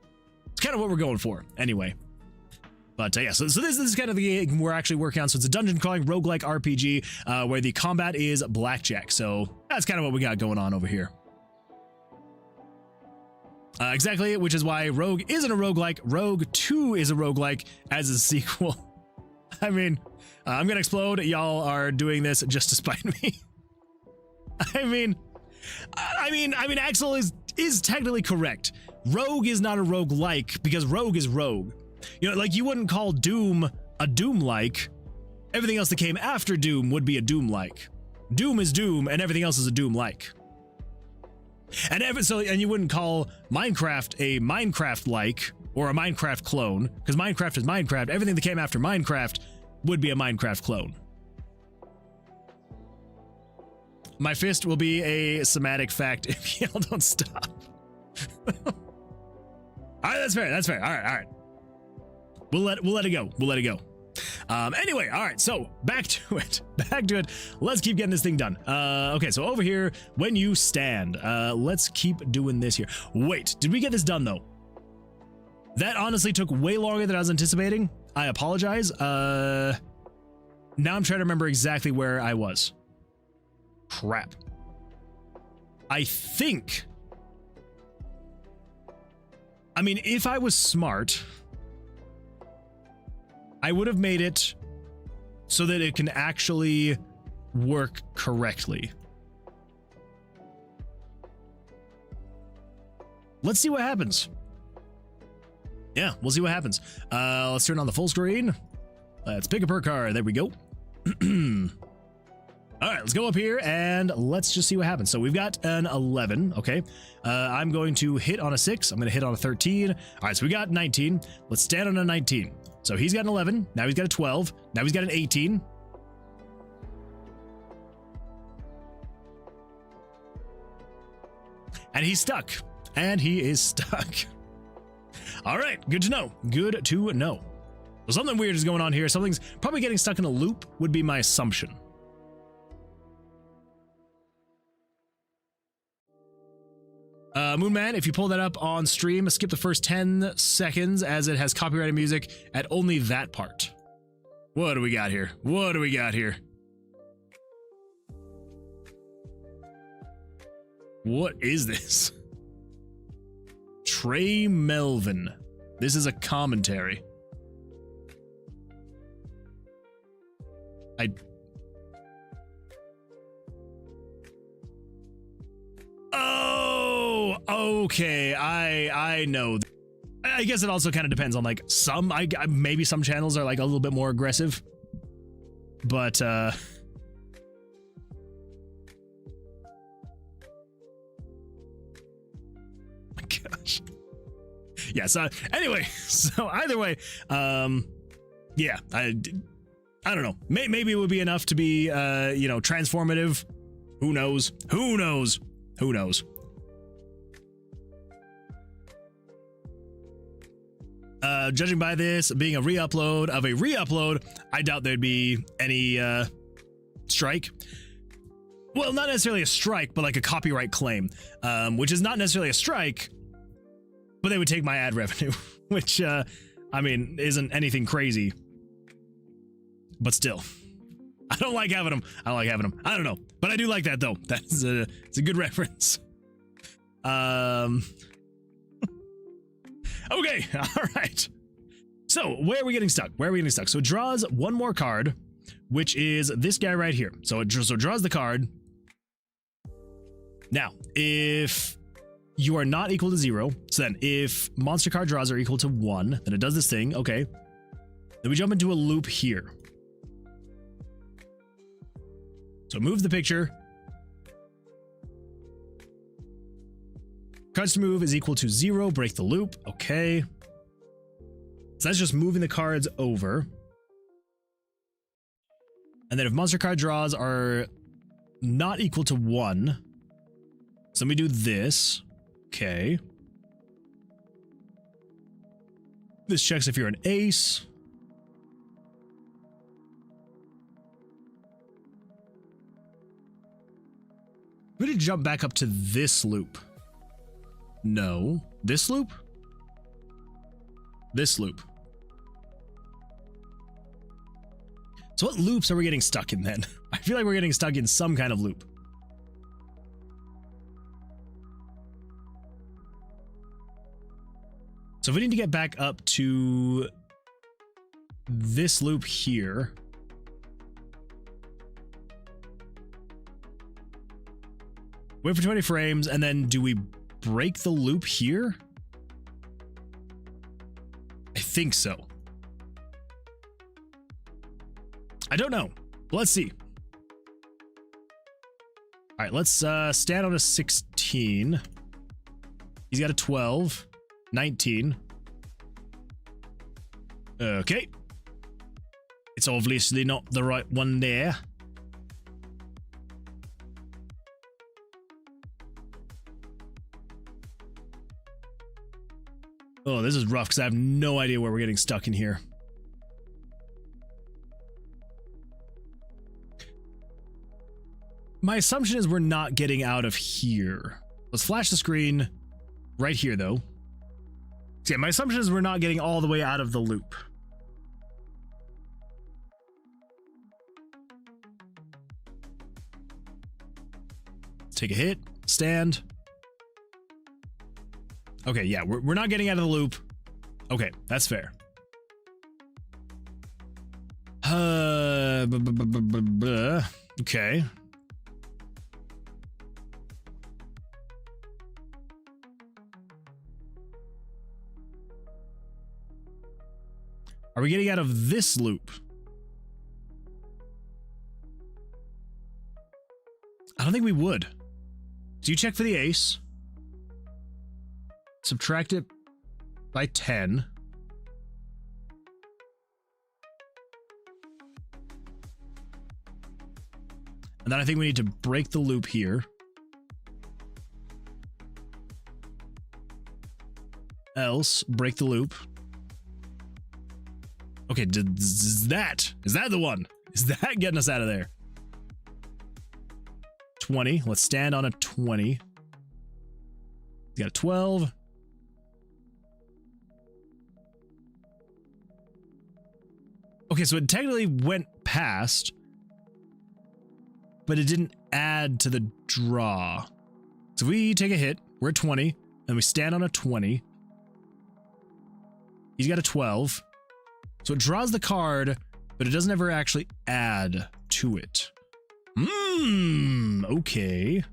It's kind of what we're going for anyway. But yeah, so this is kind of the game we're actually working on. So it's a dungeon crawling roguelike RPG where the combat is blackjack. So that's kind of what we got going on over here. Exactly, which is why Rogue isn't a roguelike. Rogue 2 is a roguelike as a sequel. I mean, I'm gonna explode. Y'all are doing this just to spite me. I mean, Axel is technically correct. Rogue is not a roguelike because Rogue is Rogue. You know, like you wouldn't call Doom a Doom-like. Everything else that came after Doom would be a Doom-like. Doom is Doom, and everything else is a Doom-like. And you wouldn't call Minecraft a Minecraft-like or a Minecraft clone, because Minecraft is Minecraft. Everything that came after Minecraft would be a Minecraft clone. My fist will be a somatic fact if y'all don't stop. All right, that's fair. That's fair. All right. We'll let it go. We'll let it go. Anyway, all right, so back to it. Let's keep getting this thing done. Okay, so over here, when you stand, let's keep doing this here. Wait, did we get this done though? That honestly took way longer than I was anticipating. I apologize. Now I'm trying to remember exactly where I was. Crap. I think. I mean, if I was smart, I would have made it so that it can actually work correctly. Let's see what happens. Yeah, we'll see what happens. Let's turn on the full screen. Let's pick a perk card. There we go. All right, let's go up here and let's just see what happens. So we've got an 11. Okay. I'm going to hit on a 6. I'm going to hit on a 13. All right, so we got 19. Let's stand on a 19. So he's got an 11. Now he's got a 12. Now he's got an 18. And he's stuck. And he is stuck. All right, good to know. Good to know. So something weird is going on here. Something's probably getting stuck in a loop would be my assumption. Moonman, if you pull that up on stream, skip the first 10 seconds as it has copyrighted music at only that part. What do we got here? What do we got here? What is this? Trey Melvin. This is a commentary. Oh, okay. I know. I guess it also kind of depends on like some. Maybe some channels are like a little bit more aggressive, but my gosh. Yeah. So anyway, so either way, yeah. I don't know. Maybe it would be enough to be transformative. Who knows? Who knows? Who knows? Judging by this being a re-upload of a re-upload, I doubt there'd be any strike. Well, not necessarily a strike, but like a copyright claim, which is not necessarily a strike, but they would take my ad revenue, which, I mean, isn't anything crazy. But still, I don't like having them. I don't like having them. I don't know, but I do like that though. It's a good reference. Okay, all right. So where are we getting stuck? Where are we getting stuck? So it draws one more card, which is this guy right here. So it draws the card. Now, if you are not equal to 0, so then if monster card draws are equal to 1, then it does this thing. Okay. Then we jump into a loop here. So move the picture. Cards to move is equal to 0. Break the loop. Okay. So that's just moving the cards over. And then if monster card draws are not equal to 1, so let me do this. Okay. This checks if you're an ace. We need to jump back up to this loop. No. This loop? This loop. So what loops are we getting stuck in then? I feel like we're getting stuck in some kind of loop. So if we need to get back up to this loop here. Wait for 20 frames, and then do we break the loop here? I think so. I don't know. Let's see. All right, let's stand on a 16. He's got a 12, 19. Okay. It's obviously not the right one there. Oh, this is rough because I have no idea where we're getting stuck in here. My assumption is we're not getting out of here. Let's flash the screen right here, though. So yeah, my assumption is we're not getting all the way out of the loop. Let's take a hit, stand. Okay, yeah, we're not getting out of the loop. Okay, that's fair. Okay. Are we getting out of this loop? I don't think we would. Do you check for the ace? Subtract it by 10. And then I think we need to break the loop here. Else, break the loop. Okay, is that the one? Is that getting us out of there? 20. Let's stand on a 20. You got a 12. Okay, so it technically went past, but it didn't add to the draw. So if we take a hit, we're at 20, and we stand on a 20. He's got a 12. So it draws the card, but it doesn't ever actually add to it. Okay.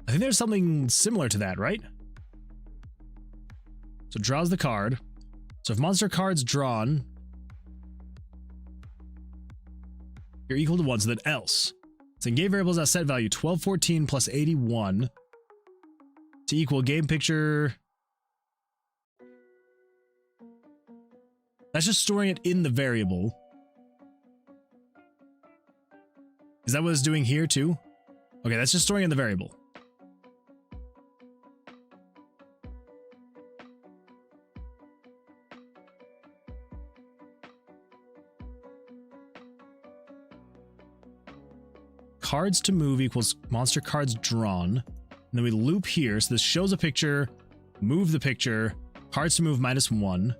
I think there's something similar to that, right? So it draws the card. So if monster card's drawn, you're equal to 1, so then else. So in game variables that set value 1214 plus 81 to equal game picture. That's just storing it in the variable. Is that what it's doing here too? Okay, that's just storing in the variable. Cards to move equals monster cards drawn. And then we loop here. So this shows a picture, move the picture, cards to move -1.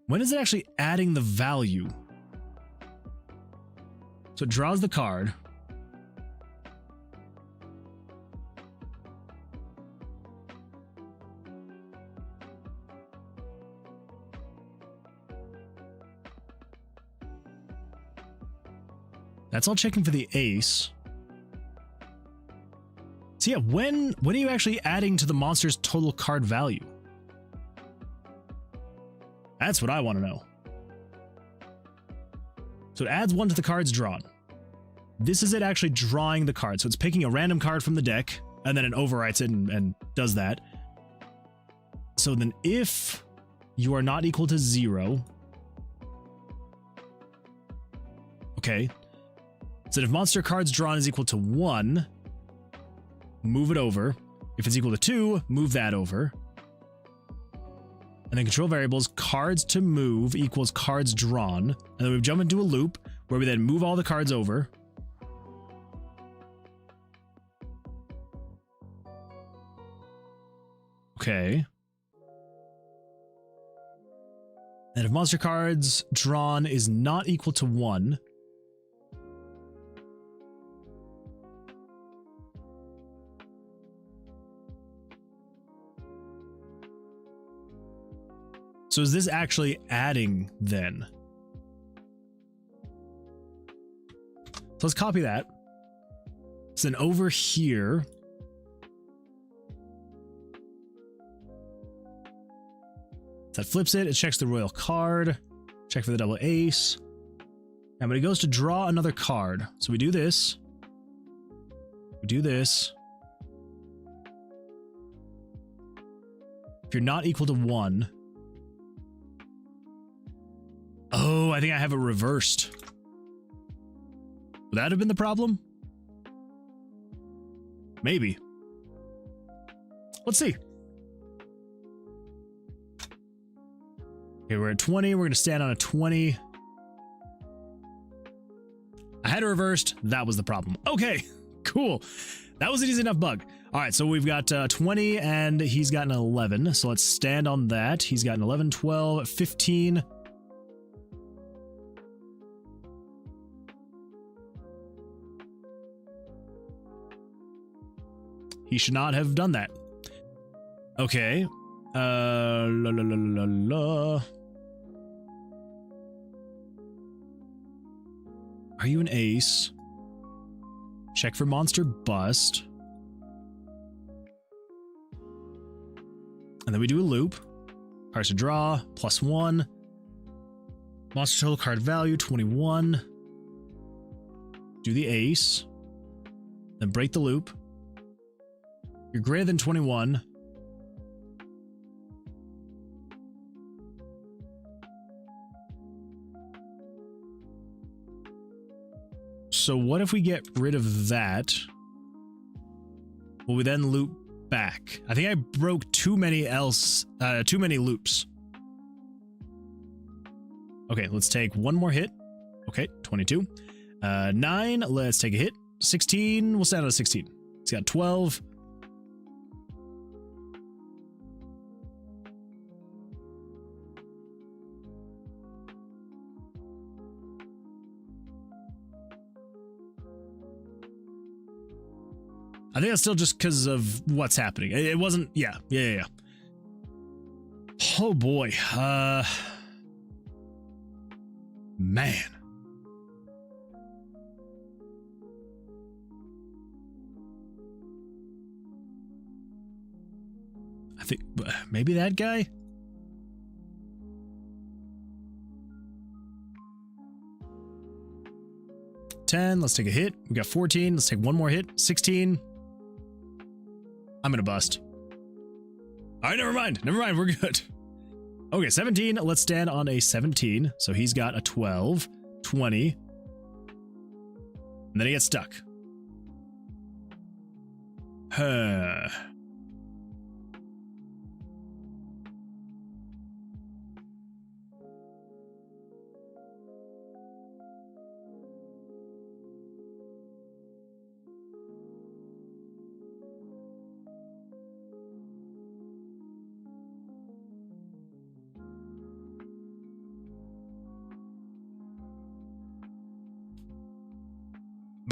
When is it actually adding the value? So it draws the card. That's all checking for the ace. So yeah, when are you actually adding to the monster's total card value? That's what I want to know. So it adds 1 to the cards drawn. This is it actually drawing the card. So it's picking a random card from the deck, and then it overwrites it and does that. So then if you are not equal to 0, okay, So if monster cards drawn is equal to 1, move it over. If it's equal to 2, move that over. And then control variables, cards to move equals cards drawn. And then we jump into a loop where we then move all the cards over. Okay. And if monster cards drawn is not equal to 1, so is this actually adding then? So let's copy that. So then over here, that flips it. It checks the royal card. Check for the double ace. And when it goes to draw another card, so we do this. We do this. If you're not equal to 1. Oh, I think I have it reversed. Would that have been the problem? Maybe. Let's see. Okay, we're at 20. We're going to stand on a 20. I had it reversed. That was the problem. Okay, cool. That was an easy enough bug. All right, so we've got 20 and he's got an 11. So let's stand on that. He's got an 11, 12, 15. He should not have done that. Okay. La la la la la. Are you an ace? Check for monster bust. And then we do a loop. Cards to draw, +1. Monster total card value, 21. Do the ace. Then break the loop. You're greater than 21. So what if we get rid of that? Will we then loop back? I think I broke too many loops. Okay, let's take one more hit. Okay, 22. 9, let's take a hit. 16, we'll stand on a 16. He's got 12. I think that's still just because of what's happening. It wasn't, yeah. Oh boy. Man. I think maybe that guy? $10, let's take a hit. We got 14, let's take one more hit. 16. I'm gonna bust. All right, never mind, we're good. Okay, 17, let's stand on a 17. So he's got a 12, 20. And then he gets stuck. Huh.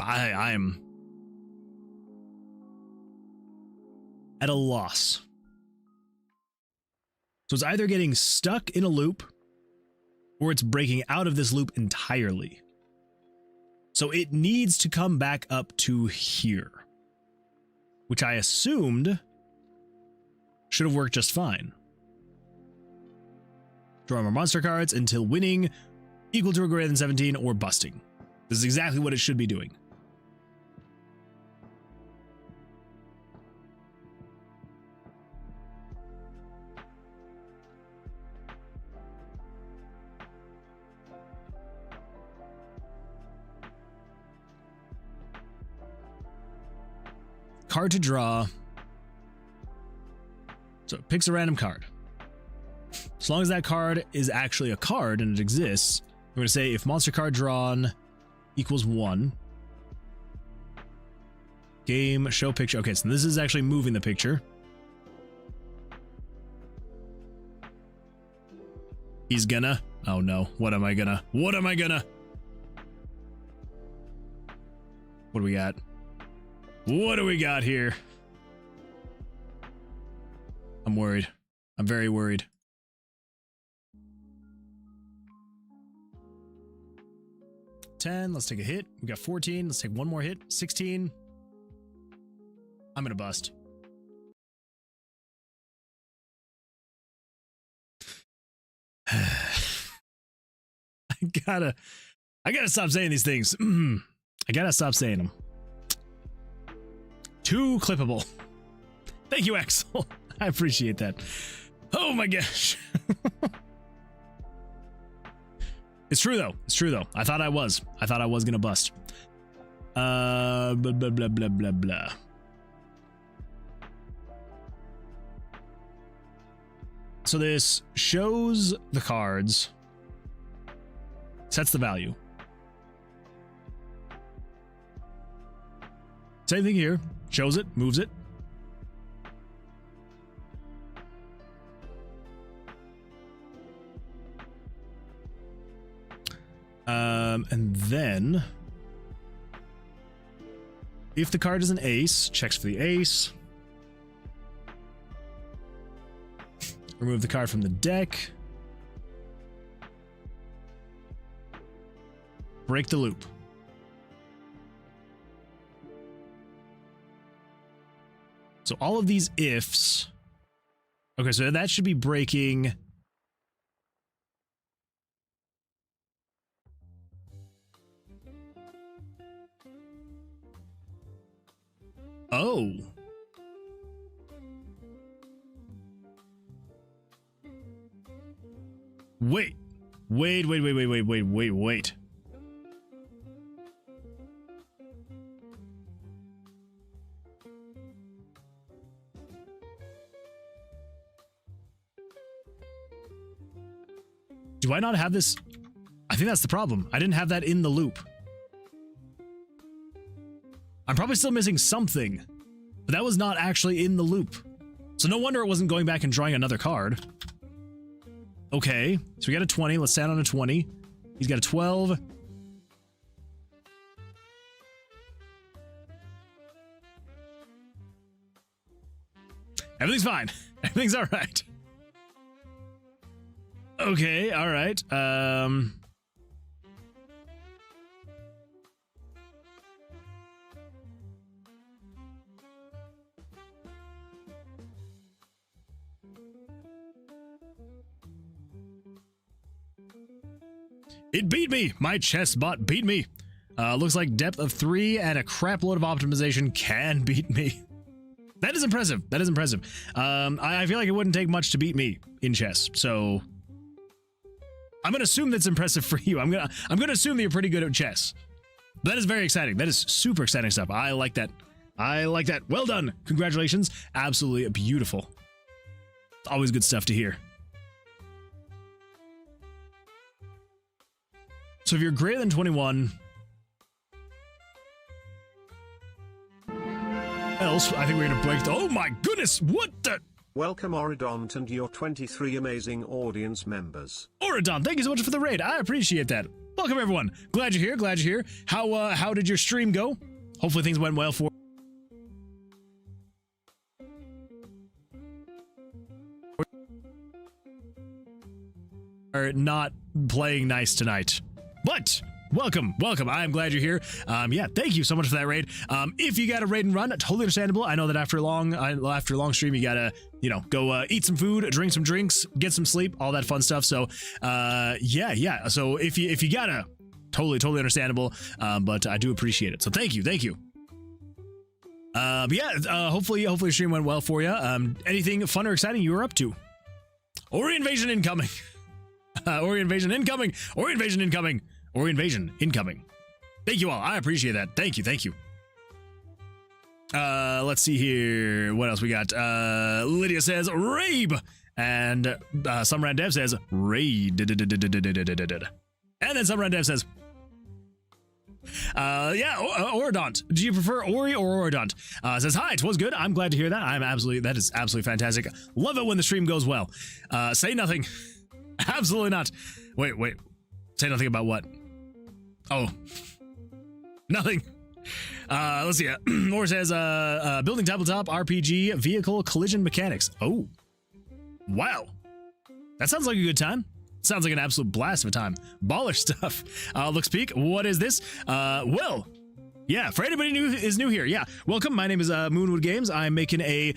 I am at a loss. So it's either getting stuck in a loop or it's breaking out of this loop entirely. So it needs to come back up to here, which I assumed should have worked just fine. Draw more monster cards until winning equal to or greater than 17 or busting. This is exactly what it should be doing. card to draw. So it picks a random card. As long as that card is actually a card and it exists, I'm going to say if monster card drawn equals 1. Game, show picture. Okay, so this is actually moving the picture. He's gonna. Oh no. What am I gonna? What am I gonna? What do we got? What do we got here? I'm worried. I'm very worried. $10. Let's take a hit. We got 14. Let's take one more hit. 16. I'm gonna bust. I gotta stop saying these things. I gotta stop saying them. Too clippable. Thank you, Axel. I appreciate that. Oh my gosh. It's true though. It's true though. I thought I was gonna bust. Blah blah blah blah blah blah. So this shows the cards, sets the value. Same thing here. Shows it, moves it. And then if the card is an ace, checks for the ace. Remove the card from the deck. Break the loop. So all of these ifs. Okay, so that should be breaking. Oh. Wait. Do I not have this? I think that's the problem. I didn't have that in the loop. I'm probably still missing something, but that was not actually in the loop. So no wonder it wasn't going back and drawing another card. Okay, so we got a 20. Let's stand on a 20. He's got a 12. Everything's fine. Everything's all right. Okay, all right. It beat me. My chess bot beat me. Looks like depth of 3 and a crap load of optimization can beat me. That is impressive. That is impressive. I feel like it wouldn't take much to beat me in chess. So I'm gonna assume that's impressive for you. I'm gonna assume that you're pretty good at chess. That is very exciting. That is super exciting stuff. I like that. I like that. Well done. Congratulations. Absolutely beautiful. It's always good stuff to hear. So if you're greater than 21, else, I think we're gonna break the— oh my goodness, what the— Welcome Oridont and your 23 amazing audience members. Oridont, thank you so much for the raid. I appreciate that. Welcome everyone. Glad you're here. Glad you're here. How did your stream go? Hopefully things went well for are not playing nice tonight. But welcome. I'm glad you're here. Yeah, thank you so much for that raid. If you got a raid and run, totally understandable. I know that after a long stream, you gotta, go eat some food, drink some drinks, get some sleep, all that fun stuff. So, yeah. So if you gotta, totally understandable. But I do appreciate it. So thank you. But yeah, hopefully your stream went well for you. Anything fun or exciting you were up to? Ori invasion incoming. Ori invasion incoming. Ori invasion incoming. Ori invasion incoming. Thank you all. I appreciate that. Thank you. Let's see here. What else we got? Lydia says Rabe, and some random dev says Raid. And then some random dev says, Oridont. Do you prefer Ori or Oridont? Says, hi, it was good. I'm glad to hear that. That is absolutely fantastic. Love it when the stream goes well. Say nothing. Absolutely not. Wait. Say nothing about what? Oh. Nothing. Let's see. Or says, building tabletop RPG vehicle collision mechanics. Oh. Wow. That sounds like a good time. Sounds like an absolute blast of a time. Baller stuff. Looks peak. What is this? Well, yeah, for anybody is new here, yeah, welcome. My name is Moonwood Games. I'm making a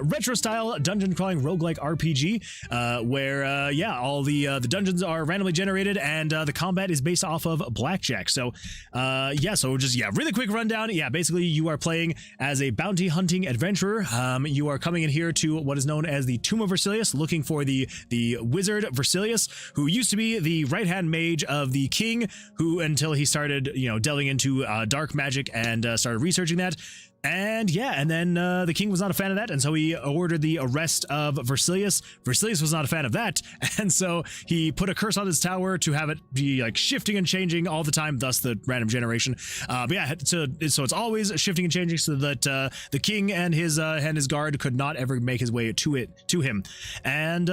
retro-style dungeon-crawling roguelike RPG where, all the dungeons are randomly generated and the combat is based off of Blackjack. So, really quick rundown. Yeah, basically you are playing as a bounty hunting adventurer. You are coming in here to what is known as the Tomb of Vercilias, looking for the wizard Vercilias, who used to be the right-hand mage of the king, who until he started, delving into dark magic and started researching that. And then the king was not a fan of that, and so he ordered the arrest of Vercilias. Vercilias was not a fan of that, and so he put a curse on his tower to have it be like shifting and changing all the time, thus the random generation. So it's always shifting and changing, so that the king and his guard could not ever make his way to him. And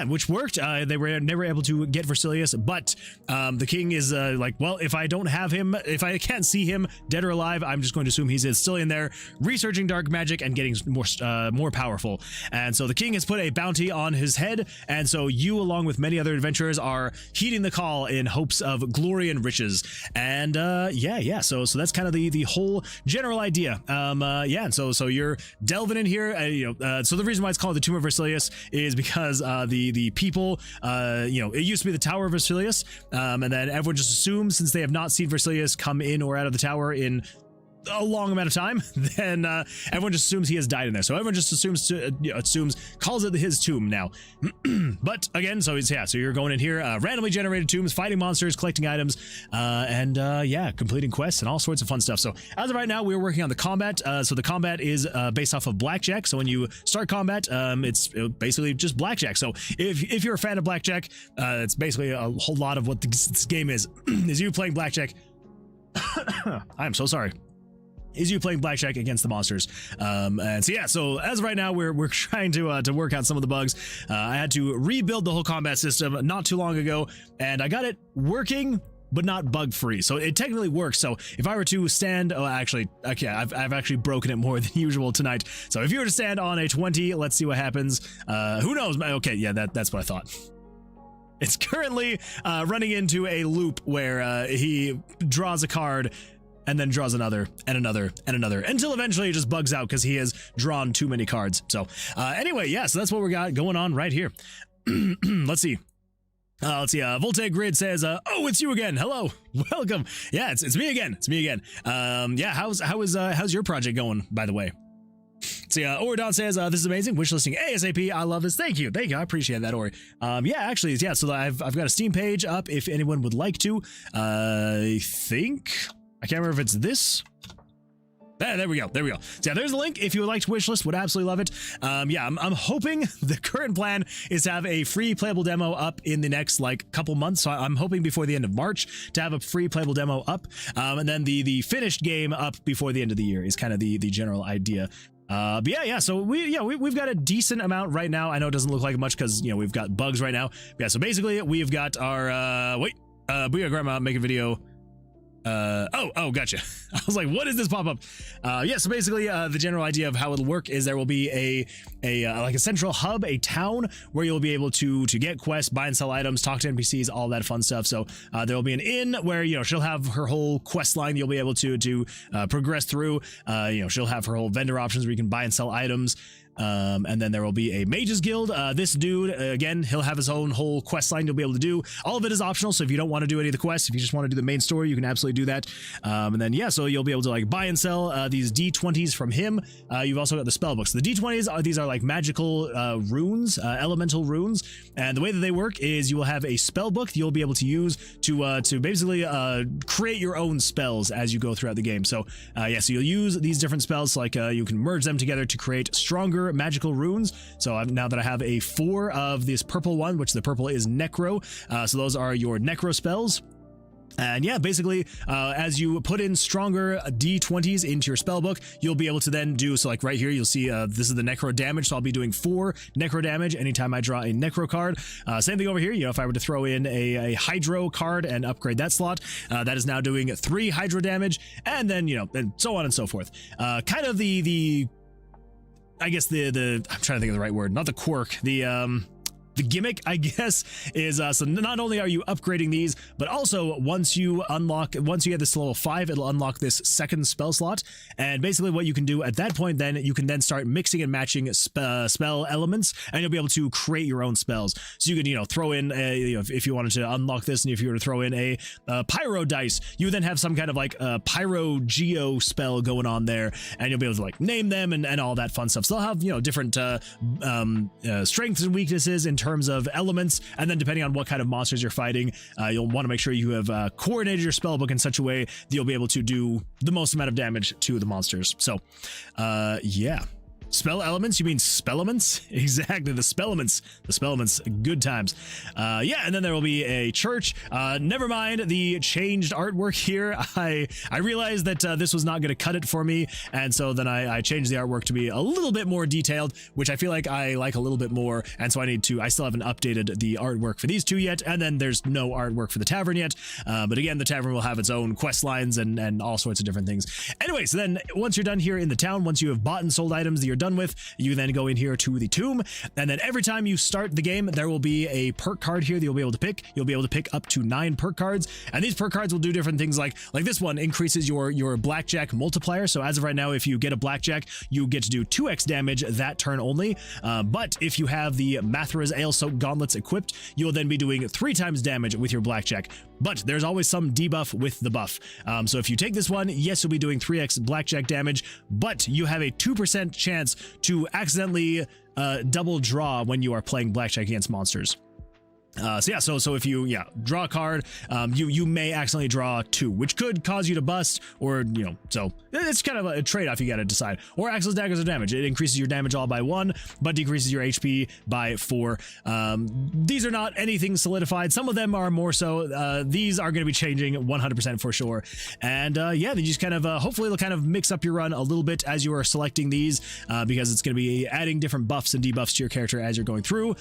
which worked. They were never able to get Vercilias, but the king is if I don't have him, if I can't see him dead or alive, I'm just going to assume he's still in there researching dark magic and getting more powerful. And so the king has put a bounty on his head, and so you, along with many other adventurers, are heeding the call in hopes of glory and riches. And so that's kind of the whole general idea. And so you're delving in here. So the reason why it's called the Tomb of Vercilias is because the people, it used to be the Tower of Vercilias, and then everyone just assumes, since they have not seen Vercilias come in or out of the tower in a long amount of time, then everyone just assumes he has died in there. So everyone just calls it his tomb now. But again, so you're going in here, randomly generated tombs, fighting monsters, collecting items, completing quests and all sorts of fun stuff. So as of right now, we're working on the combat. So the combat is based off of Blackjack. So when you start combat, it's basically just Blackjack. So if you're a fan of Blackjack, it's basically a whole lot of what this game is you playing Blackjack. I'm so sorry. Is you playing Blackjack against the monsters. So as of right now, we're trying to work out some of the bugs. I had to rebuild the whole combat system not too long ago, and I got it working, but not bug free. So it technically works. So if I were to stand, I've actually broken it more than usual tonight. So if you were to stand on a 20, let's see what happens. Who knows? Okay, yeah, that's what I thought. It's currently running into a loop where he draws a card and then draws another and another and another until eventually it just bugs out because he has drawn too many cards. So so that's what we got going on right here. Let's see. Voltaic Grid says, oh, it's you again. Hello. Welcome. Yeah, it's me again. How's your project going, by the way? Oridon says, this is amazing. Wishlisting ASAP. I love this. Thank you. I appreciate that, Ori. So I've got a Steam page up if anyone would like to. I can't remember if it's this. There we go. So there's the link. If you would like to wishlist, would absolutely love it. I'm hoping the current plan is to have a free playable demo up in the next couple months. So I'm hoping before the end of March to have a free playable demo up, and then the finished game up before the end of the year is kind of the general idea. So we've got a decent amount right now. I know it doesn't look like much because we've got bugs right now. Yeah, so basically we've got our Booyah Grandma make a video. Gotcha. I was like, what is this pop-up? So basically, the general idea of how it'll work is there will be a central hub, a town where you'll be able to get quests, buy and sell items, talk to NPCs, all that fun stuff. So there will be an inn where she'll have her whole quest line you'll be able to progress through. She'll have her whole vendor options where you can buy and sell items. And then there will be a Mage's Guild. This dude, again, he'll have his own whole quest line you'll be able to do. All of it is optional, so if you don't want to do any of the quests, if you just want to do the main story, you can absolutely do that. And then, yeah, so you'll be able to like buy and sell these D20s from him. You've also got the spell books. The D20s these are like magical runes, elemental runes. And the way that they work is you will have a spell book that you'll be able to use to basically create your own spells as you go throughout the game. So yeah, so you'll use these different spells, like you can merge them together to create stronger magical runes. So now that I have a 4 of this purple one, which the purple is Necro, so those are your Necro spells. And yeah, basically, as you put in stronger D20s into your spellbook, you'll be able to then do, so like right here, you'll see this is the Necro damage, so I'll be doing 4 Necro damage anytime I draw a Necro card. Same thing over here, you know, if I were to throw in a Hydro card and upgrade that slot, that is now doing 3 Hydro damage, and then, you know, and so on and so forth. Kind of I guess the I'm trying to think of the right word, not the quirk, the gimmick, I guess, is so not only are you upgrading these, but also once you get this level 5, it'll unlock this second spell slot. And basically what you can do at that point, then you can then start mixing and matching spell elements, and you'll be able to create your own spells. So you can, you know, throw in if you wanted to unlock this, and if you were to throw in a pyro dice, you then have some kind of like pyro geo spell going on there, and you'll be able to like name them and all that fun stuff. So they'll have, you know, different strengths and weaknesses in terms of elements, and then depending on what kind of monsters you're fighting, you'll want to make sure you have coordinated your spellbook in such a way that you'll be able to do the most amount of damage to the monsters. So yeah. Spell elements? You mean spellements? Exactly, the spellements. The spellements, good times. Yeah, and then there will be a church. Never mind the changed artwork here. I realized that this was not going to cut it for me, and so then I changed the artwork to be a little bit more detailed, which I feel like I like a little bit more, and so I still haven't updated the artwork for these two yet, and then there's no artwork for the tavern yet. But again, the tavern will have its own quest lines and all sorts of different things. Anyway, so then once you're done here in the town, once you have bought and sold items that you're done with, you then go in here to the tomb, and then every time you start the game, there will be a perk card here that you'll be able to pick. You'll be able to pick up to 9 perk cards, and these perk cards will do different things, like this one increases your blackjack multiplier. So as of right now, if you get a blackjack, you get to do 2x damage that turn only, but if you have the Mathra's Ale Soaked Gauntlets equipped, you'll then be doing 3 times damage with your blackjack. But there's always some debuff with the buff. So if you take this one, yes, you'll be doing 3x blackjack damage, but you have a 2% chance to accidentally double draw when you are playing blackjack against monsters. So yeah, so if you draw a card, you may accidentally draw 2, which could cause you to bust, or so it's kind of a trade-off you got to decide. Or Axel's Daggers of Damage. It increases your damage all by 1, but decreases your HP by 4. These are not anything solidified. Some of them are more so. These are going to be changing 100% for sure. And yeah, they just kind of hopefully they'll kind of mix up your run a little bit as you are selecting these, because it's going to be adding different buffs and debuffs to your character as you're going through.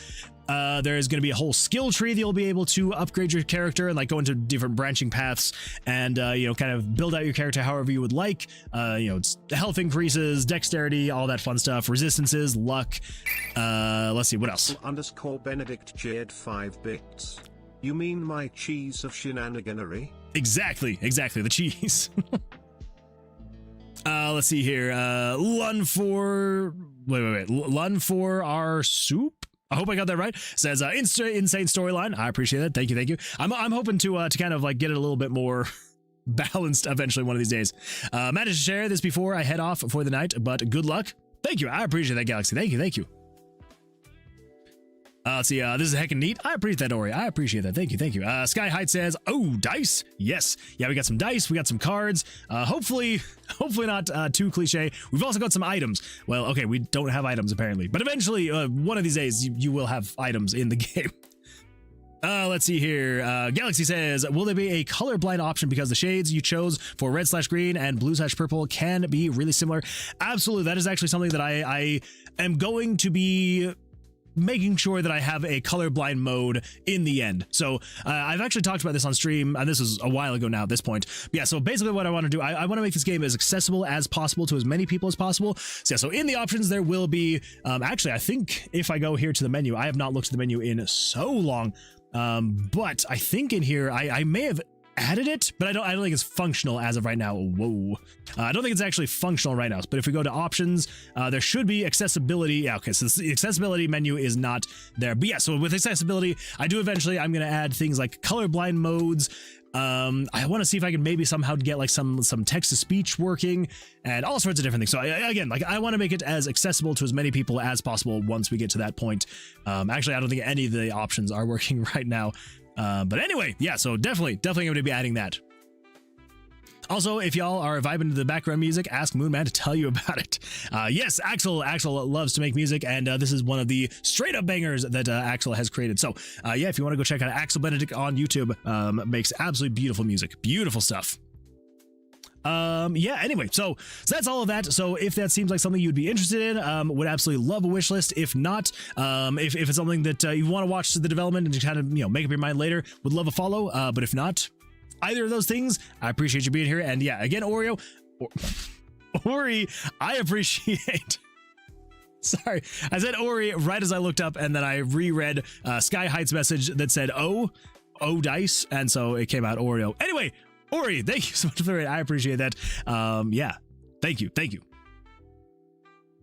There's going to be a whole skill tree that you'll be able to upgrade your character and like go into different branching paths and kind of build out your character however you would like. It's health increases, dexterity, all that fun stuff, resistances, luck. Let's see what else. _Benedict Jade 5 bits. You mean my cheese of shenaniganery? Exactly, the cheese. Let's see here. Lun for our soup. I hope I got that right. Says insane storyline. I appreciate that. Thank you. I'm hoping to kind of like get it a little bit more balanced eventually one of these days. Managed to share this before I head off for the night, but good luck. Thank you. I appreciate that, Galaxy. Thank you. Let's see, this is heckin' neat. I appreciate that, Ori. I appreciate that. Thank you. Sky Height says, oh, dice? Yes. Yeah, we got some dice. We got some cards. Hopefully not too cliche. We've also got some items. Well, okay, we don't have items apparently, but eventually, one of these days, you will have items in the game. Let's see here. Galaxy says, will there be a colorblind option because the shades you chose for red/green and blue/purple can be really similar? Absolutely. That is actually something that I am going to be making sure that I have a colorblind mode in the end. So I've actually talked about this on stream, and this is a while ago now at this point. But yeah, so basically what I want to do, I want to make this game as accessible as possible to as many people as possible. So yeah, so in the options there will be, actually I think if I go here to the menu, I have not looked at the menu in so long, but I think in here I may have added it, but I don't think it's functional as of right now. Whoa. I don't think it's actually functional right now, but if we go to options, there should be accessibility. Yeah, okay, so the accessibility menu is not there. But yeah, so with accessibility, I'm going to add things like colorblind modes. I want to see if I can maybe somehow get like some text-to-speech working and all sorts of different things. So again, like I want to make it as accessible to as many people as possible once we get to that point. Actually, I don't think any of the options are working right now. But anyway, yeah, so definitely going to be adding that. Also, if y'all are vibing to the background music, ask Moonman to tell you about it. Yes, Axel loves to make music, and this is one of the straight up bangers that Axel has created. So yeah, if you want to go check out Axel Benedict on YouTube, makes absolutely beautiful music, beautiful stuff. Yeah, anyway, so that's all of that. So if that seems like something you'd be interested in, would absolutely love a wish list. If not, if it's something that you want to watch the development and just kind of, make up your mind later, would love a follow. But if not, either of those things, I appreciate you being here. And yeah, again, Ori, I appreciate. Sorry, I said Ori right as I looked up, and then I reread Sky Height's message that said O dice, and so it came out Oreo. Anyway, Ori, thank you so much for it. I appreciate that. Yeah, thank you.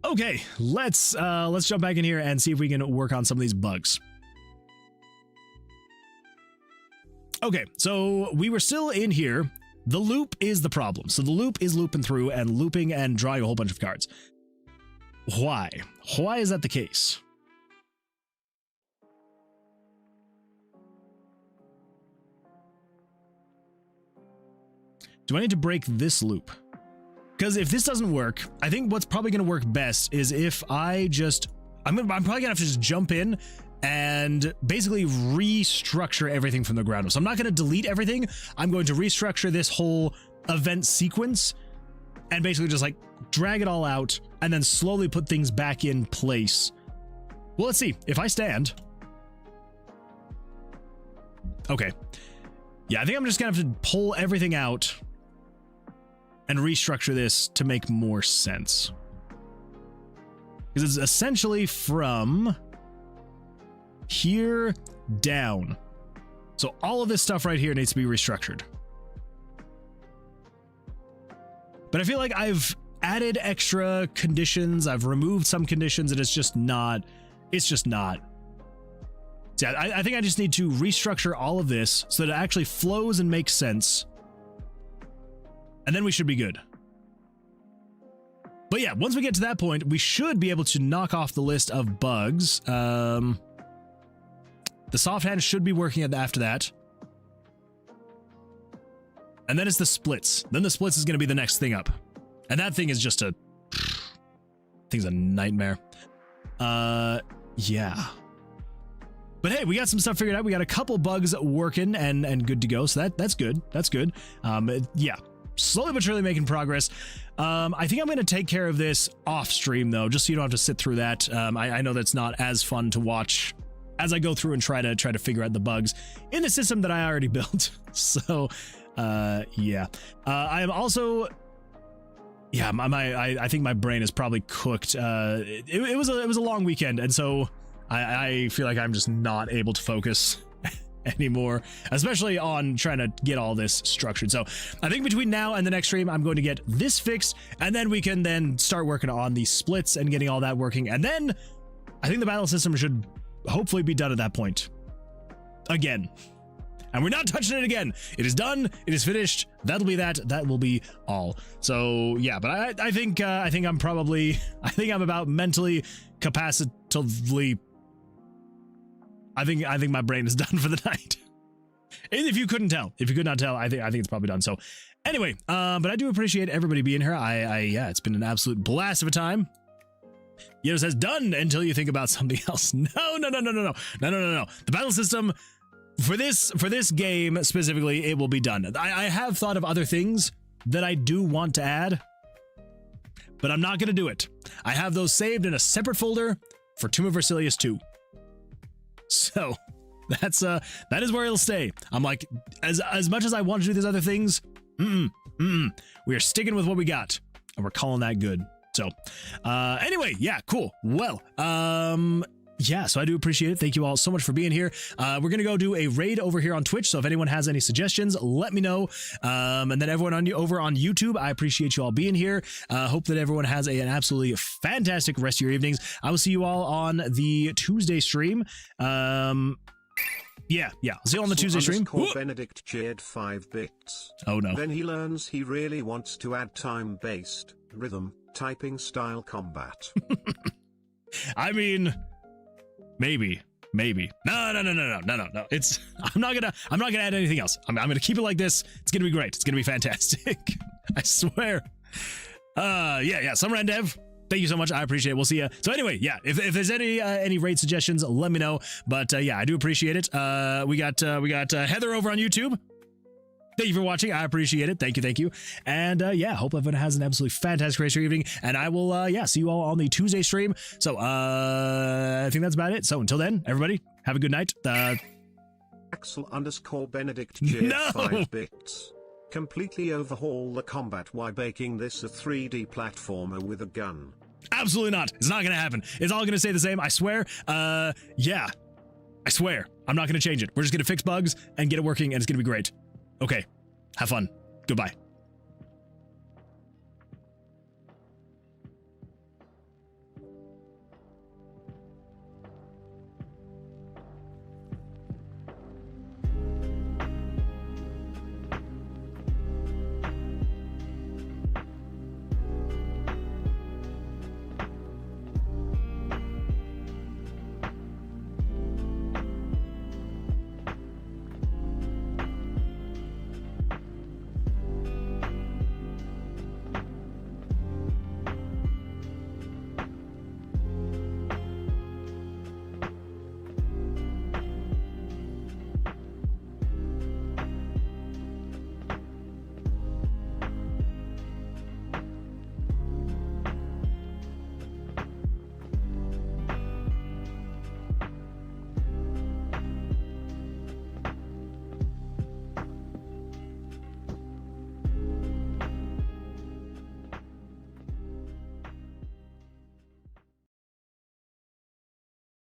Okay, let's jump back in here and see if we can work on some of these bugs. Okay, so we were still in here. The loop is the problem. So the loop is looping through and looping and drawing a whole bunch of cards. Why? Why is that the case? Do I need to break this loop? Because if this doesn't work, I think what's probably going to work best is if I just... I'm probably going to have to just jump in and basically restructure everything from the ground up. So I'm not going to delete everything. I'm going to restructure this whole event sequence and basically just like drag it all out and then slowly put things back in place. Well, let's see. If I stand... Okay. Yeah, I think I'm just going to have to pull everything out and restructure this to make more sense. Because it's essentially from here down. So all of this stuff right here needs to be restructured. But I feel like I've added extra conditions. I've removed some conditions and it's just not. So I think I just need to restructure all of this so that it actually flows and makes sense. And then we should be good. But yeah, once we get to that point, we should be able to knock off the list of bugs. The soft hand should be working after that. And then it's the splits. Then the splits is going to be the next thing up. And that thing is just a nightmare. Yeah. But hey, we got some stuff figured out. We got a couple bugs working and good to go. So that's good. That's good. Yeah. Slowly but surely making progress. I think I'm going to take care of this off stream though, just so you don't have to sit through that. I know that's not as fun to watch as I go through and try to figure out the bugs in the system that I already built. So, yeah. I am also, yeah, I think my brain is probably cooked. It was a long weekend, and so I feel like I'm just not able to focus anymore, especially on trying to get all this structured. So I think between now and the next stream, I'm going to get this fixed, and then we can then start working on the splits and getting all that working. And then I think the battle system should hopefully be done at that point again. And we're not touching it again. It is done. It is finished. That'll be that. That will be all. So yeah, but I think I'm about mentally capacitively. I think my brain is done for the night. If you couldn't tell, if you could not tell, I think it's probably done. So anyway, but I do appreciate everybody being here. Yeah, it's been an absolute blast of a time. It says done until you think about something else. No. The battle system for this game specifically, it will be done. I have thought of other things that I do want to add, but I'm not going to do it. I have those saved in a separate folder for Tomb of Vercilias 2. So that is where it'll stay. I'm like, as much as I want to do these other things, we are sticking with what we got, and we're calling that good. So, anyway, yeah, cool. Well, yeah, so I do appreciate it. Thank you all so much for being here. We're going to go do a raid over here on Twitch. So if anyone has any suggestions, let me know. And then everyone over on YouTube, I appreciate you all being here. Hope that everyone has an absolutely fantastic rest of your evenings. I will see you all on the Tuesday stream. Yeah. I'll see you on the Tuesday stream. Benedict cheered 5 bits. Oh no. Then he learns he really wants to add time-based, rhythm, typing style combat. I mean, maybe. No. I'm not gonna add anything else. I'm gonna keep it like this. It's gonna be great. It's gonna be fantastic. I swear. Yeah. Summer and Dev, thank you so much. I appreciate it. We'll see you. So anyway, yeah, if there's any raid suggestions, let me know. But yeah, I do appreciate it. We got Heather over on YouTube. Thank you for watching. I appreciate it. Thank you. And yeah, hope everyone has an absolutely fantastic rest of your evening. And I will see you all on the Tuesday stream. So I think that's about it. So until then, everybody, have a good night. Axel_Benedict cheered 5 bits. Completely overhaul the combat while making this a 3D platformer with a gun. Absolutely not. It's not gonna happen. It's all gonna stay the same. I swear. Yeah, I swear. I'm not gonna change it. We're just gonna fix bugs and get it working, and it's gonna be great. Okay, have fun. Goodbye.